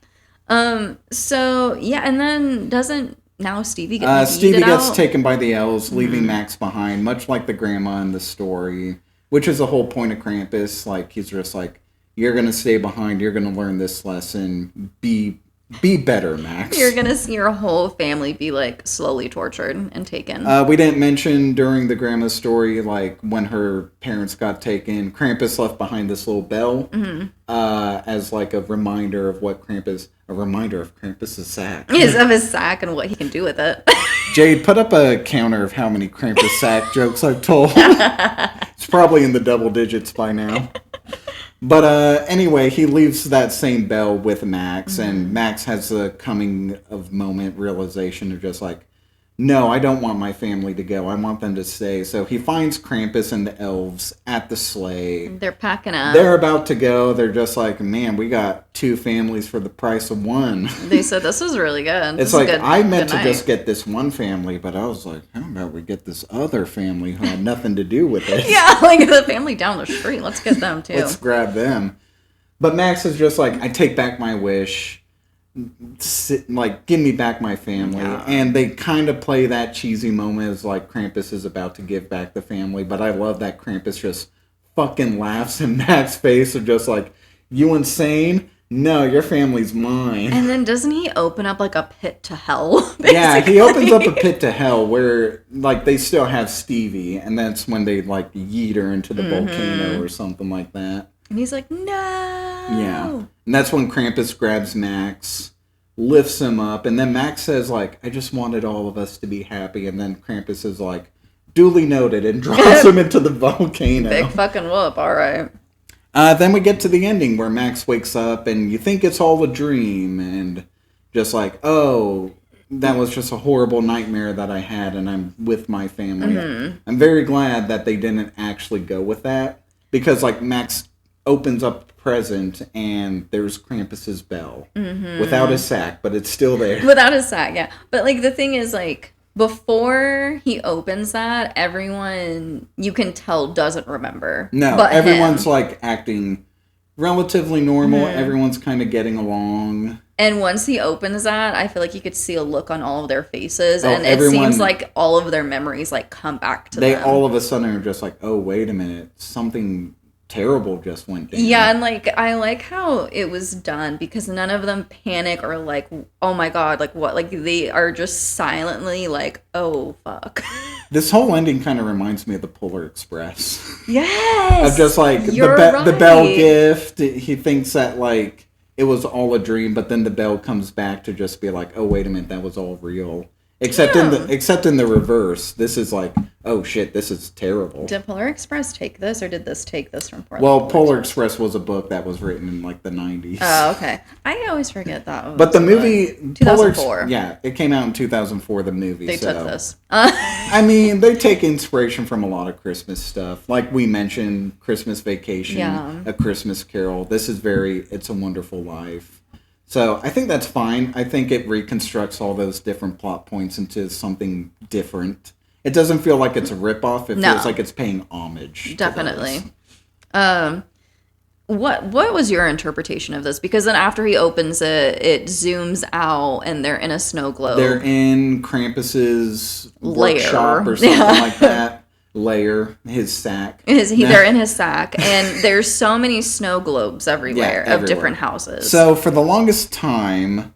So yeah, and then doesn't now Stevie get Stevie gets taken by the elves, leaving Max behind, much like the grandma in the story, which is the whole point of Krampus. Like he's just like, you're gonna stay behind, you're gonna learn this lesson, be better, Max. You're gonna see your whole family be like slowly tortured and taken. We didn't mention during the grandma's story, like when her parents got taken, Krampus left behind this little bell as like a reminder of what a reminder of Krampus's sack. Yes, of his sack and what he can do with it. Jade, put up a counter of how many Krampus sack jokes I've told. It's probably in the double digits by now. But anyway, he leaves that same bell with Max, and Max has a coming of moment realization of just like, no, I don't want my family to go. I want them to stay. So he finds Krampus and the elves at the sleigh. They're packing up. They're about to go. They're just like, man, we got 2 families for the price of one. They said this was really good. It's like, I meant to just get this one family, but I was like, how about we get this other family who had nothing to do with it? Yeah, like the family down the street. Let's get them too. Let's grab them. But Max is just like, I take back my wish. Like, give me back my family. Yeah. And they kind of play that cheesy moment as like Krampus is about to give back the family. But I love that Krampus just fucking laughs in Max's face of just like, you insane? No, your family's mine. And then doesn't he open up like a pit to hell? Basically? Yeah, he opens up a pit to hell where like they still have Stevie, and that's when they like yeet her into the volcano or something like that. And he's like, no. Yeah. And that's when Krampus grabs Max, lifts him up, and then Max says, like, I just wanted all of us to be happy. And then Krampus is like, duly noted, and drops him into the volcano. Big fucking whoop, all right. Then we get to the ending where Max wakes up, and you think it's all a dream, and just like, oh, that was just a horrible nightmare that I had, and I'm with my family. I'm very glad that they didn't actually go with that, because, like, Max opens up the present and there's Krampus's bell without his sack, but it's still there. Without his sack, yeah. But like the thing is, like, before he opens that, everyone you can tell doesn't remember. No, but everyone's like acting relatively normal. Everyone's kind of getting along. And once he opens that, I feel like you could see a look on all of their faces, and it seems like all of their memories like come back to them. They all of a sudden are just like, oh, wait a minute, something terrible just went down. Yeah, and like I like how it was done because none of them panic or like, oh my god, like what? Like they are just silently like, oh fuck. This whole ending kind of reminds me of the Polar Express. Yes, of just like the bell gift. He thinks that like it was all a dream, but then the bell comes back to just be like, oh wait a minute, that was all real. Except in the reverse, this is like, oh shit, this is terrible. Did Polar Express take this, or did this take this from Polar Express was a book that was written in like the 90s. Oh, okay. I always forget that. But the movie 2004. It came out in 2004. The movie. They took this. I mean, they take inspiration from a lot of Christmas stuff, like we mentioned, Christmas Vacation, A Christmas Carol. This is It's a Wonderful Life. So I think that's fine. I think it reconstructs all those different plot points into something different. It doesn't feel like it's a ripoff. It feels like it's paying homage. Definitely. What was your interpretation of this? Because then after he opens it, it zooms out and they're in a snow globe. They're in Krampus's workshop or something like that. His sack. They're in his sack, and there's so many snow globes everywhere of different houses. So for the longest time,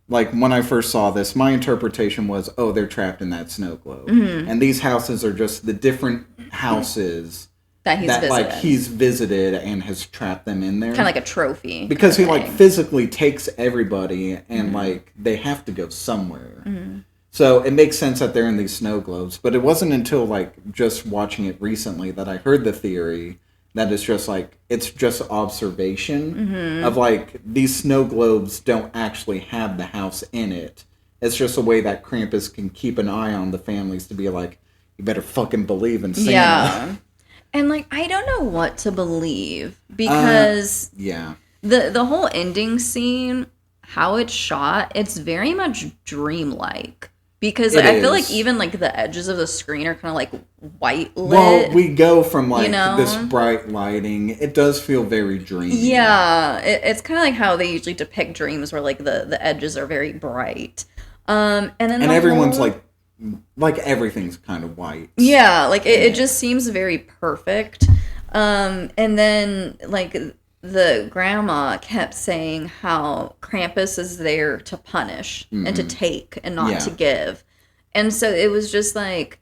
like when I first saw this, my interpretation was, oh, they're trapped in that snow globe. And these houses are just the different houses that he's visited and has trapped them in there. Kind of like a trophy. Because he like physically takes everybody and like they have to go somewhere. So it makes sense that they're in these snow globes, but it wasn't until like just watching it recently that I heard the theory that it's just like, it's just observation of like these snow globes don't actually have the house in it. It's just a way that Krampus can keep an eye on the families to be like, you better fucking believe in Santa. Yeah. And like, I don't know what to believe because the whole ending scene, how it's shot, it's very much dreamlike. Because I feel like even like the edges of the screen are kind of like white lit. Well, we go from like this bright lighting. It does feel very dreamy. Yeah, it's kind of like how they usually depict dreams, where like the edges are very bright. And then everyone's like everything's kind of white. Yeah, like it just seems very perfect. And then like the grandma kept saying how Krampus is there to punish and to take and not to give. And so it was just like,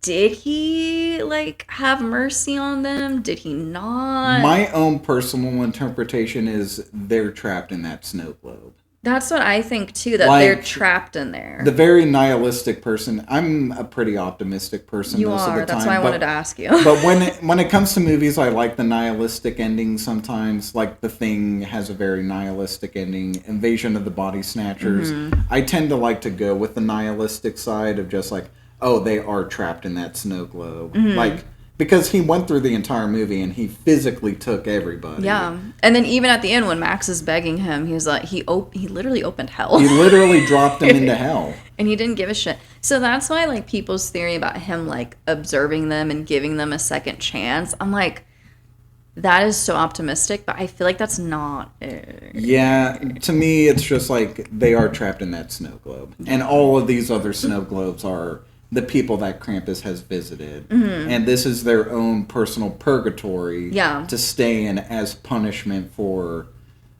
did he like have mercy on them? Did he not? My own personal interpretation is they're trapped in that snow globe. That's what I think too, that they're trapped in there. The very nihilistic person. I'm a pretty optimistic person most of the time. That's why I wanted to ask you. But when it comes to movies, I like the nihilistic ending sometimes. Like The Thing has a very nihilistic ending. Invasion of the Body Snatchers. I tend to like to go with the nihilistic side of just like, oh, they are trapped in that snow globe. Like, because he went through the entire movie and he physically took everybody. Yeah. And then even at the end when Max is begging him, he was like, he literally opened hell. He literally dropped him into hell. And he didn't give a shit. So that's why, like, people's theory about him, like, observing them and giving them a second chance, I'm like, that is so optimistic, but I feel like that's not it. Yeah, to me, it's just like they are trapped in that snow globe. And all of these other snow globes are the people that Krampus has visited. And this is their own personal purgatory to stay in as punishment for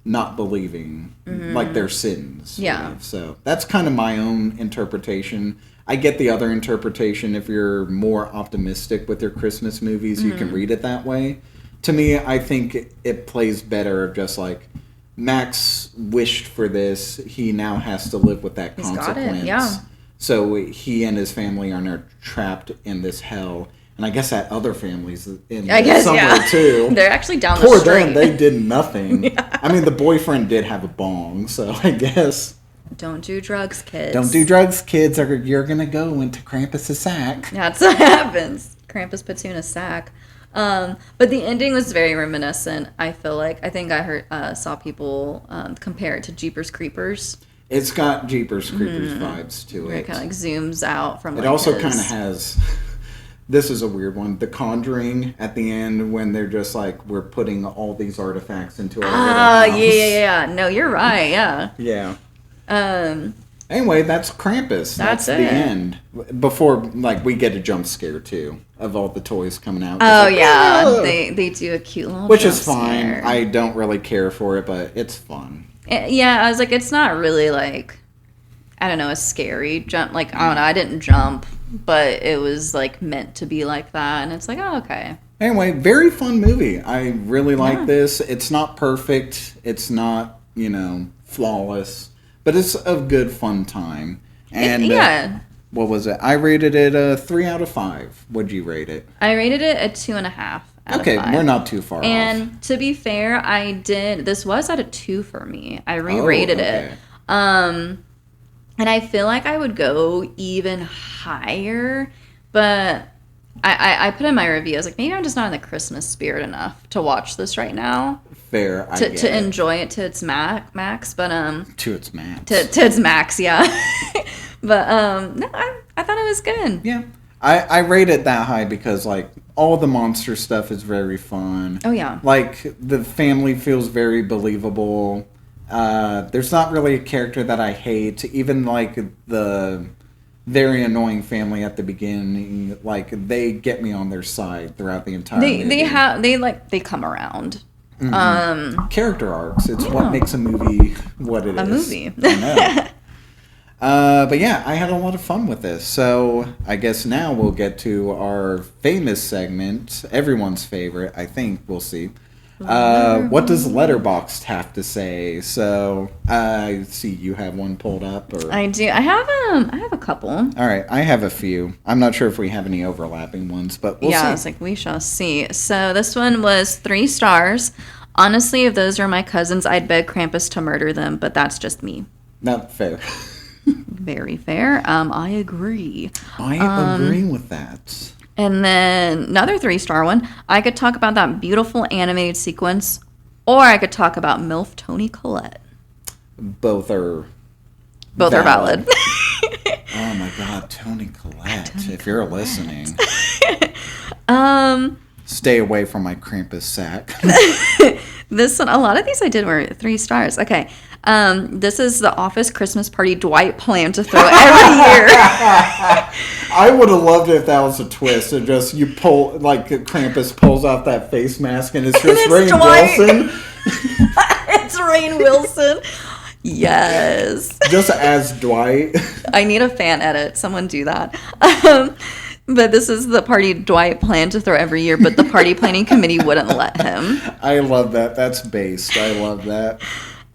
not believing, like their sins. Yeah. So that's kind of my own interpretation. I get the other interpretation. If you're more optimistic with your Christmas movies, you can read it that way. To me, I think it plays better of just like, Max wished for this. He now has to live with that consequence. Got it, yeah. So he and his family are now trapped in this hell. And I guess that other family's in somewhere too. They're actually down the street. Poor them, they did nothing. I mean, the boyfriend did have a bong, so I guess. Don't do drugs, kids. Don't do drugs, kids, or you're going to go into Krampus' sack. That's what happens. Krampus puts you in a sack. But the ending was very reminiscent, I feel like. I think I saw people compare it to Jeepers Creepers. It's got Jeepers Creepers vibes to where it. It kind of like zooms out from. It also kind of has. This is a weird one. The Conjuring at the end when they're just like, we're putting all these artifacts into our little house. Yeah. No, you're right. Yeah. Yeah. Anyway, that's Krampus. That's the end. Before, like, we get a jump scare too of all the toys coming out. Oh like, yeah, they do a cute little. Which is fine. Scare. I don't really care for it, but it's fun. Yeah, I was like, it's not really like, I don't know, a scary jump. Like, I don't know, I didn't jump, but it was like meant to be like that, and it's like, oh, okay. Anyway, very fun movie. I really like this. It's not perfect. It's not, flawless, but it's a good fun time. And what was it? I rated it a 3 out of 5. What'd you rate it? I rated it a 2.5. Okay, we're not too far off. And to be fair, this was at a 2 for me. I re-rated it. And I feel like I would go even higher, but I put in my review, I was like, maybe I'm just not in the Christmas spirit enough to watch this right now. Fair, to enjoy it to its max, but to its max. To its max, yeah. But no, I thought it was good. Yeah. I rate it that high because, like, all the monster stuff is very fun. Oh, yeah. Like, the family feels very believable. There's not really a character that I hate. Even, like, the very annoying family at the beginning, like, they get me on their side throughout the entire movie. They come around. Mm-hmm. Character arcs. It's what makes a movie what it is. A movie. I know. But yeah, I had a lot of fun with this. So I guess now we'll get to our famous segment, everyone's favorite, I think. We'll see. What does Letterboxd have to say? So I see you have one pulled up. Or I do. I have a couple. All right, I have a few. I'm not sure if we have any overlapping ones, but we'll see. Yeah, it's like we shall see. So this one was 3 stars. Honestly, if those are my cousins, I'd beg Krampus to murder them, but that's just me. Not fair. Very fair. I agree. I agree with that. And then another 3-star one. I could talk about that beautiful animated sequence, or I could talk about MILF Toni Collette. Both are valid. Oh my God, Toni Collette! If you're listening, stay away from my Krampus sack. This one, a lot of these I did were 3 stars. Okay. This is the office Christmas party Dwight planned to throw every year. I would have loved it if that was a twist. And just you pull, like Krampus pulls off that face mask and it's just Rainn Wilson. It's Rainn Wilson. Yes. Just as Dwight. I need a fan edit. Someone do that. But this is the party Dwight planned to throw every year, but the party planning committee wouldn't let him. I love that. That's based. I love that.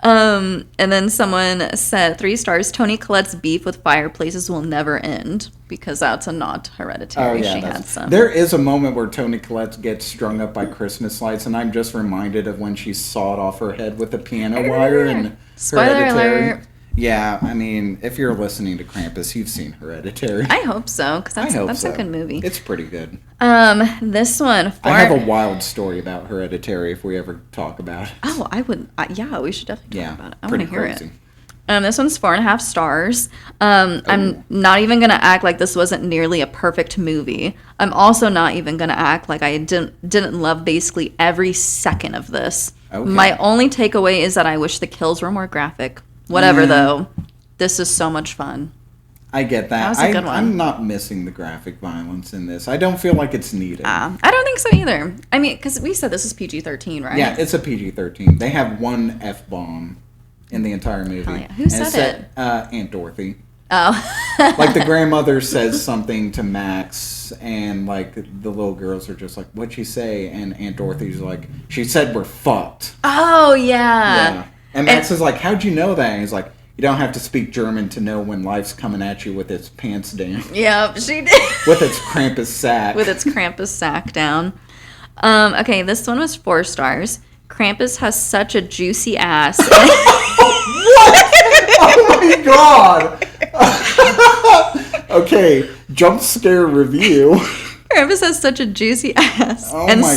And then someone said 3 stars. Toni Collette's beef with fireplaces will never end because that's a nod to Hereditary. She had some. There is a moment where Toni Collette gets strung up by Christmas lights, and I'm just reminded of when she sawed off her head with a piano wire in Hereditary. Alert. Yeah, I mean, if you're listening to Krampus, you've seen Hereditary. I hope so, because that's a good movie. It's pretty good. This one. I have a wild story about Hereditary if we ever talk about it. Oh, I would. Yeah, we should definitely talk about it. I want to hear it. This one's 4.5 stars. I'm not even going to act like this wasn't nearly a perfect movie. I'm also not even going to act like I didn't love basically every second of this. Okay. My only takeaway is that I wish the kills were more graphic. Whatever, though. This is so much fun. I get that. That was a good one. I'm not missing the graphic violence in this. I don't feel like it's needed. I don't think so either. I mean, because we said this is PG-13, right? Yeah, it's a PG-13. They have one F-bomb in the entire movie. Oh, yeah. Who said it? Aunt Dorothy. Oh. Like, the grandmother says something to Max, and, like, the little girls are just like, what'd she say? And Aunt Dorothy's like, she said we're fucked. Oh, yeah. And Max is like, how'd you know that? And he's like, you don't have to speak German to know when life's coming at you with its pants down. Yep, she did. With its Krampus sack. With its Krampus sack down. Okay, this one was 4 stars. Krampus has such a juicy ass. What? Oh my god! Okay, jump scare review. Krampus has such a juicy ass.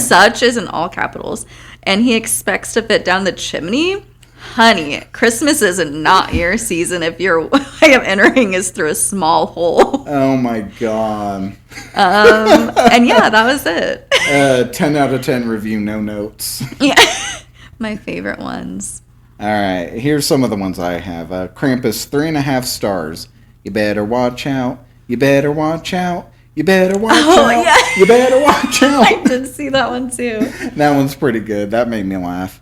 Such is in all capitals. And he expects to fit down the chimney. Honey, Christmas is not your season if your way of entering is through a small hole. Oh my god. And yeah, that was it. 10 out of 10 review, no notes. Yeah. My favorite ones. Alright, here's some of the ones I have. Krampus, 3.5 stars. You better watch out. You better watch out. You better watch out. Yeah. You better watch out. I did see that one too. That one's pretty good. That made me laugh.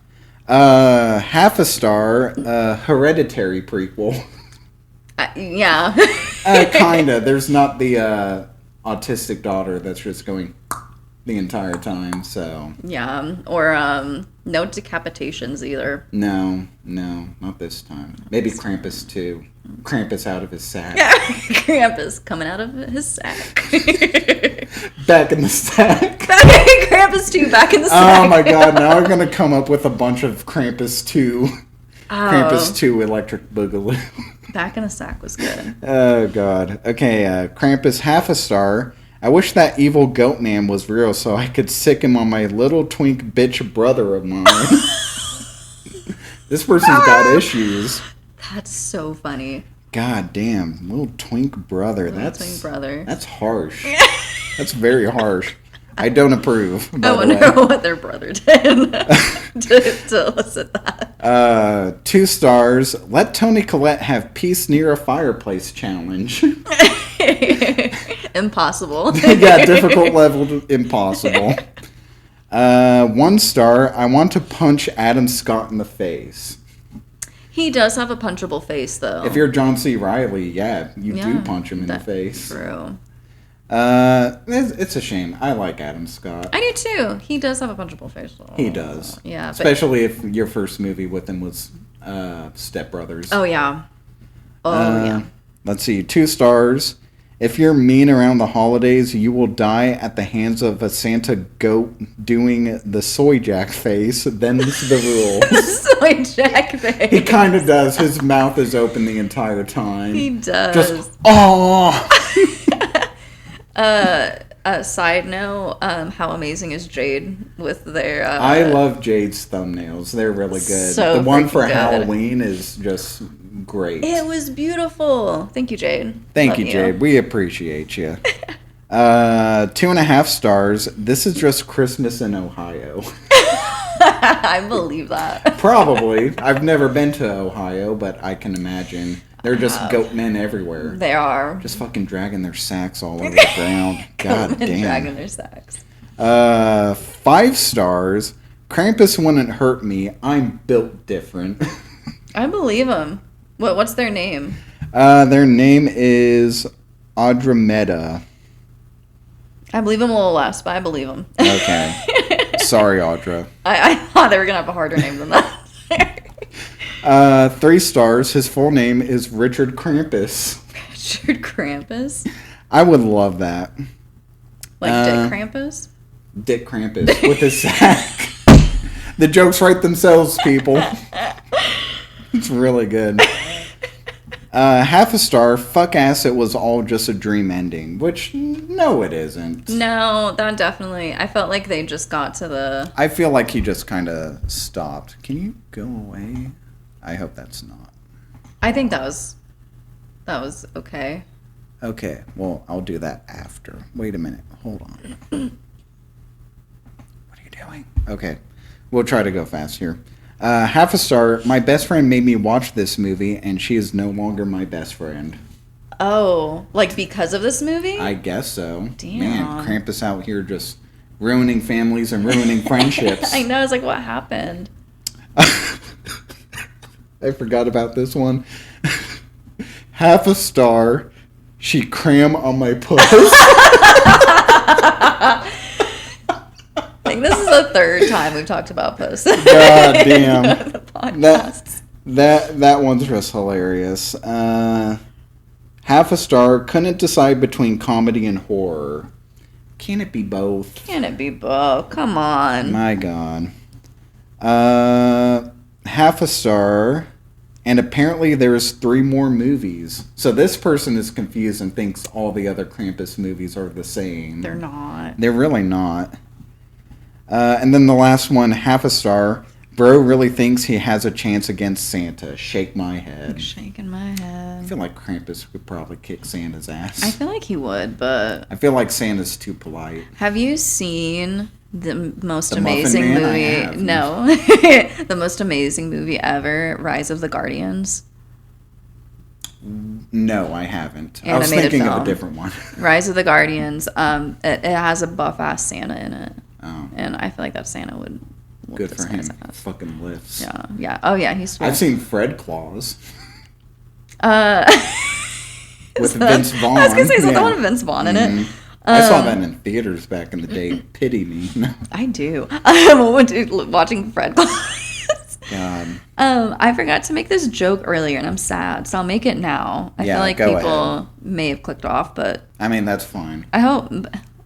0.5 star, Hereditary prequel. Yeah. Kinda. There's not the autistic daughter that's just going the entire time, so. Yeah, or no decapitations either. No, not this time. Maybe Krampus 2. Krampus out of his sack. Yeah, Krampus coming out of his sack. Back in the sack. Krampus 2 back in the sack. Oh my god, now we're going to come up with a bunch of Krampus 2. Krampus 2 Electric Boogaloo. Back in the sack was good. Oh god. Okay, Krampus 0.5 star. I wish that evil goat man was real so I could sick him on my little twink bitch brother of mine. This person's got issues. That's so funny. God damn, little twink brother. Twink brother. That's harsh. That's very harsh. I don't approve. I wonder what their brother did to elicit that. 2 stars. Let Toni Collette have peace near a fireplace challenge. Impossible. Yeah, difficult level impossible. 1 star. I want to punch Adam Scott in the face. He does have a punchable face, though. If you're John C. Reilly, you do punch him in the face. True. It's a shame. I like Adam Scott. I do too. He does have a punchable face, though. He does. Yeah. Especially if your first movie with him was Step Brothers. Oh, yeah. Yeah. Let's see. 2 stars. If you're mean around the holidays, you will die at the hands of a Santa goat doing the soy jack face. Them's the rules. Soy jack face. He kind of does. His mouth is open the entire time. He does. Just, aww. Side note, how amazing is Jade with their... I love Jade's thumbnails. They're really good. So the one for good. Halloween is just great. It was beautiful. Thank you, Jade. Thank you, Jade. We appreciate you. 2.5 stars. This is just Christmas in Ohio. I believe that. Probably. I've never been to Ohio, but I can imagine. They're just goat men everywhere. They are. Just fucking dragging their sacks all over the ground. God damn. Dragging their sacks. 5 stars. Krampus wouldn't hurt me. I'm built different. I believe them. What's their name? Their name is Audromeda. I believe them a little less, but I believe them. Okay. Sorry, Audra. I thought they were going to have a harder name than that. 3 stars. His full name is Richard Krampus. Richard Krampus? I would love that. Like Dick Krampus? Dick Krampus with his sack. The jokes write themselves, people. It's really good. Half a star. Fuck ass, it was all just a dream ending. Which, no, it isn't. No, that definitely. I felt like they just got to the... I feel like he just kind of stopped. Can you go away? I hope that's not. I think that was okay. Okay, well, I'll do that after. Wait a minute. Hold on. What are you doing? Okay, we'll try to go fast here. Half a star. My best friend made me watch this movie, and she is no longer my best friend. Oh, like because of this movie? I guess so. Damn. Man, Krampus out here just ruining families and ruining friendships. I know. I was like, what happened? I forgot about this one. Half a star. She cram on my puss. I think this is the third time we've talked about puss. God damn. The podcasts. That one's just hilarious. Half a star. Couldn't decide between comedy and horror. Can it be both? Can it be both? Come on. My God. Half a star. And apparently there's 3 more movies. So this person is confused and thinks all the other Krampus movies are the same. They're not. They're really not. And then the last one, half a star. Bro really thinks he has a chance against Santa. Shake my head. I'm shaking my head. I feel like Krampus would probably kick Santa's ass. I feel like he would, but... I feel like Santa's too polite. Have you seen the most The amazing Muffin Man? movie? I have. No. The most amazing movie ever, Rise of the Guardians. No, I haven't. I was Animated thinking of film. a different one. Rise of the Guardians. It has a buff-ass Santa in it. Oh, And I feel like that Santa would... whoop good the for him. Santa's ass. Fucking lifts. Yeah, yeah. Oh, yeah, he's... I've seen Fred Claus. With Vince Vaughn. I was gonna say, is that the Yeah. one with Vince Vaughn in it? I saw that in theaters back in the day. Pity me. I do. I'm watching Fred Claus. God. I forgot to make this joke earlier, and I'm sad, so I'll make it now. I Yeah, feel like go people ahead. may have clicked off, but I mean, that's fine. I hope.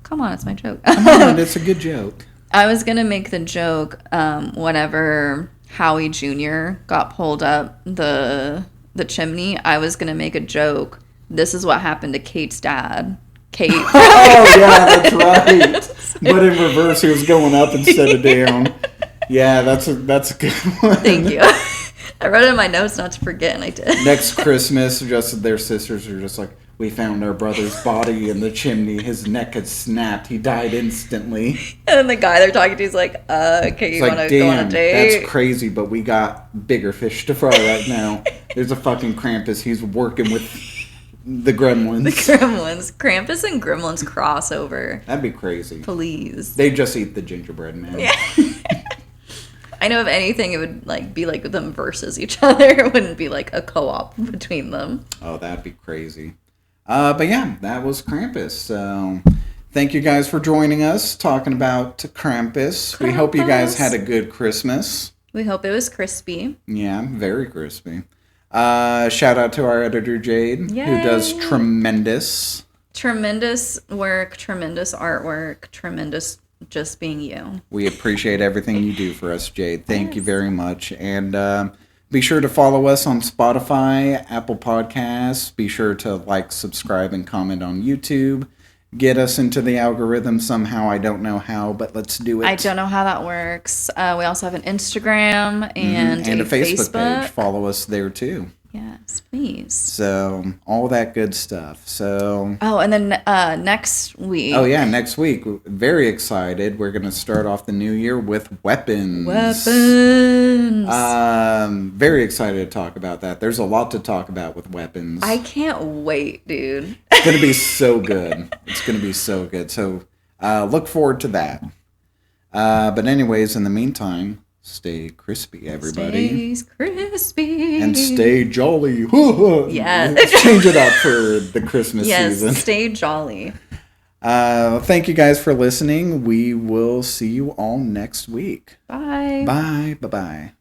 Come on, it's my joke. Come on, it's a good joke. I was gonna make the joke whenever Howie Jr. got pulled up the chimney. I was gonna make a joke. This is what happened to Kate's dad. Kate. Oh yeah, that's right. But in reverse, he was going up instead of down. Yeah, that's a good one. Thank you. I wrote it in my notes not to forget, and I did. Next Christmas, just their sisters are just like, we found our brother's body in the chimney. His neck had snapped. He died instantly. And then the guy they're talking to is like, okay, It's you like, want to go on a damn, date? that's crazy, but we got bigger fish to fry right now. There's a fucking Krampus. He's working with the gremlins. The Gremlins. Krampus and Gremlins crossover. That'd be crazy. Please. They just eat the gingerbread man. Yeah. I know if anything, it would like be like them versus each other. It wouldn't be like a co-op between them. Oh, that'd be crazy. But yeah, that was Krampus. So thank you guys for joining us, talking about Krampus. We hope you guys had a good Christmas. We hope it was crispy. Yeah, very crispy. Shout out to our editor, Jade, who does tremendous work, tremendous artwork, tremendous just being you. We appreciate everything you do for us, Jade. Thank you very much. And be sure to follow us on Spotify, Apple Podcasts. Be sure to like, subscribe, and comment on YouTube. Get us into the algorithm somehow. I don't know how, but let's do it. I don't know how that works. We also have an Instagram and a Facebook page. Follow us there too. Yes, please. So, all that good stuff. So. Oh, and then next week. Oh, yeah, next week. Very excited. We're going to start off the new year with weapons. Very excited to talk about that. There's a lot to talk about with weapons. I can't wait, dude. It's going to be so good. It's going to be so good. So, look forward to that. But anyways, in the meantime, stay crispy, everybody. Stay crispy. And stay jolly. Yeah. Let's change it up for the Christmas season. Yes, stay jolly. Thank you guys for listening. We will see you all next week. Bye. Bye. Bye-bye.